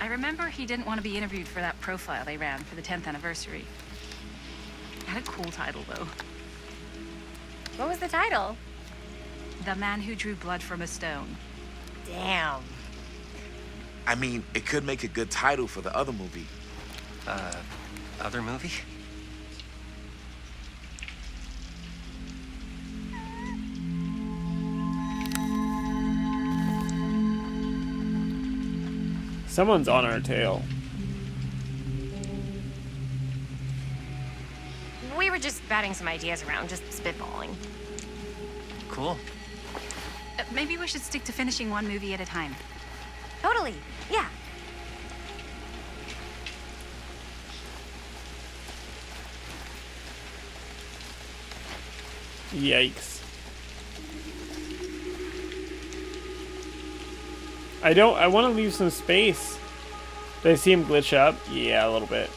U: I remember he didn't want to be interviewed for that profile they ran for the 10th anniversary. Had a cool title, though.
N: What was the title?
U: The Man Who Drew Blood from a Stone.
N: Damn.
T: I mean, it could make a good title for the other movie.
P: Other movie?
A: Someone's on our tail.
N: We were just batting some ideas around, just spitballing.
P: Cool.
U: Maybe we should stick to finishing one movie at a time.
N: Totally. Yeah.
A: Yikes. I want to leave some space. Did I see him glitch up? Yeah, a little bit.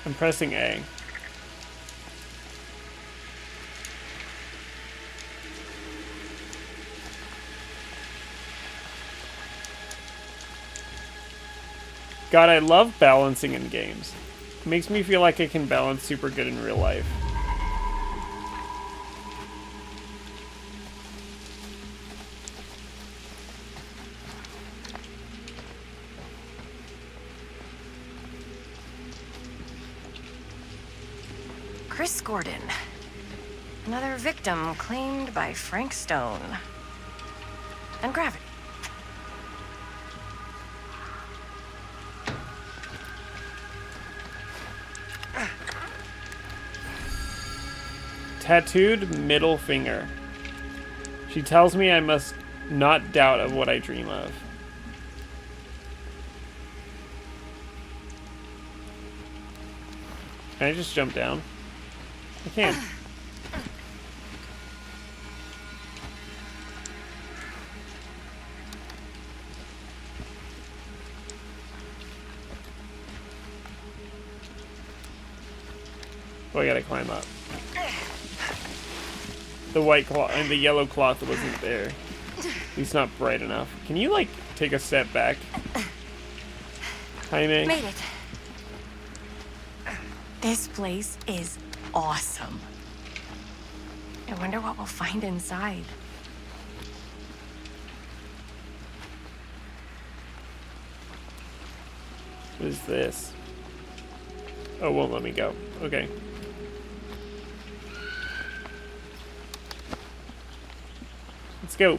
A: I'm pressing A. God, I love balancing in games. It makes me feel like I can balance super good in real life.
N: Chris Gordon. Another victim claimed by Frank Stone. And Gravity.
A: Tattooed middle finger. She tells me I must not doubt of what I dream of. Can I just jump down? I can't. Oh, I gotta climb up. The white cloth and the yellow cloth wasn't there. At least not bright enough. Can you, like, take a step back? Jaime?
N: Made it. This place is awesome. I wonder what we'll find inside.
A: What is this? Oh, it won't let me go. Okay. Let's go.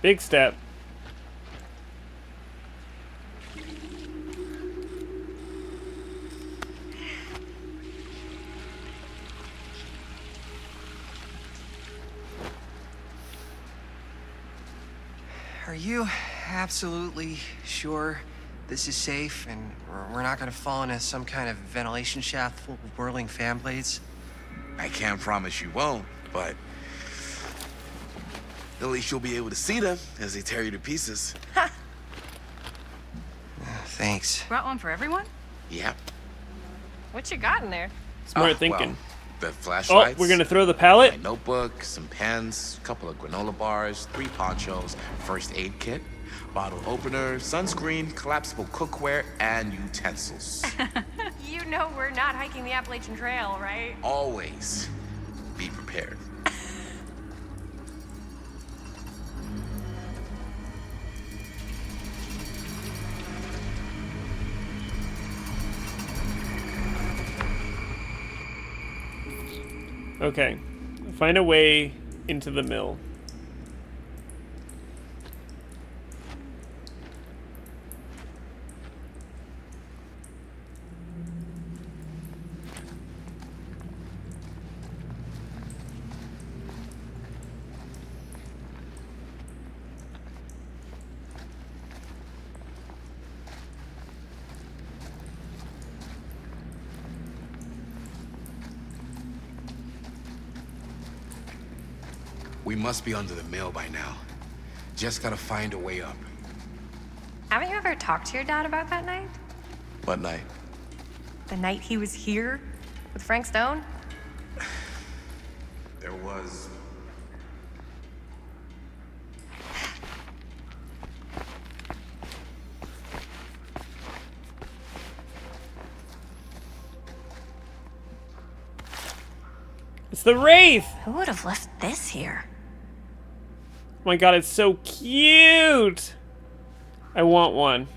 A: Big step.
P: Are you absolutely sure this is safe and we're not gonna fall into some kind of ventilation shaft full of whirling fan blades?
T: I can't promise you won't, but at least you'll be able to see them as they tear you to pieces.
P: Thanks.
U: Brought one for everyone?
T: Yep.
N: What you got in there?
A: Smart thinking.
T: Well, the flashlights.
A: Oh, we're gonna throw the pallet?
T: My notebook, some pens, a couple of granola bars, 3 ponchos, first aid kit, Bottle opener, sunscreen, collapsible cookware, and utensils.
N: You know we're not hiking the Appalachian Trail, right?
T: Always be prepared.
A: Okay. Find a way into the mill.
T: We must be under the mill by now. Just gotta find a way up.
N: Haven't you ever talked to your dad about that night?
T: What night?
N: The night he was here with Frank Stone?
T: There was...
A: It's the Wraith!
N: Who would have left this here?
A: Oh my god, it's so cute! I want one.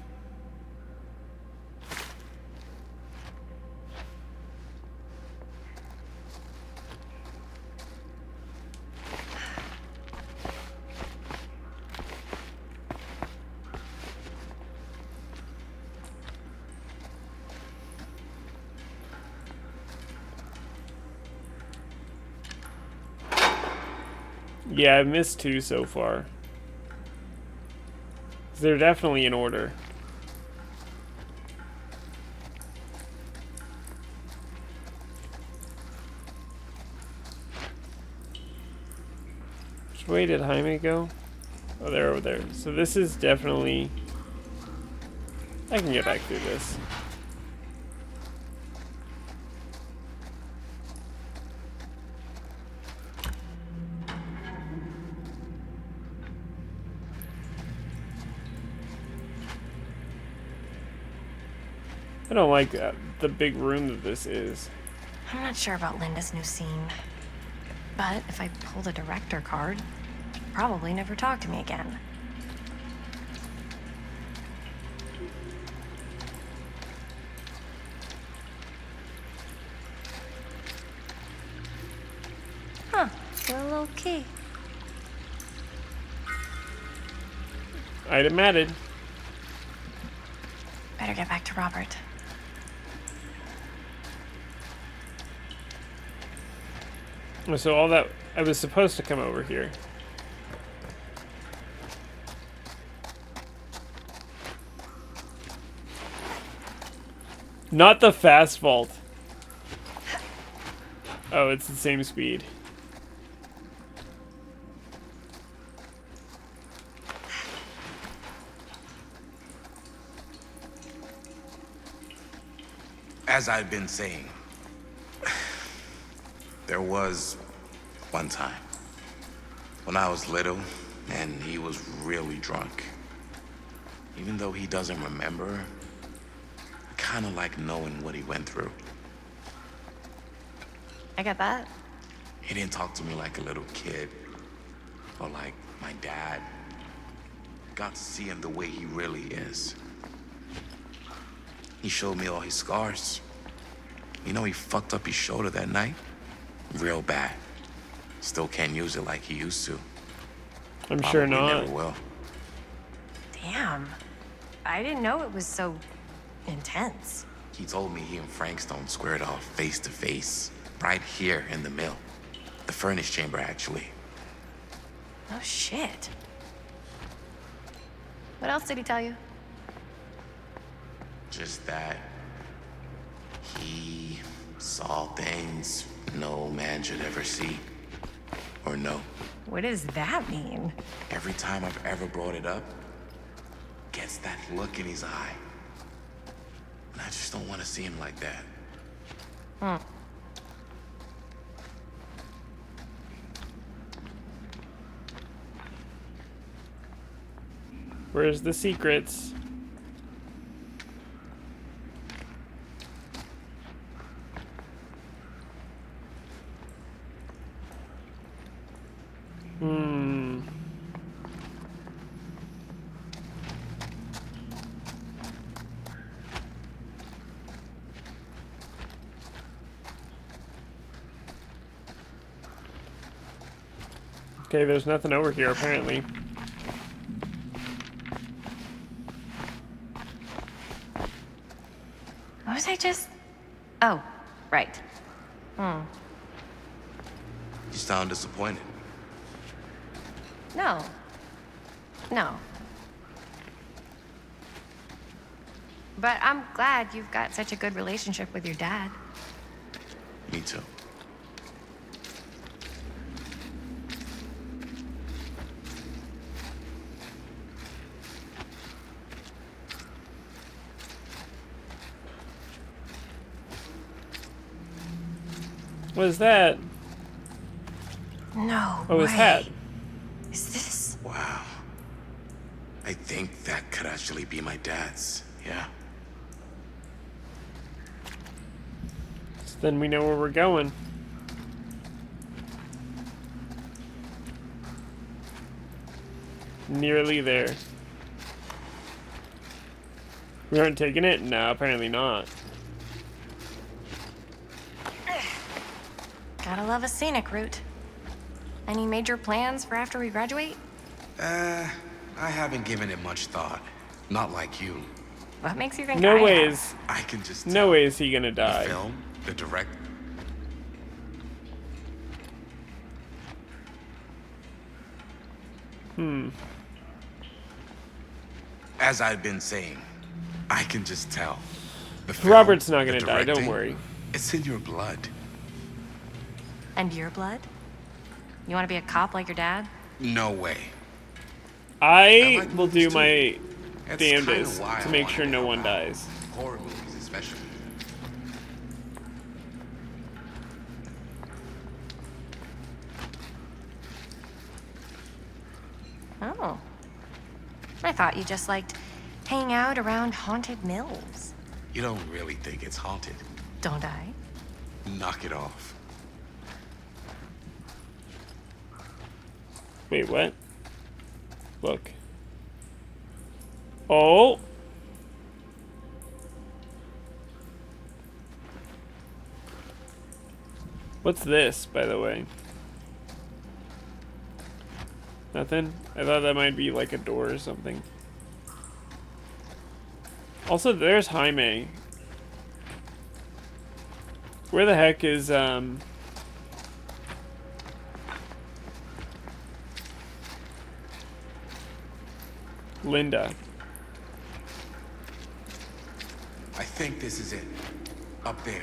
A: Yeah, I've missed 2 so far. They're definitely in order. Which way did Jaime go? Oh, they're over there. So this is definitely... I can get back through this. I don't like the big room that this is.
N: I'm not sure about Linda's new scene. But if I pull the director card, she'll probably never talk to me again. Huh, still a little key.
A: Item added.
N: Better get back to Robert.
A: So all that... I was supposed to come over here. Not the fast vault. Oh, it's the same speed.
T: As I've been saying, there was one time when I was little and he was really drunk. Even though he doesn't remember, I kind of like knowing what he went through.
N: I get that.
T: He didn't talk to me like a little kid or like my dad. Got to see him the way he really is. He showed me all his scars. You know, he fucked up his shoulder that night. Real bad. Still can't use it like he used to.
A: I'm sure
T: Probably
A: not.
T: never will.
N: Damn. I didn't know it was so intense.
T: He told me he and Frank Stone squared off face to face. Right here in the mill. The furnace chamber, actually.
N: No shit. What else did he tell you?
T: Just that he saw things no man should ever see or know.
N: What does that mean?
T: Every time I've ever brought it up, gets that look in his eye. And I just don't want to see him like that.
N: Hmm.
A: Where's the secrets? Okay, there's nothing over here apparently.
N: What was I just... Oh, right.
T: You sound disappointed.
N: No. No. But I'm glad you've got such a good relationship with your dad.
T: Me too.
A: What is that?
N: No
A: Oh, his hat.
N: Is this...
T: Wow. I think that could actually be my dad's, yeah?
A: So then we know where we're going. Nearly there. We aren't taking it? No, apparently not.
N: Gotta love a scenic route. Any major plans for after we graduate?
T: I haven't given it much thought. Not like you.
N: What makes you think
A: No
N: I
A: way
N: have?
A: is...
T: I can just
A: No way is he gonna
T: The
A: die.
T: film, the direct... As I've been saying, I can just tell. The film,
A: Robert's not gonna
T: the
A: die, don't
T: directing,
A: worry.
T: It's in your blood.
N: And your blood? You want to be a cop like your dad?
T: No way.
A: I
T: like
A: will do
T: movies, too.
A: my
T: That's
A: damnedest
T: kinda why
A: to
T: I
A: make
T: wanna
A: sure no
T: help
A: one
T: out.
A: dies.
T: Horror movies especially.
N: Oh. I thought you just liked hanging out around haunted mills.
T: You don't really think it's haunted.
N: Don't I?
T: Knock it off.
A: Wait, what? Look. Oh! What's this, by the way? Nothing? I thought that might be like a door or something. Also, there's Jaime. Where the heck is, Linda?
T: I think this is it. Up there.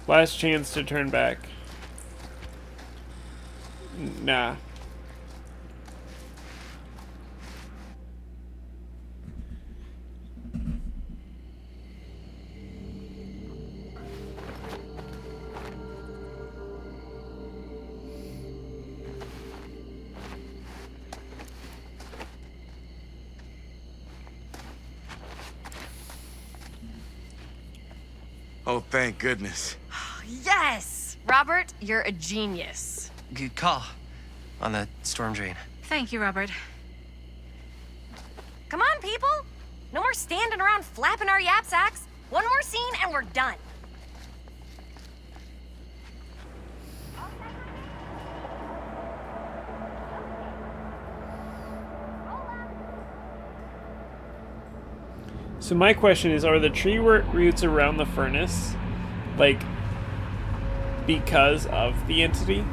A: Last chance to turn back. Nah.
T: Oh, thank goodness.
N: Yes! Robert, you're a genius.
E: Good call on the storm drain.
I: Thank you, Robert.
N: Come on, people! No more standing around flapping our yap sacks. One more scene and we're done.
A: So my question is, are the tree roots around the furnace, like, because of the entity?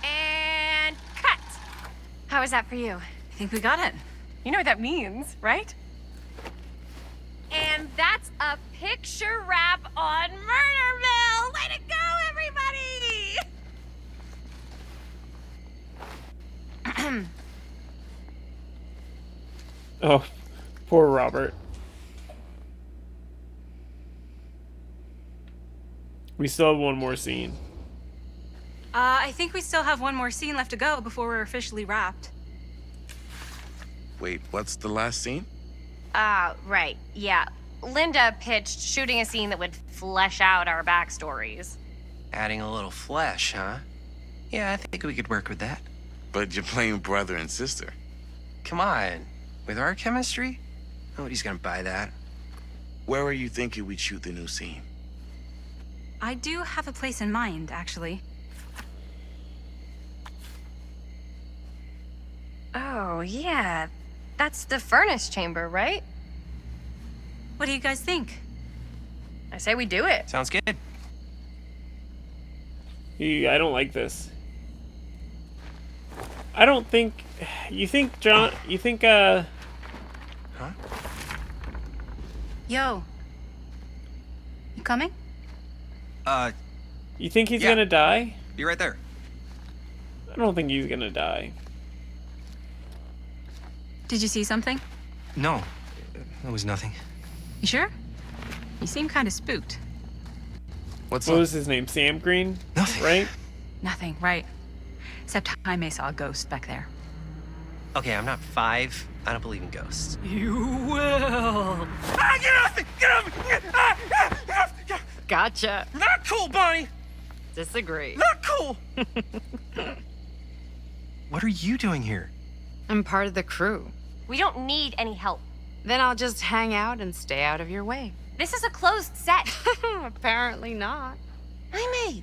N: And cut! How was that for you?
I: I think we got it.
N: You know what that means, right? And that's a picture wrap on Murderville! Way to go, everybody!
A: Oh, poor Robert. We still have one more scene.
D: I think we still have one more scene left to go before we're officially wrapped.
T: Wait, what's the last scene?
N: Right. Yeah. Linda pitched shooting a scene that would flesh out our backstories.
P: Adding a little flesh, huh? Yeah, I think we could work with that.
T: But you're playing brother and sister.
P: Come on. With our chemistry? Nobody's gonna buy that.
T: Where are you thinking we'd shoot the new scene?
D: I do have a place in mind, actually.
N: Oh, yeah. That's the furnace chamber, right?
D: What do you guys think?
N: I say we do it.
P: Sounds good.
A: I don't like this. I don't think... You think, John... You think,
P: Huh?
D: Yo. You coming?
A: You think he's
P: yeah.
A: gonna die?
P: Be right there.
A: I don't think he's gonna die.
D: Did you see something?
P: No. That was nothing.
D: You sure? You seem kind of spooked.
P: What's
A: What
P: up?
A: was his name? Sam Green?
P: Nothing.
A: Right?
D: Nothing, right. Except I may saw a ghost back there.
P: Okay, I'm not 5. I don't believe in ghosts.
D: You will.
P: Ah, get off me! Get off me! Ah, ah, get off me!
R: Gotcha.
P: Not cool, Bonnie!
R: Disagree.
P: Not cool! What are you doing here?
R: I'm part of the crew.
N: We don't need any help.
R: Then I'll just hang out and stay out of your way.
N: This is a closed set.
R: Apparently not.
N: I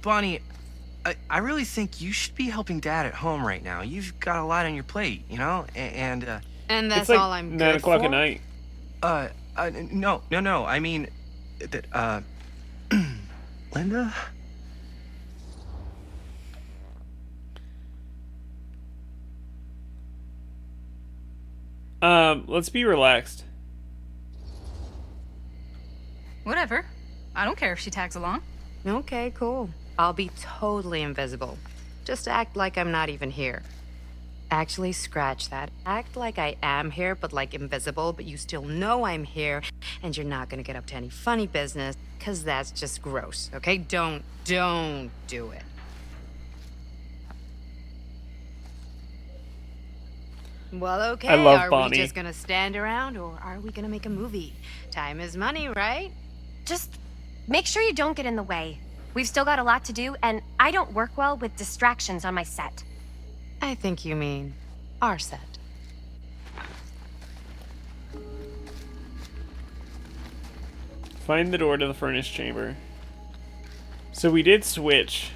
P: Bonnie, I really think you should be helping Dad at home right now. You've got a lot on your plate, you know? And
R: that's
A: It's like
R: all I'm
A: 9
R: good
A: o'clock
R: for?
A: at night.
P: No. I mean, that, Linda?
A: Let's be relaxed.
D: Whatever. I don't care if she tags along.
R: Okay, cool. I'll be totally invisible. Just act like I'm not even here. Actually, scratch that. Act like I am here, but like invisible, but you still know I'm here, and you're not gonna get up to any funny business, because that's just gross, okay? Don't do it. Well, okay,
A: I love
R: are
A: Bonnie.
R: we just gonna stand around, or are we gonna make a movie? Time is money, right?
N: Just make sure you don't get in the way. We've still got a lot to do, and I don't work well with distractions on my set.
R: I think you mean our set.
A: Find the door to the furnace chamber. So we did switch.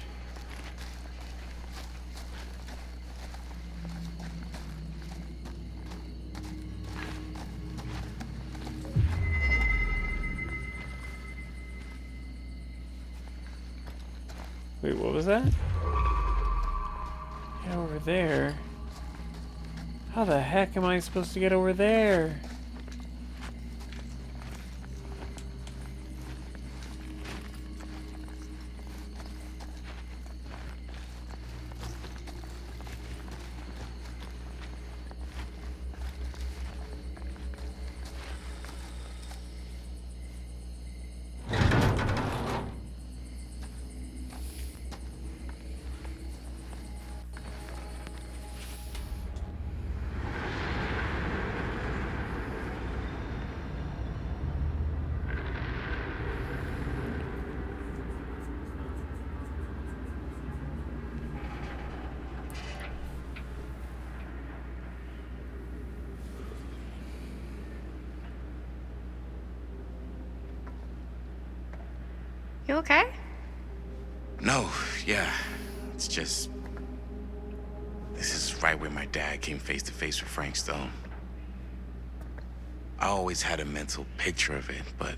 A: Wait, what was that? Yeah, over there. How the heck am I supposed to get over there?
N: You okay?
T: No, yeah. It's just... This is right where my dad came face to face with Frank Stone. I always had a mental picture of it, but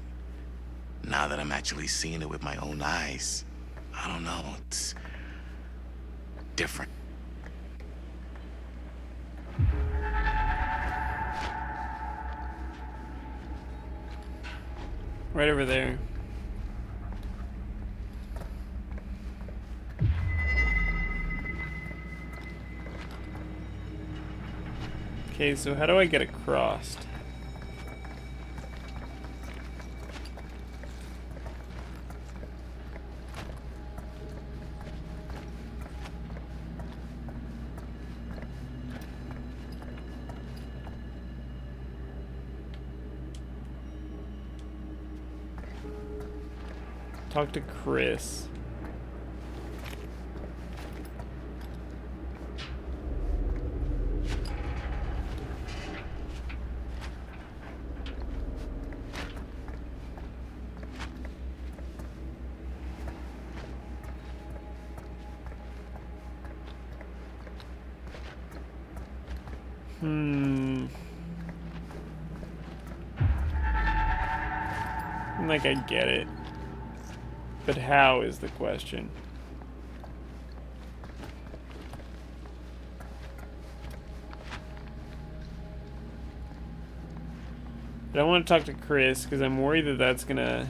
T: now that I'm actually seeing it with my own eyes, I don't know, it's different.
A: Right over there. Okay, so how do I get across? Talk to Chris. Like, I get it. But how is the question? I don't want to talk to Chris because I'm worried that that's gonna...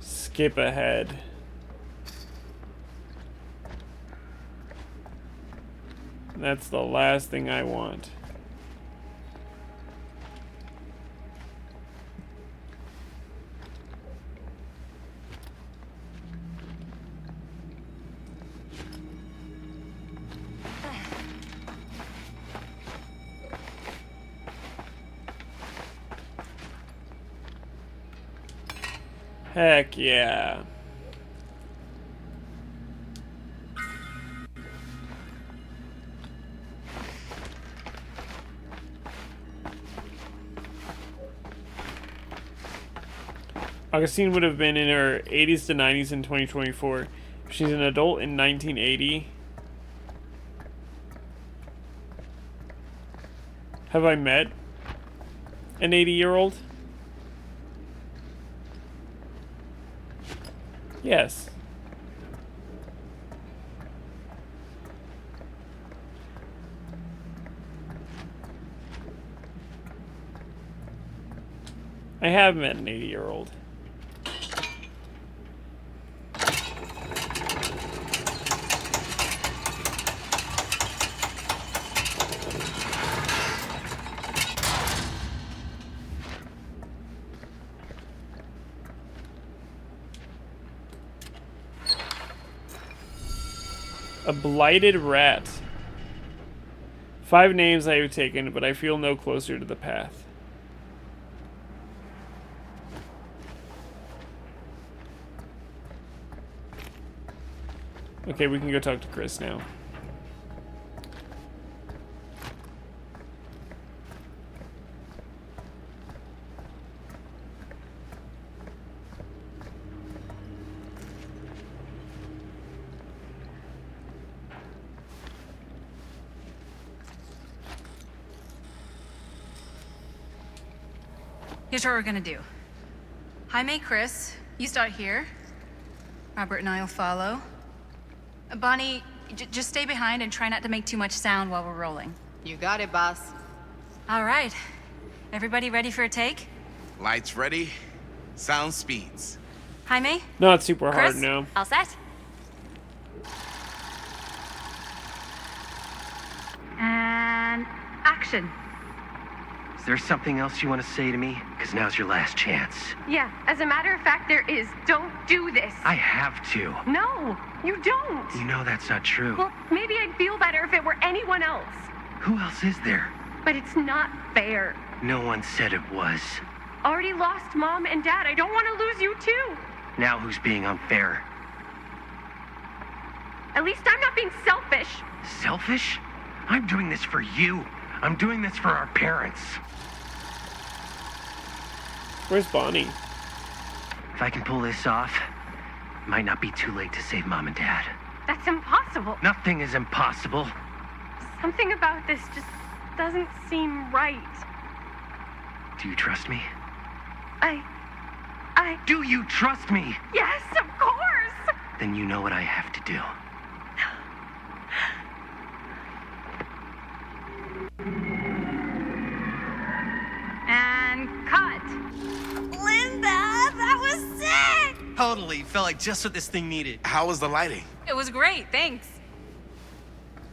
A: skip ahead. That's the last thing I want. Heck yeah. Augustine would have been in her 80s to 90s in 2024. She's an adult in 1980. Have I met an 80-year-old? Yes. I have met an 80-year-old. A blighted rat. 5 names I have taken, but I feel no closer to the path. Okay, we can go talk to Chris now.
D: Here's what we're gonna do. Jaime, Chris, you start here. Robert and I will follow. Bonnie, just stay behind and try not to make too much sound while we're rolling.
R: You got it, boss.
D: All right. Everybody ready for a take?
T: Lights ready. Sound speeds.
D: Jaime?
A: Not super
D: Chris?
A: hard, no.
N: All set?
S: And action.
L: Is there something else you want to say to me? Because now's your last chance.
S: Yeah, as a matter of fact, there is. Don't do this.
L: I have to.
S: No, you don't.
L: You know that's not true.
S: Well, maybe I'd feel better if it were anyone else.
L: Who else is there?
S: But it's not fair.
L: No one said it was.
S: Already lost Mom and Dad. I don't want to lose you too.
L: Now who's being unfair?
S: At least I'm not being selfish.
L: Selfish? I'm doing this for you. I'm doing this for our parents.
A: Where's Bonnie?
L: If I can pull this off, it might not be too late to save Mom and Dad.
S: That's impossible.
L: Nothing is impossible.
S: Something about this just doesn't seem right.
L: Do you trust me?
S: I...
L: Do you trust me?
S: Yes, of course!
L: Then you know what I have to do.
E: Totally. Felt like just what this thing needed.
T: How was the lighting?
D: It was great, thanks.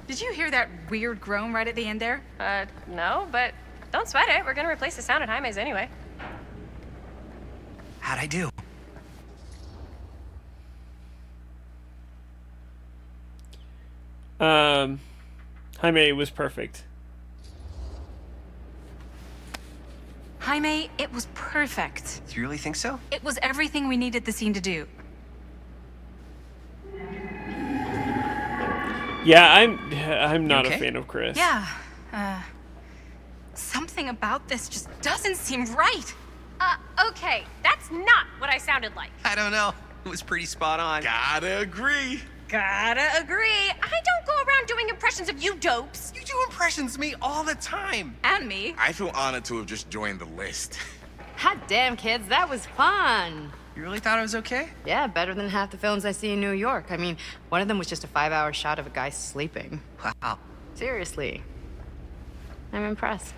D: Did you hear that weird groan right at the end there?
N: No, but don't sweat it. We're gonna replace the sound at Jaime's anyway.
P: How'd I do?
A: Jaime was perfect.
D: Jaime, it was perfect.
P: Do you really think so?
D: It was everything we needed the scene to do.
A: Yeah, I'm not a fan of Chris.
D: Yeah, something about this just doesn't seem right.
N: Okay, that's not what I sounded like.
E: I don't know. It was pretty spot on.
T: Gotta agree.
N: Gotta agree. I don't go around doing impressions of you dopes.
E: You do impressions of me all the time.
D: And me.
T: I feel honored to have just joined the list.
R: Hot damn, kids, that was fun.
E: You really thought it was okay?
R: Yeah, better than half the films I see in New York. I mean, one of them was just a 5-hour shot of a guy sleeping.
E: Wow.
R: Seriously. I'm impressed.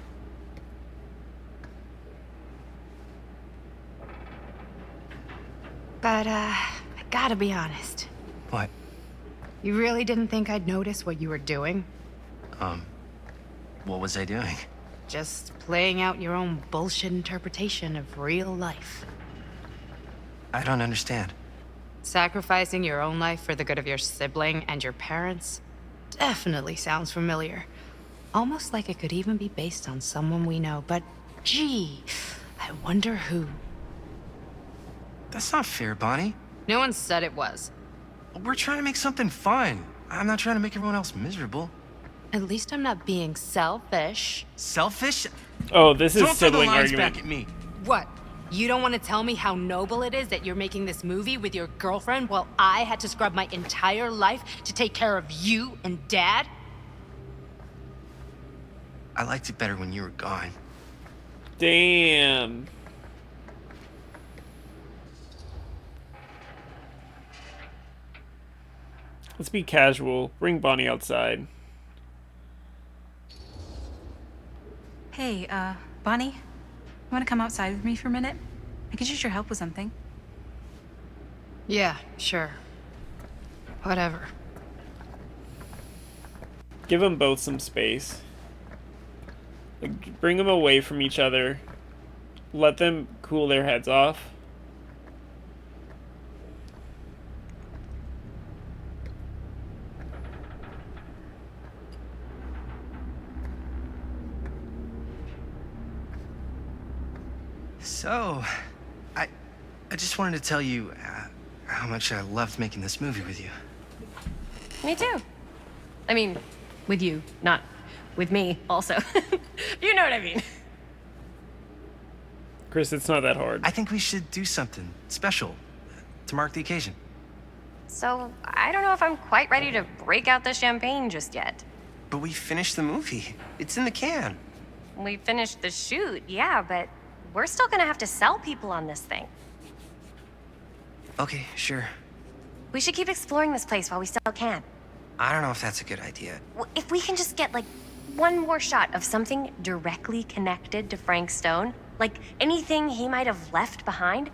R: But, I gotta be honest.
P: What?
R: You really didn't think I'd notice what you were doing?
P: What was I doing?
R: Just playing out your own bullshit interpretation of real life.
P: I don't understand.
R: Sacrificing your own life for the good of your sibling and your parents definitely sounds familiar. Almost like it could even be based on someone we know, but gee, I wonder who.
P: That's not fair, Bonnie.
R: No one said it was.
P: We're trying to make something fun. I'm not trying to make everyone else miserable.
R: At least I'm not being selfish.
P: Selfish?
A: Oh, this is
P: Don't throw the
A: sibling
P: lines
A: argument.
P: back at me.
R: What? You don't want to tell me how noble it is that you're making this movie with your girlfriend while I had to scrub my entire life to take care of you and Dad?
P: I liked it better when you were gone.
A: Damn. Let's be casual. Bring Bonnie outside.
D: Hey, Bonnie, you want to come outside with me for a minute? I could use your help with something.
R: Yeah, sure. Whatever.
A: Give them both some space. Like, bring them away from each other. Let them cool their heads off.
P: So, I just wanted to tell you how much I loved making this movie with you.
N: Me too. I mean, with you, not with me, also. You know what I mean.
A: Chris, it's not that hard.
P: I think we should do something special to mark the occasion.
N: So, I don't know if I'm quite ready to break out the champagne just yet.
P: But we finished the movie. It's in the can.
N: We finished the shoot, yeah, but we're still gonna have to sell people on this thing.
P: Okay, sure.
N: We should keep exploring this place while we still can.
P: I don't know if that's a good idea.
N: If we can just get, like, one more shot of something directly connected to Frank Stone, like anything he might have left behind,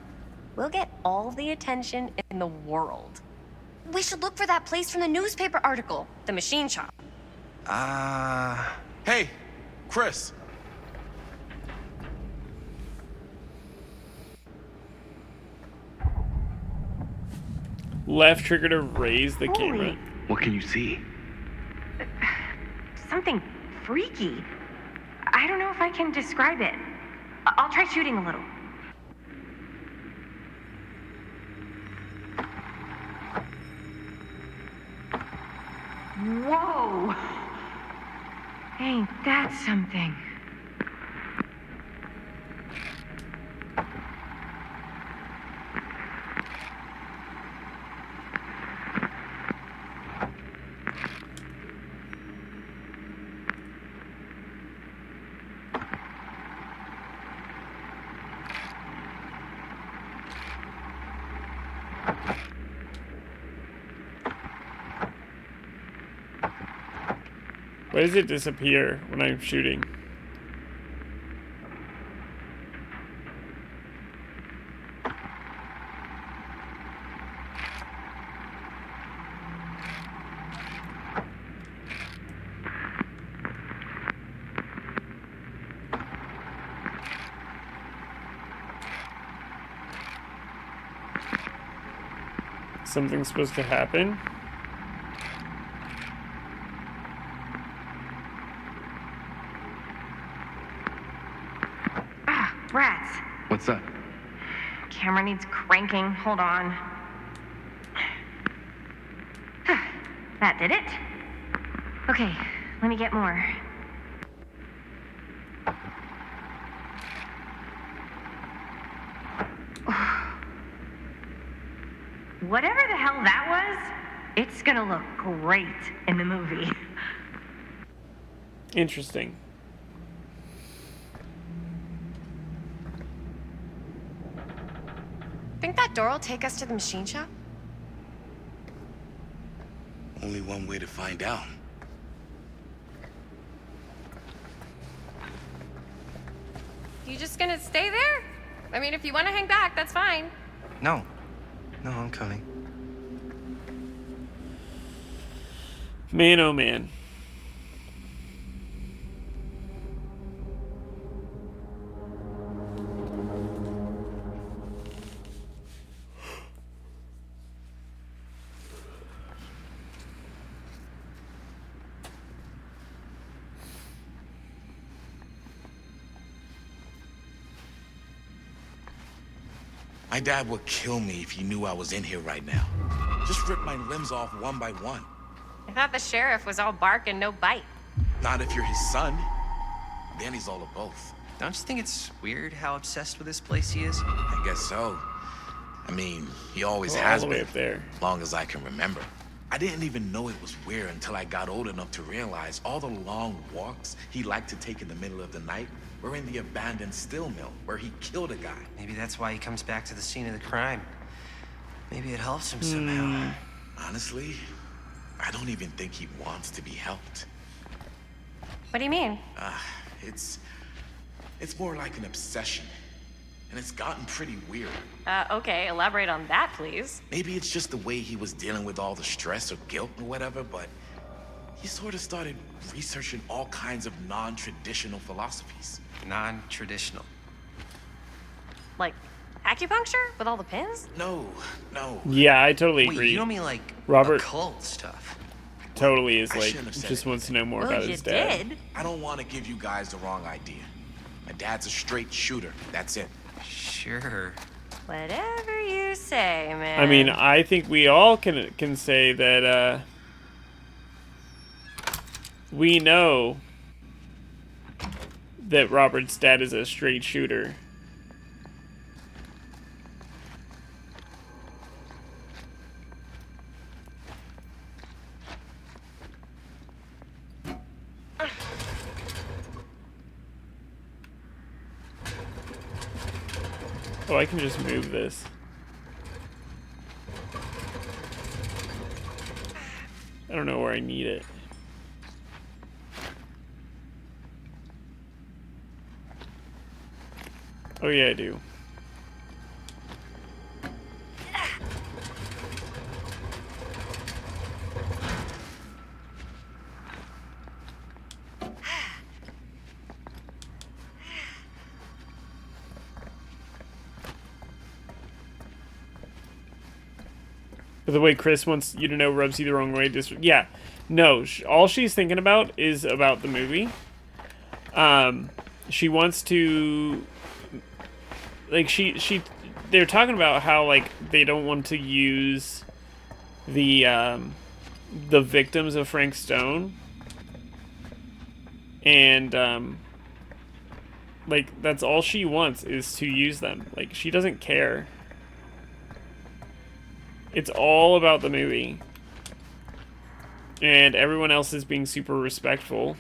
N: we'll get all the attention in the world. We should look for that place from the newspaper article, the machine shop.
T: Hey, Chris.
A: Left trigger to raise the camera.
L: What can you see?
N: Something freaky. I don't know if I can describe it. I'll try shooting a little. Whoa! Ain't that something?
A: Why does it disappear when I'm shooting? something's supposed to happen.
G: Ah, rats.
L: What's up?
G: Camera needs cranking. Hold on. That did it. Okay, let me get more. Whatever the hell that was, it's gonna look great in the movie.
A: Interesting.
N: Think that door will take us to the machine shop?
T: Only one way to find out.
N: You just gonna stay there? I mean, if you want to hang back, that's fine.
J: No. No, I'm coming.
A: Man, oh man.
T: My dad would kill me if he knew I was in here right now. Just rip my limbs off one by one.
N: I thought the sheriff was all bark and no bite.
T: Not if you're his son. Then he's all of both.
E: Don't you think it's weird how obsessed with this place he is?
T: I guess so. I mean, he always
A: All
T: has
A: the way
T: been,
A: up there.
T: long as I can remember. I didn't even know it was weird until I got old enough to realize all the long walks he liked to take in the middle of the night were in the abandoned steel mill where he killed a guy.
E: Maybe that's why he comes back to the scene of the crime. Maybe it helps him somehow.
T: Honestly, I don't even think he wants to be helped.
N: What do you mean?
T: It's more like an obsession. And it's gotten pretty weird.
N: Okay, elaborate on that, please.
T: Maybe it's just the way he was dealing with all the stress or guilt or whatever, but he sort of started researching all kinds of non-traditional philosophies.
E: Non-traditional?
N: Like acupuncture with all the pins?
T: No.
A: Yeah, I totally
E: Wait,
A: agree.
E: you don't mean like
A: Robert
E: occult stuff?
A: totally is
T: I
A: like,
T: shouldn't have said
A: just
T: it.
A: wants to know more
N: Well,
A: about
N: you
A: his dad.
N: did.
T: I don't want to give you guys the wrong idea. My dad's a straight shooter. That's it.
E: Sure.
N: Whatever you say, man.
A: I mean, I think we all can say that we know that Robert's dad is a straight shooter. Oh, I can just move this. I don't know where I need it. Oh yeah, I do. But the way Chris wants you to know rubs you the wrong way. Yeah, no. All she's thinking about is about the movie. She wants to, like, they're talking about how, like, they don't want to use the victims of Frank Stone, and like, that's all she wants is to use them. Like, she doesn't care. It's all about the movie. And everyone else is being super respectful.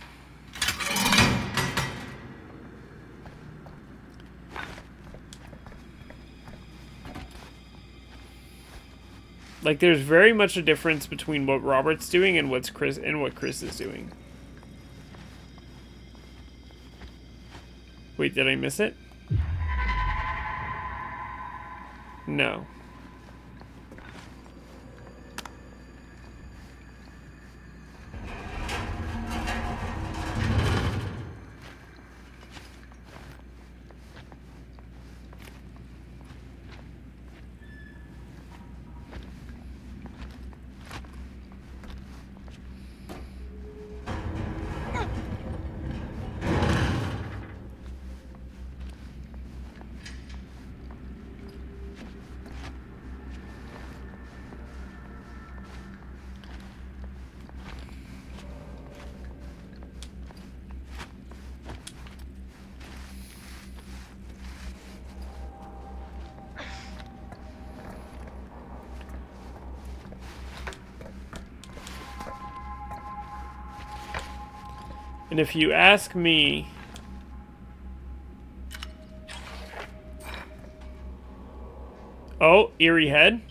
A: Like, there's very much a difference between what Robert's doing and what Chris is doing. Wait, did I miss it? No. And if you ask me, oh, Eerie Head.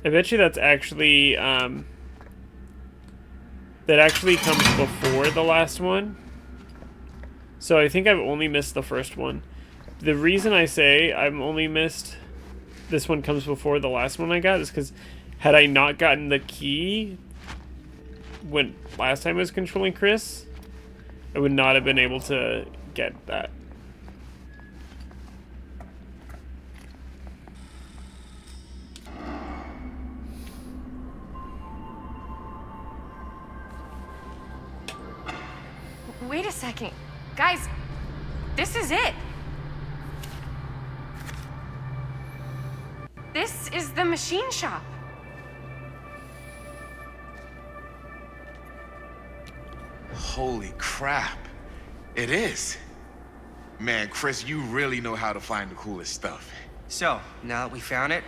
A: I bet you that's actually, that actually comes before the last one. So I think I've only missed the first one. The reason I say I've only missed this one comes before the last one I got is because had I not gotten the key when last time I was controlling Chris, I would not have been able to get that.
N: Wait a second. Guys, this is it. This is the machine shop.
T: Holy crap. It is. Man, Chris, you really know how to find the coolest stuff.
E: So, now that we found it,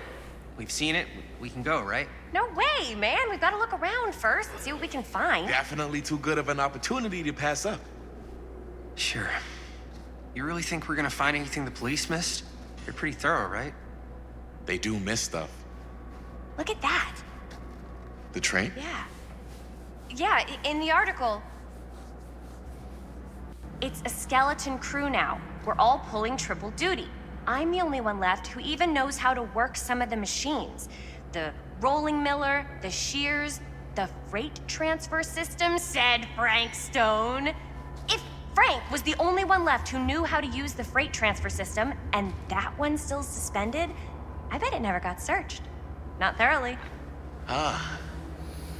E: we've seen it, we can go, right?
N: No way, man. We've got to look around first and see what we can find.
T: Definitely too good of an opportunity to pass up.
E: Sure. You really think we're gonna find anything the police missed? They're pretty thorough, right?
T: They do miss stuff.
N: Look at that.
T: The train?
N: Yeah. Yeah, in the article, it's a skeleton crew now. We're all pulling triple duty. I'm the only one left who even knows how to work some of the machines. The rolling miller, the shears, the freight transfer system, said Frank Stone. If Frank was the only one left who knew how to use the freight transfer system, and that one's still suspended, I bet it never got searched. Not thoroughly.
T: Ah,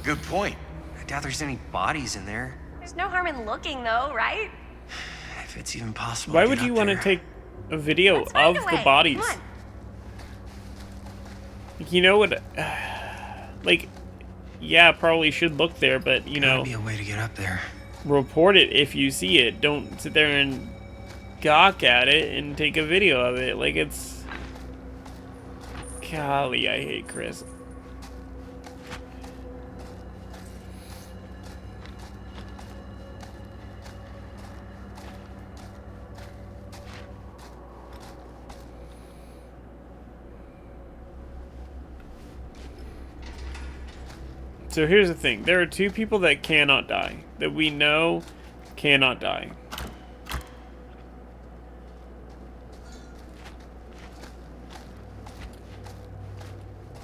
T: good point.
E: I doubt there's any bodies in there.
N: There's no harm in looking, though, right?
E: If it's even possible.
A: Why would you want to take a video of the bodies? You know what? Like, yeah, probably should look there, but you know,
E: be a way to get up there.
A: Report it if you see it. Don't sit there and gawk at it and take a video of it. Like, it's, golly, I hate Chris. So here's the thing. There are two people that cannot die. That we know cannot die.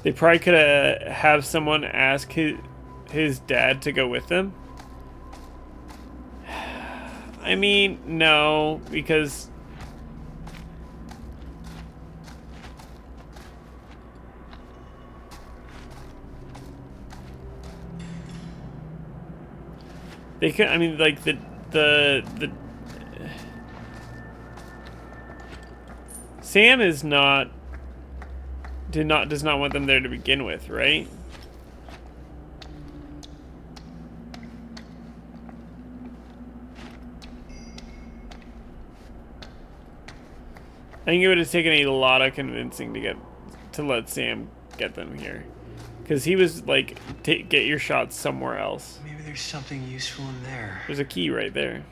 A: They probably could have someone ask his dad to go with them. I mean, no, because they could. I mean, like the Sam is not. Does not want them there to begin with, right? I think it would have taken a lot of convincing to let Sam get them here, because he was like, get your shots somewhere else.
E: Maybe there's something useful in there.
A: There's a key right there.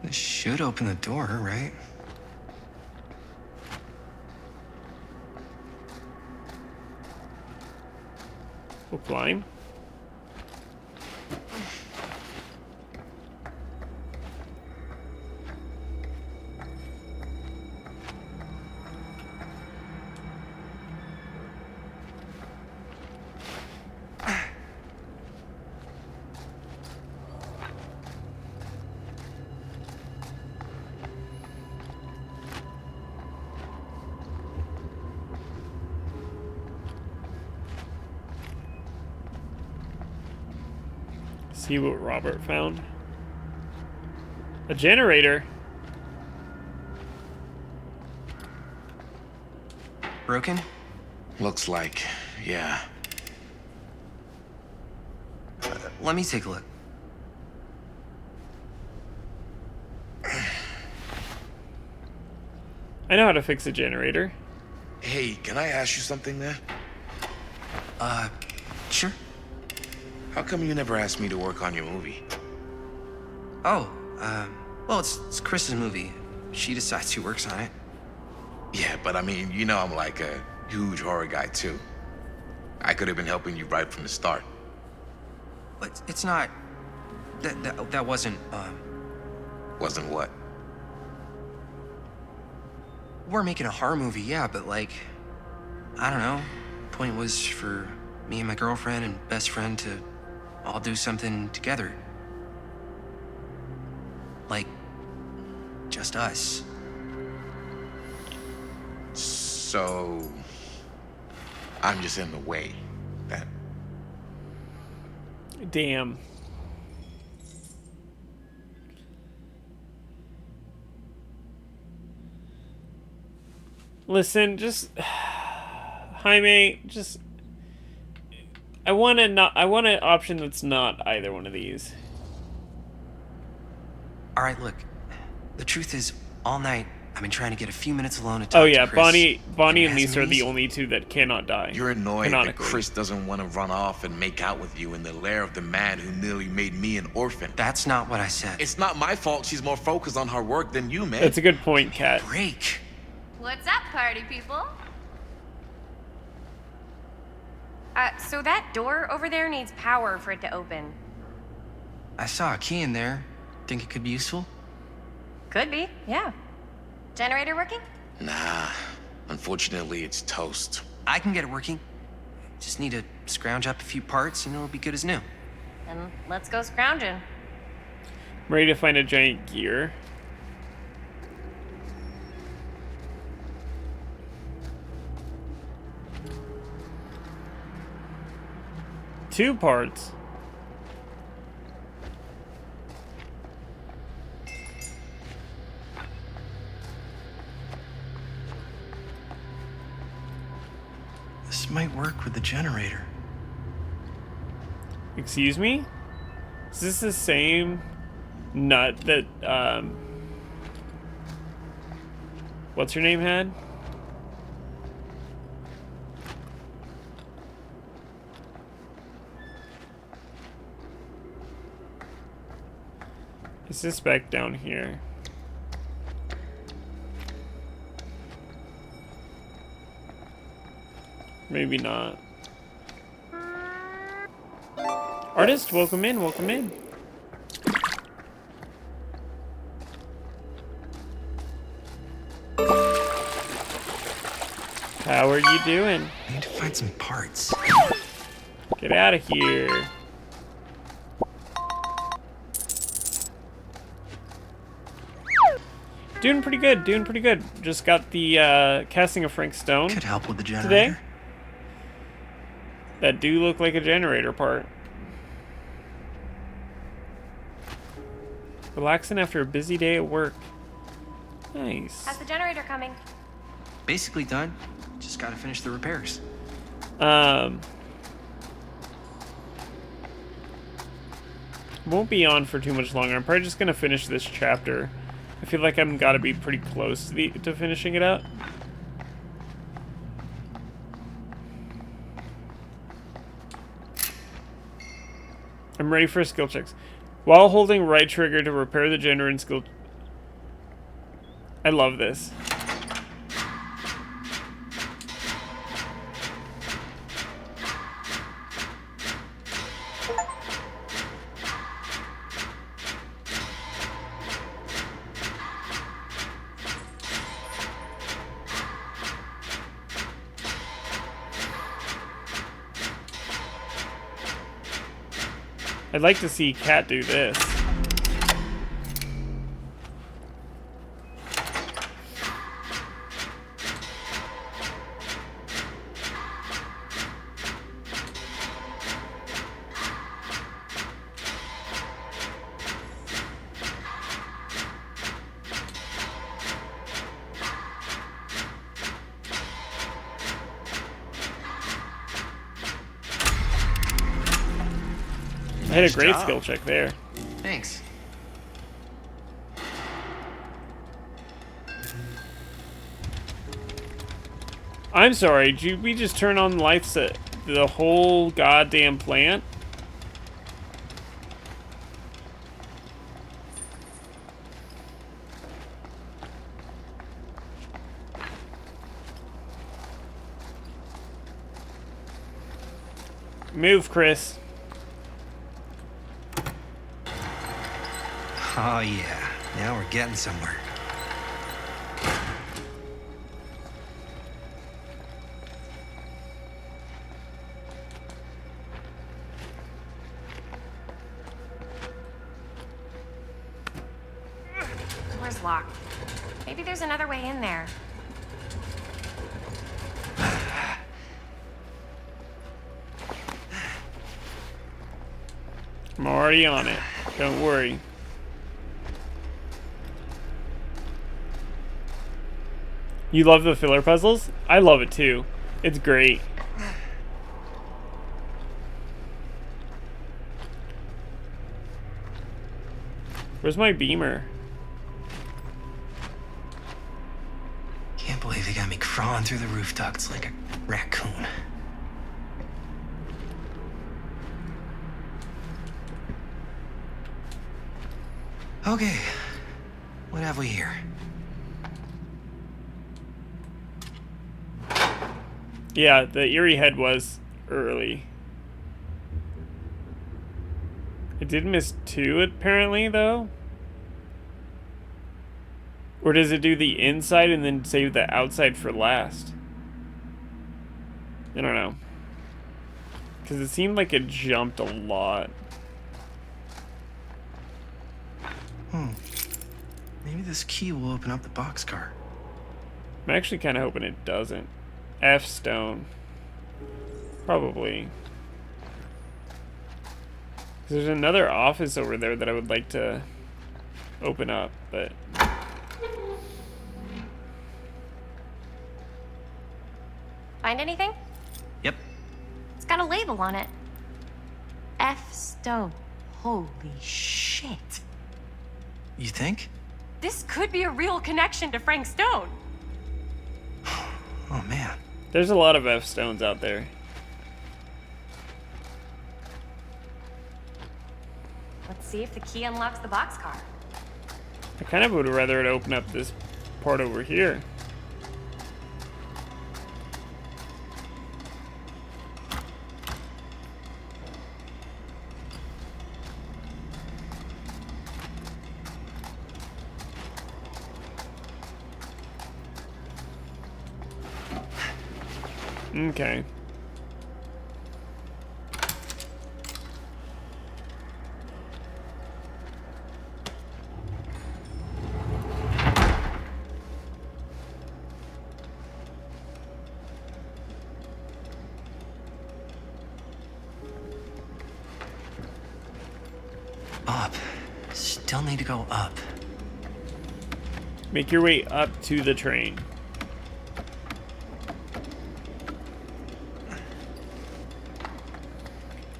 E: This should open the door, right?
A: We'll climb. See what Robert found. A generator.
E: Broken?
T: Looks like, yeah.
E: Let me take a look.
A: I know how to fix a generator.
T: Hey, can I ask you something there?
P: Sure.
T: How come you never asked me to work on your movie?
P: Oh, well, it's Chris's movie. She decides who works on it.
T: Yeah, but I mean, you know I'm like a huge horror guy too. I could have been helping you right from the start.
P: But it's not... That wasn't,
T: Wasn't what?
P: We're making a horror movie, yeah, but like... I don't know. Point was for me and my girlfriend and best friend to all do something together. Like, just us.
T: So... I'm just in the way, then.
A: Damn. Listen, just... Jaime, just... I want an option that's not either one of these.
P: All right, look. The truth is, all night, I've been trying to get a few minutes alone to talk
A: Oh yeah,
P: to Chris.
A: Bonnie and Lisa are the only two that cannot die.
T: You're annoyed that
A: canonically.
T: Chris doesn't want to run off and make out with you in the lair of the man who nearly made me an orphan.
P: That's not what I said.
T: It's not my fault she's more focused on her work than you, man.
A: That's a good point, Kat.
P: Break.
N: What's up, party people? So that door over there needs power for it to open.
P: I saw a key in there. Think it could be useful?
N: Could be, yeah. Generator working?
T: Nah. Unfortunately, it's toast.
P: I can get it working. Just need to scrounge up a few parts and it'll be good as new.
N: Then let's go scrounging.
A: I'm ready to find a giant gear. Two parts.
P: This might work with the generator.
A: Excuse me? Is this the same nut that, what's her name had? Is this back down here? Maybe not. Artist, welcome in, welcome in. How are you doing?
P: I need to find some parts.
A: Get out of here. Doing pretty good, doing pretty good. Just got the casting of Frank Stone.
P: Could help with the generator.
A: Today. That do look like a generator part. Relaxing after a busy day at work. Nice.
N: How's the generator coming?
P: Basically done. Just gotta finish the repairs.
A: Won't be on for too much longer. I'm probably just gonna finish this chapter. I feel like I'm gotta be pretty close to finishing it out. I'm ready for skill checks. While holding right trigger to repair the generator and skill... I love this. I'd like to see Kat do this. I had a great skill check there.
P: Thanks.
A: I'm sorry, did we just turn on the lights at the whole goddamn plant? Move, Chris.
O: Oh, yeah. Now we're getting somewhere.
N: Door's locked. Maybe there's another way in there.
A: I'm already on it. Don't worry. You love the filler puzzles? I love it too. It's great. Where's my beamer?
P: Can't believe they got me crawling through the roof ducts like a raccoon. Okay, what have we here?
A: Yeah, the Eerie head was early. It did miss 2 apparently though. Or does it do the inside and then save the outside for last? I don't know. Because it seemed like it jumped a lot.
P: Maybe this key will open up the boxcar.
A: I'm actually kind of hoping it doesn't. F stone. Probably. 'Cause there's another office over there that I would like to open up, but...
N: Find anything?
P: Yep.
N: It's got a label on it. F. Stone. Holy shit.
P: You think?
N: This could be a real connection to Frank Stone.
P: Oh, man.
A: There's a lot of F stones out there.
N: Let's see if the key unlocks the boxcar.
A: I kind of would rather it open up this part over here. Okay.
P: Up. Still need to go up.
A: Make your way up to the train.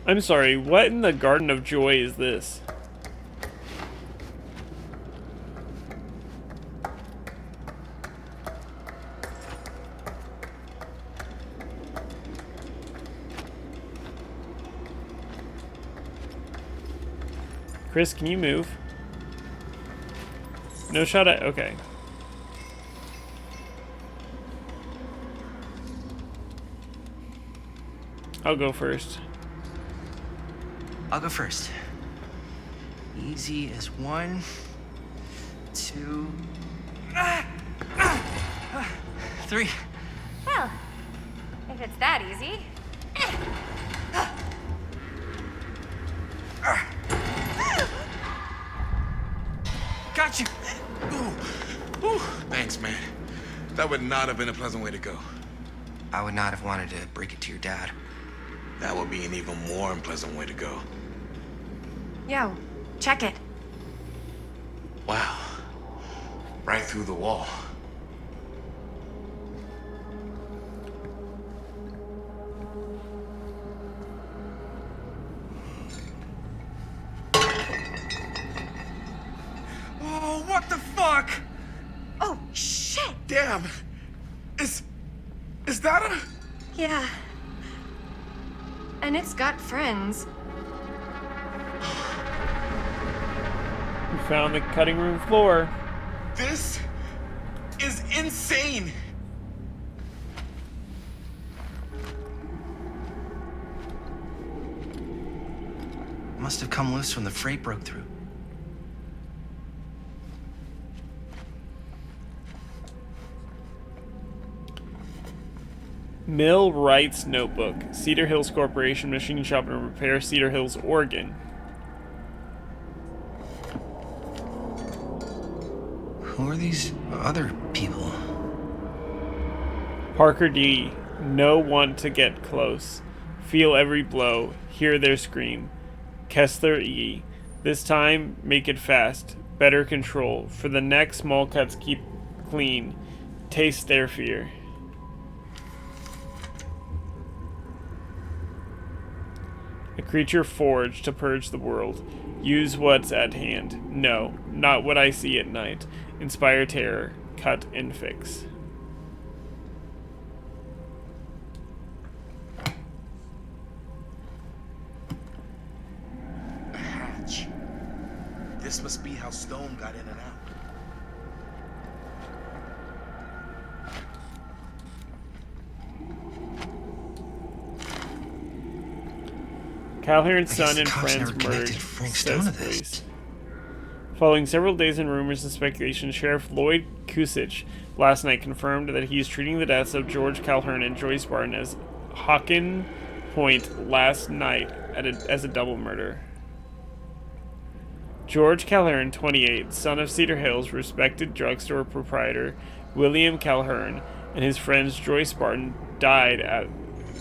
A: I'm sorry, what in the Garden of Joy is this? Chris, can you move? No shot at... okay. I'll go first.
P: I'll go first. Easy as 1, 2, 3.
N: Well, if it's that easy.
T: Got you! Ooh. Thanks, man. That would not have been a pleasant way to go.
P: I would not have wanted to break it to your dad.
T: That would be an even more unpleasant way to go.
N: Yo, check it.
T: Wow. Right through the wall. Oh, what the fuck?
N: Oh, shit!
T: Damn! Is Is that a...
N: Yeah. And it's got friends.
A: We found the cutting room floor.
T: This is insane.
E: Must have come loose when the freight broke through.
A: Mill Wright's notebook. Cedar Hills Corporation, machine shop and repair, Cedar Hills, Oregon.
E: Who are these other people?
A: Parker D. No want to get close. Feel every blow. Hear their scream. Kessler E. This time, make it fast. Better control. For the next, small cuts keep clean. Taste their fear. A creature forged to purge the world. Use what's at hand. No, not what I see at night. Inspire terror. Cut and fix.
T: A hatch. This must be how Stone got in and out.
A: Calhoun's son and
E: cops
A: friends
E: never connected
A: murdered,
E: Frank
A: says
E: Stone to this.
A: police. Following several days in rumors and speculation, Sheriff Lloyd Kusich last night confirmed that he is treating the deaths of George Calhoun and Joyce Barton as Hawken Point last night as a double murder. George Calhoun, 28, son of Cedar Hills, respected drugstore proprietor William Calhoun, and his friends Joyce Barton died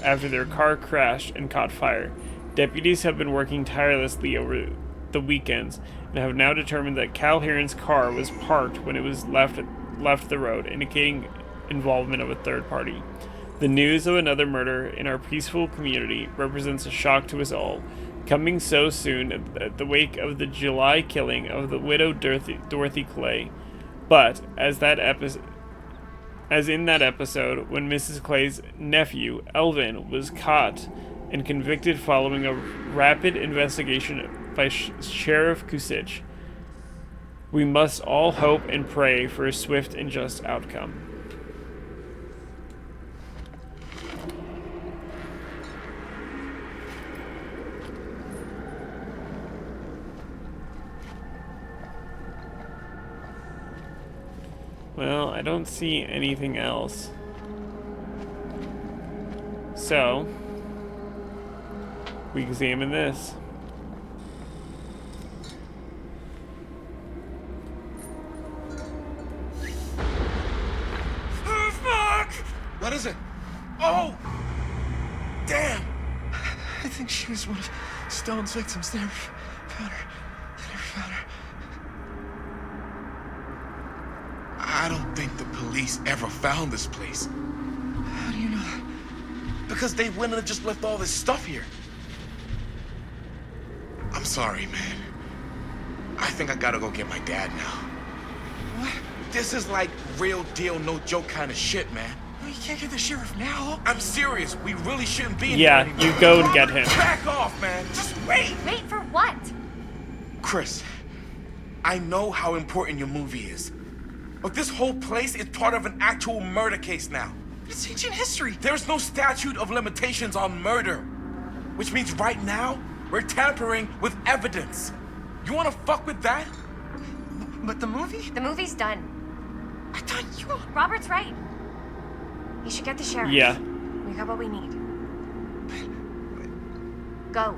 A: after their car crashed and caught fire. Deputies have been working tirelessly over the weekends and have now determined that Calhoun's car was parked when it was left the road, indicating involvement of a third party. The news of another murder in our peaceful community represents a shock to us all, coming so soon at the wake of the July killing of the widow Dorothy Clay. But as in that episode when Mrs. Clay's nephew Elvin was caught and convicted following a rapid investigation by Sheriff Kusich, we must all hope and pray for a swift and just outcome. Well, I don't see anything else. So, we examine this.
T: Oh, fuck! What is it? Oh! Damn!
P: I think she was one of Stone's victims. They never found her.
T: I don't think the police ever found this place.
P: How do you know that?
T: Because they wouldn't have just left all this stuff here. I'm sorry, man. I think I gotta go get my dad now.
P: What?
T: This is like real deal, no joke kind of shit, man.
P: You can't get the sheriff now.
T: I'm serious. We really shouldn't be in
A: Yeah,
T: here anymore.
A: you go and get him.
T: Back off, man. Just wait.
N: Wait for what?
T: Chris, I know how important your movie is. But this whole place is part of an actual murder case now.
P: It's ancient history.
T: There's no statute of limitations on murder. Which means right now, we're tampering with evidence. You wanna fuck with that?
P: But the movie?
N: The movie's done.
P: I thought you...
N: Robert's right. You should get the sheriff.
A: Yeah.
N: We got what we need. Go.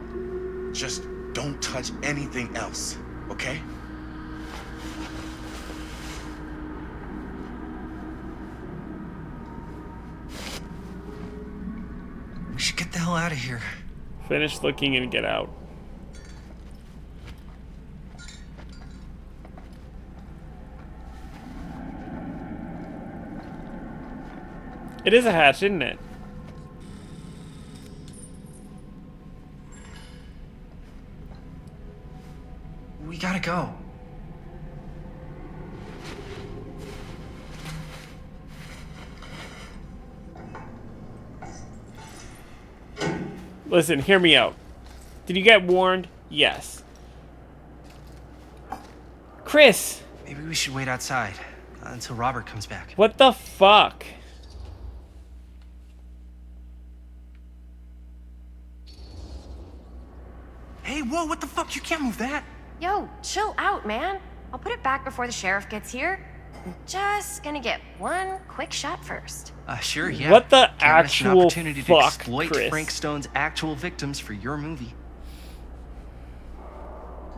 T: Just don't touch anything else, okay?
E: We should get the hell out of here.
A: Finish looking and get out. It is a hatch, isn't it?
E: We gotta go.
A: Listen, hear me out. Did you get warned? Yes. Chris!
O: Maybe we should wait outside until Robert comes back.
A: What the fuck?
O: Hey, whoa, what the fuck? You can't move that.
N: Yo, chill out, man. I'll put it back before the sheriff gets here. I'm just gonna get one quick shot first.
O: Sure, yeah.
A: What the
O: Can't miss an
A: actual
O: opportunity to
A: fuck,
O: exploit
A: Chris?
O: Frank Stone's actual victims for your movie.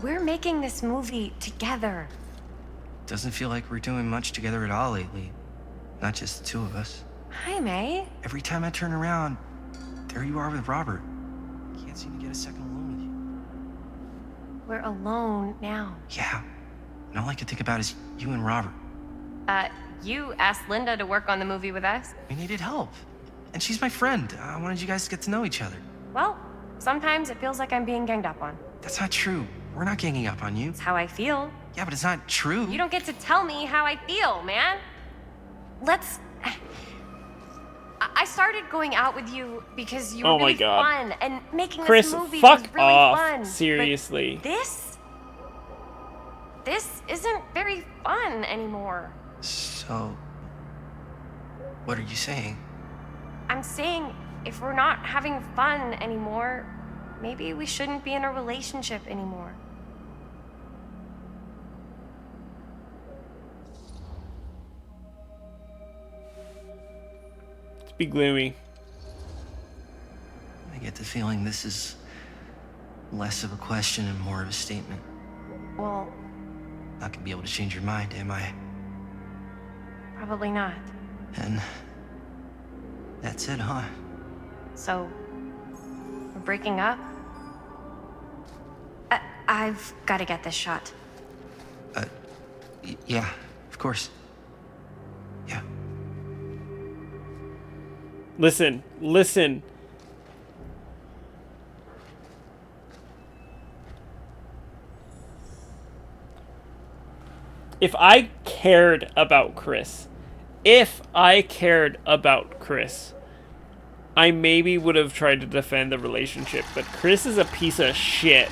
N: We're making this movie together.
O: Doesn't feel like we're doing much together at all lately. Not just the two of us.
N: Hi, May.
O: Every time I turn around, there you are with Robert. Can't seem to get a second alone with you.
N: We're alone now.
O: Yeah. And all I can think about is you and Robert.
N: You asked Linda to work on the movie with us?
O: We needed help. And she's my friend. I wanted you guys to get to know each other.
N: Well, sometimes it feels like I'm being ganged up on.
O: That's not true. We're not ganging up on you.
N: It's how I feel.
O: Yeah, but it's not true.
N: You don't get to tell me how I feel, man. Let's... I started going out with you because you were
A: Oh my
N: really
A: God.
N: fun, and making
A: Chris,
N: this movie
A: fuck
N: was really
A: off.
N: fun.
A: Seriously.
N: But this isn't very fun anymore.
O: So, what are you saying?
N: I'm saying if we're not having fun anymore, maybe we shouldn't be in a relationship anymore.
A: Let's be gloomy.
O: I get the feeling this is less of a question and more of a statement.
N: Well,
O: Not gonna be able to change your mind, am I?
N: probably not.
O: And that's it, huh?
N: So, we're breaking up? I've got to get this shot.
O: Yeah, of course. Yeah.
A: Listen, listen. If I cared about Chris, I maybe would have tried to defend the relationship, but Chris is a piece of shit.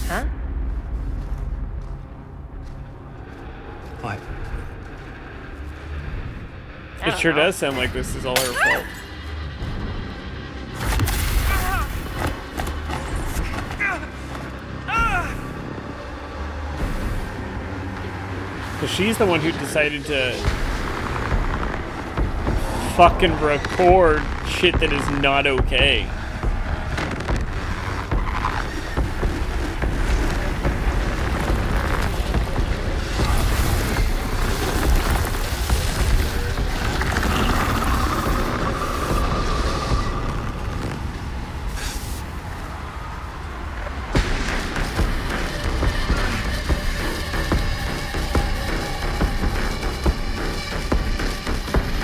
N: Huh?
O: What?
A: It sure does sound like this is all her fault. Because she's the one who decided to fucking record shit that is not okay.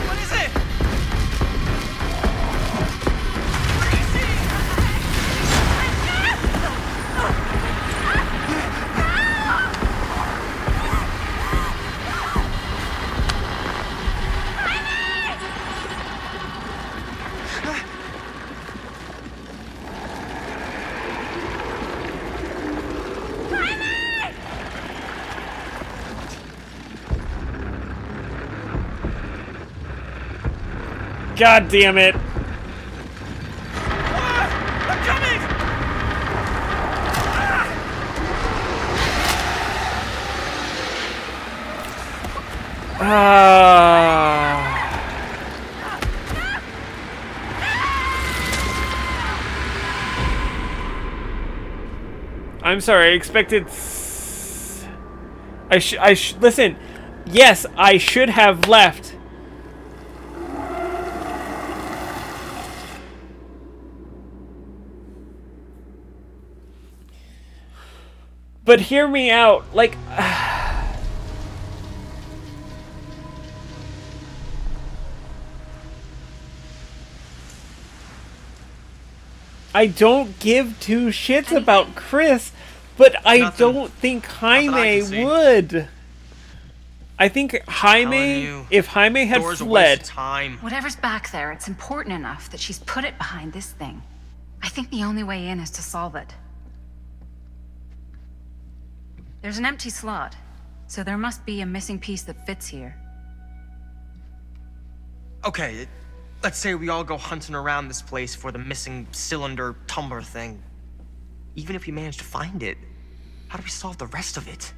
J: What is it?
A: God damn it.
J: I'm coming!
A: I'm sorry, I expected... listen, yes, I should have left. But hear me out. Like, I don't give two shits about Chris, but I don't think Jaime would. I think Jaime, if Jaime had fled,
I: Whatever's back there, it's important enough that she's put it behind this thing. I think the only way in is to solve it. There's an empty slot, so there must be a missing piece that fits here.
J: Okay, let's say we all go hunting around this place for the missing cylinder tumbler thing. Even if we manage to find it, how do we solve the rest of it?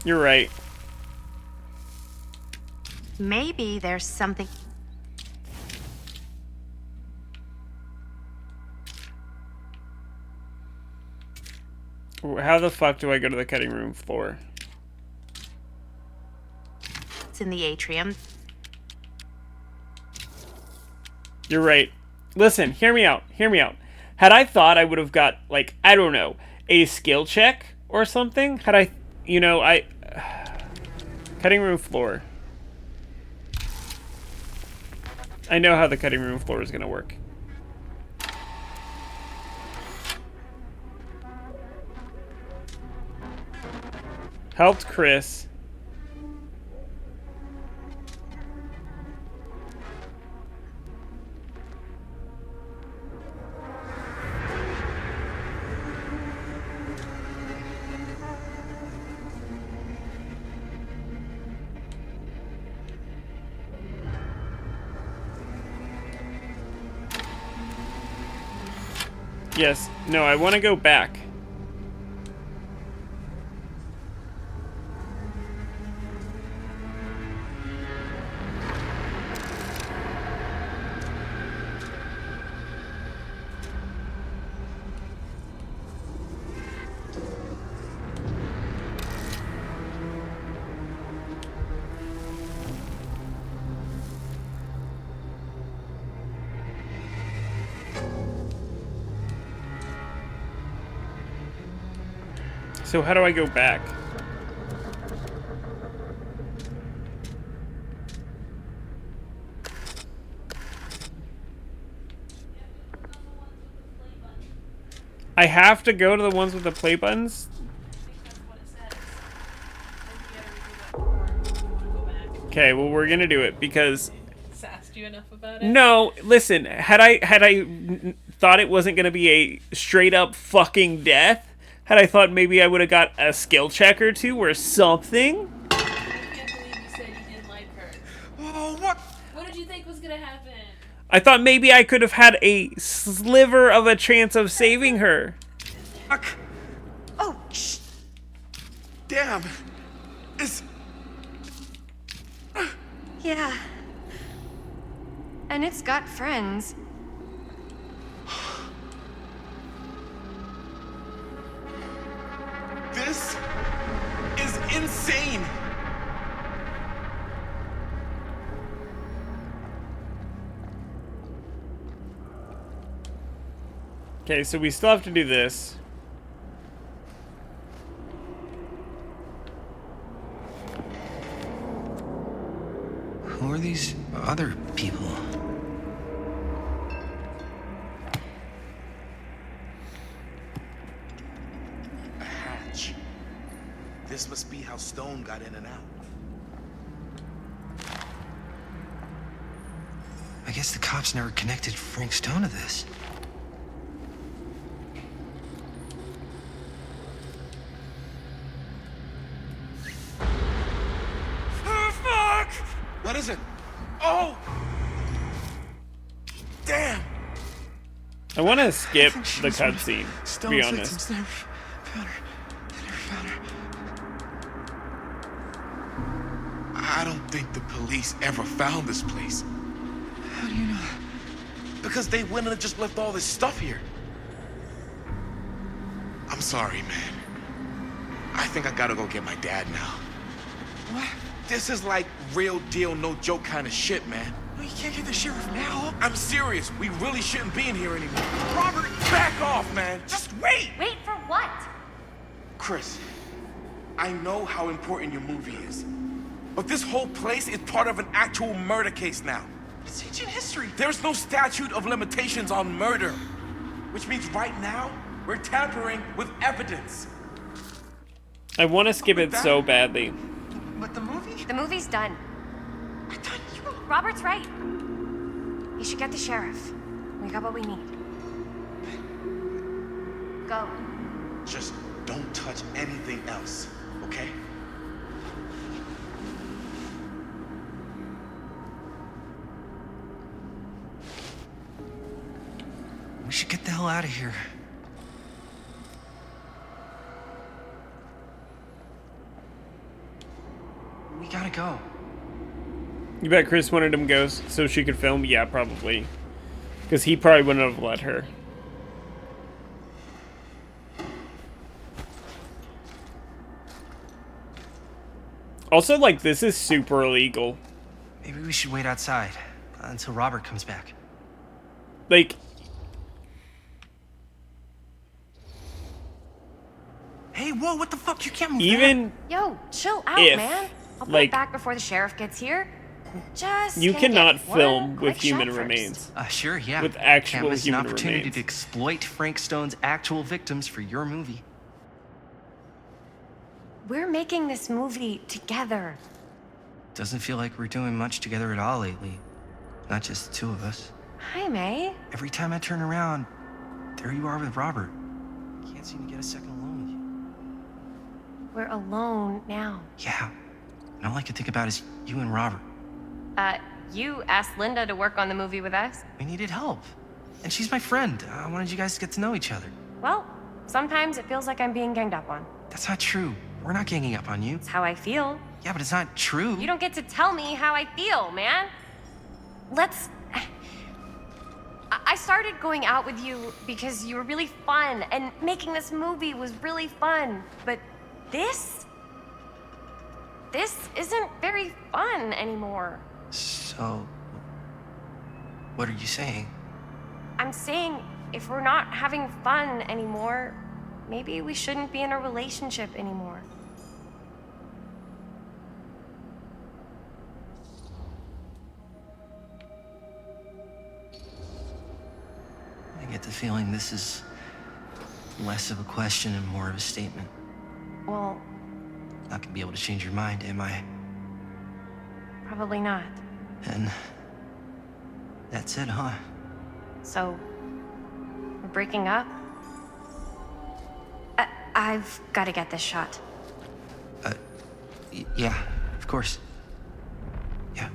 A: You're right.
F: Maybe there's something.
A: How the fuck do I go to the cutting room floor?
F: It's in the atrium.
A: You're right. Listen, hear me out. Hear me out. Had I thought I would have got, like, I don't know, a skill check or something, had I, you know, cutting room floor. I know how the cutting room floor is going to work. Helped Chris. Yes. No, I want to go back. So how do I go back? I have to go to the ones with the play buttons? Okay, well we're gonna do it because...
M: Sassed you enough about it?
A: No, listen, had I thought it wasn't gonna be a straight up fucking death, had I thought maybe I would have got a skill check or two or something.
M: I can't believe you said you didn't like her.
J: Oh, what?
M: What did you think was gonna happen?
A: I thought maybe I could have had a sliver of a chance of saving her.
T: Oh, shh. Damn. It's...
N: Yeah. And it's got friends.
T: This is insane.
A: Okay, so we still have to do this.
P: Who are these other people?
T: A hatch. This must be how Stone got in and out.
P: I guess the cops never connected Frank Stone to this.
T: Oh, fuck! What is it? Oh! Damn!
A: I want to skip the cutscene, to be honest.
T: I don't think the police ever found this place.
P: How do you know?
T: Because they wouldn't have just left all this stuff here. I'm sorry, man. I think I gotta go get my dad now.
P: What?
T: This is like real deal, no joke kind of shit, man.
P: Well, you can't get the sheriff now.
T: I'm serious. We really shouldn't be in here anymore.
P: Robert,
T: Back off, man. Just wait.
N: Wait for what?
T: Chris, I know how important your movie is. But this whole place is part of an actual murder case now.
P: It's ancient history.
T: There's no statute of limitations on murder. Which means right now, we're tampering with evidence.
A: I want to skip it so badly.
P: But the movie?
N: The movie's done.
P: I thought you...
N: Robert's right. You should get the sheriff. We got what we need. Go.
T: Just don't touch anything else, okay?
O: We should get the hell out of here. We gotta go.
A: You bet Chris wanted him go so she could film? Yeah, probably. Because he probably wouldn't have let her. Also, like, this is super illegal.
O: Maybe we should wait outside until Robert comes back.
A: Like...
O: Hey, whoa, what the fuck? You can't move
A: Even...
N: Yo, chill out,
A: if,
N: man. I'll put
A: like-
N: it back before the sheriff gets here. Just
A: You
N: gonna
A: cannot
N: get one
A: film
N: quick
A: with human
N: shot first.
A: remains.
O: Sure, yeah.
A: With
O: Can't
A: actual
O: miss an
A: human
O: opportunity
A: remains.
O: to exploit Frank Stone's actual victims for your movie.
N: We're making this movie together.
O: Doesn't feel like we're doing much together at all lately. Not just the two of us.
N: Hi, May.
O: Every time I turn around, there you are with Robert. Can't seem to get a second alone with you.
N: We're alone now.
O: Yeah. And all I can think about is you and Robert.
N: You asked Linda to work on the movie with us?
O: We needed help. And she's my friend. I wanted you guys to get to know each other.
N: Well, sometimes it feels like I'm being ganged up on.
O: That's not true. We're not ganging up on you.
N: It's how I feel.
O: Yeah, but it's not true.
N: You don't get to tell me how I feel, man. Let's... I started going out with you because you were really fun, and making this movie was really fun. But this isn't very fun anymore.
O: So... what are you saying?
N: I'm saying if we're not having fun anymore, maybe we shouldn't be in a relationship anymore.
O: I get the feeling this is less of a question and more of a statement.
N: Well,
O: Not gonna be able to change your mind, am I?
N: probably not.
O: And that's it, huh?
N: So, we're breaking up? I've got to get this shot.
O: Yeah, of course. Yeah.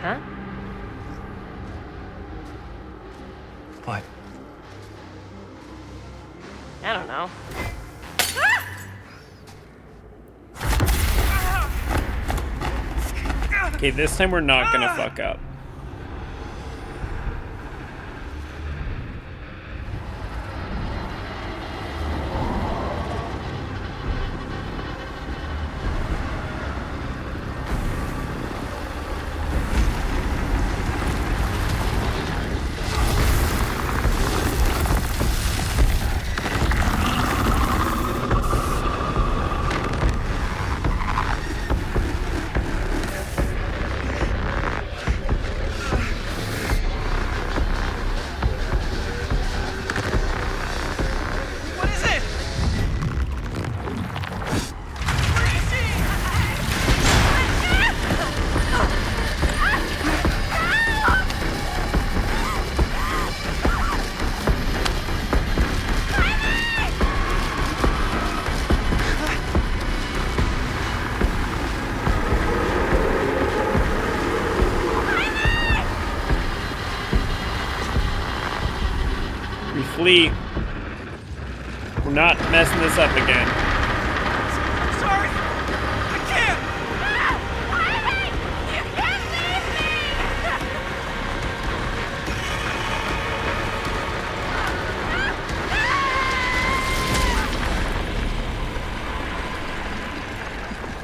N: Huh?
O: What?
N: I don't know.
A: Okay, this time we're not gonna fuck up. Lee. We're not messing this up again.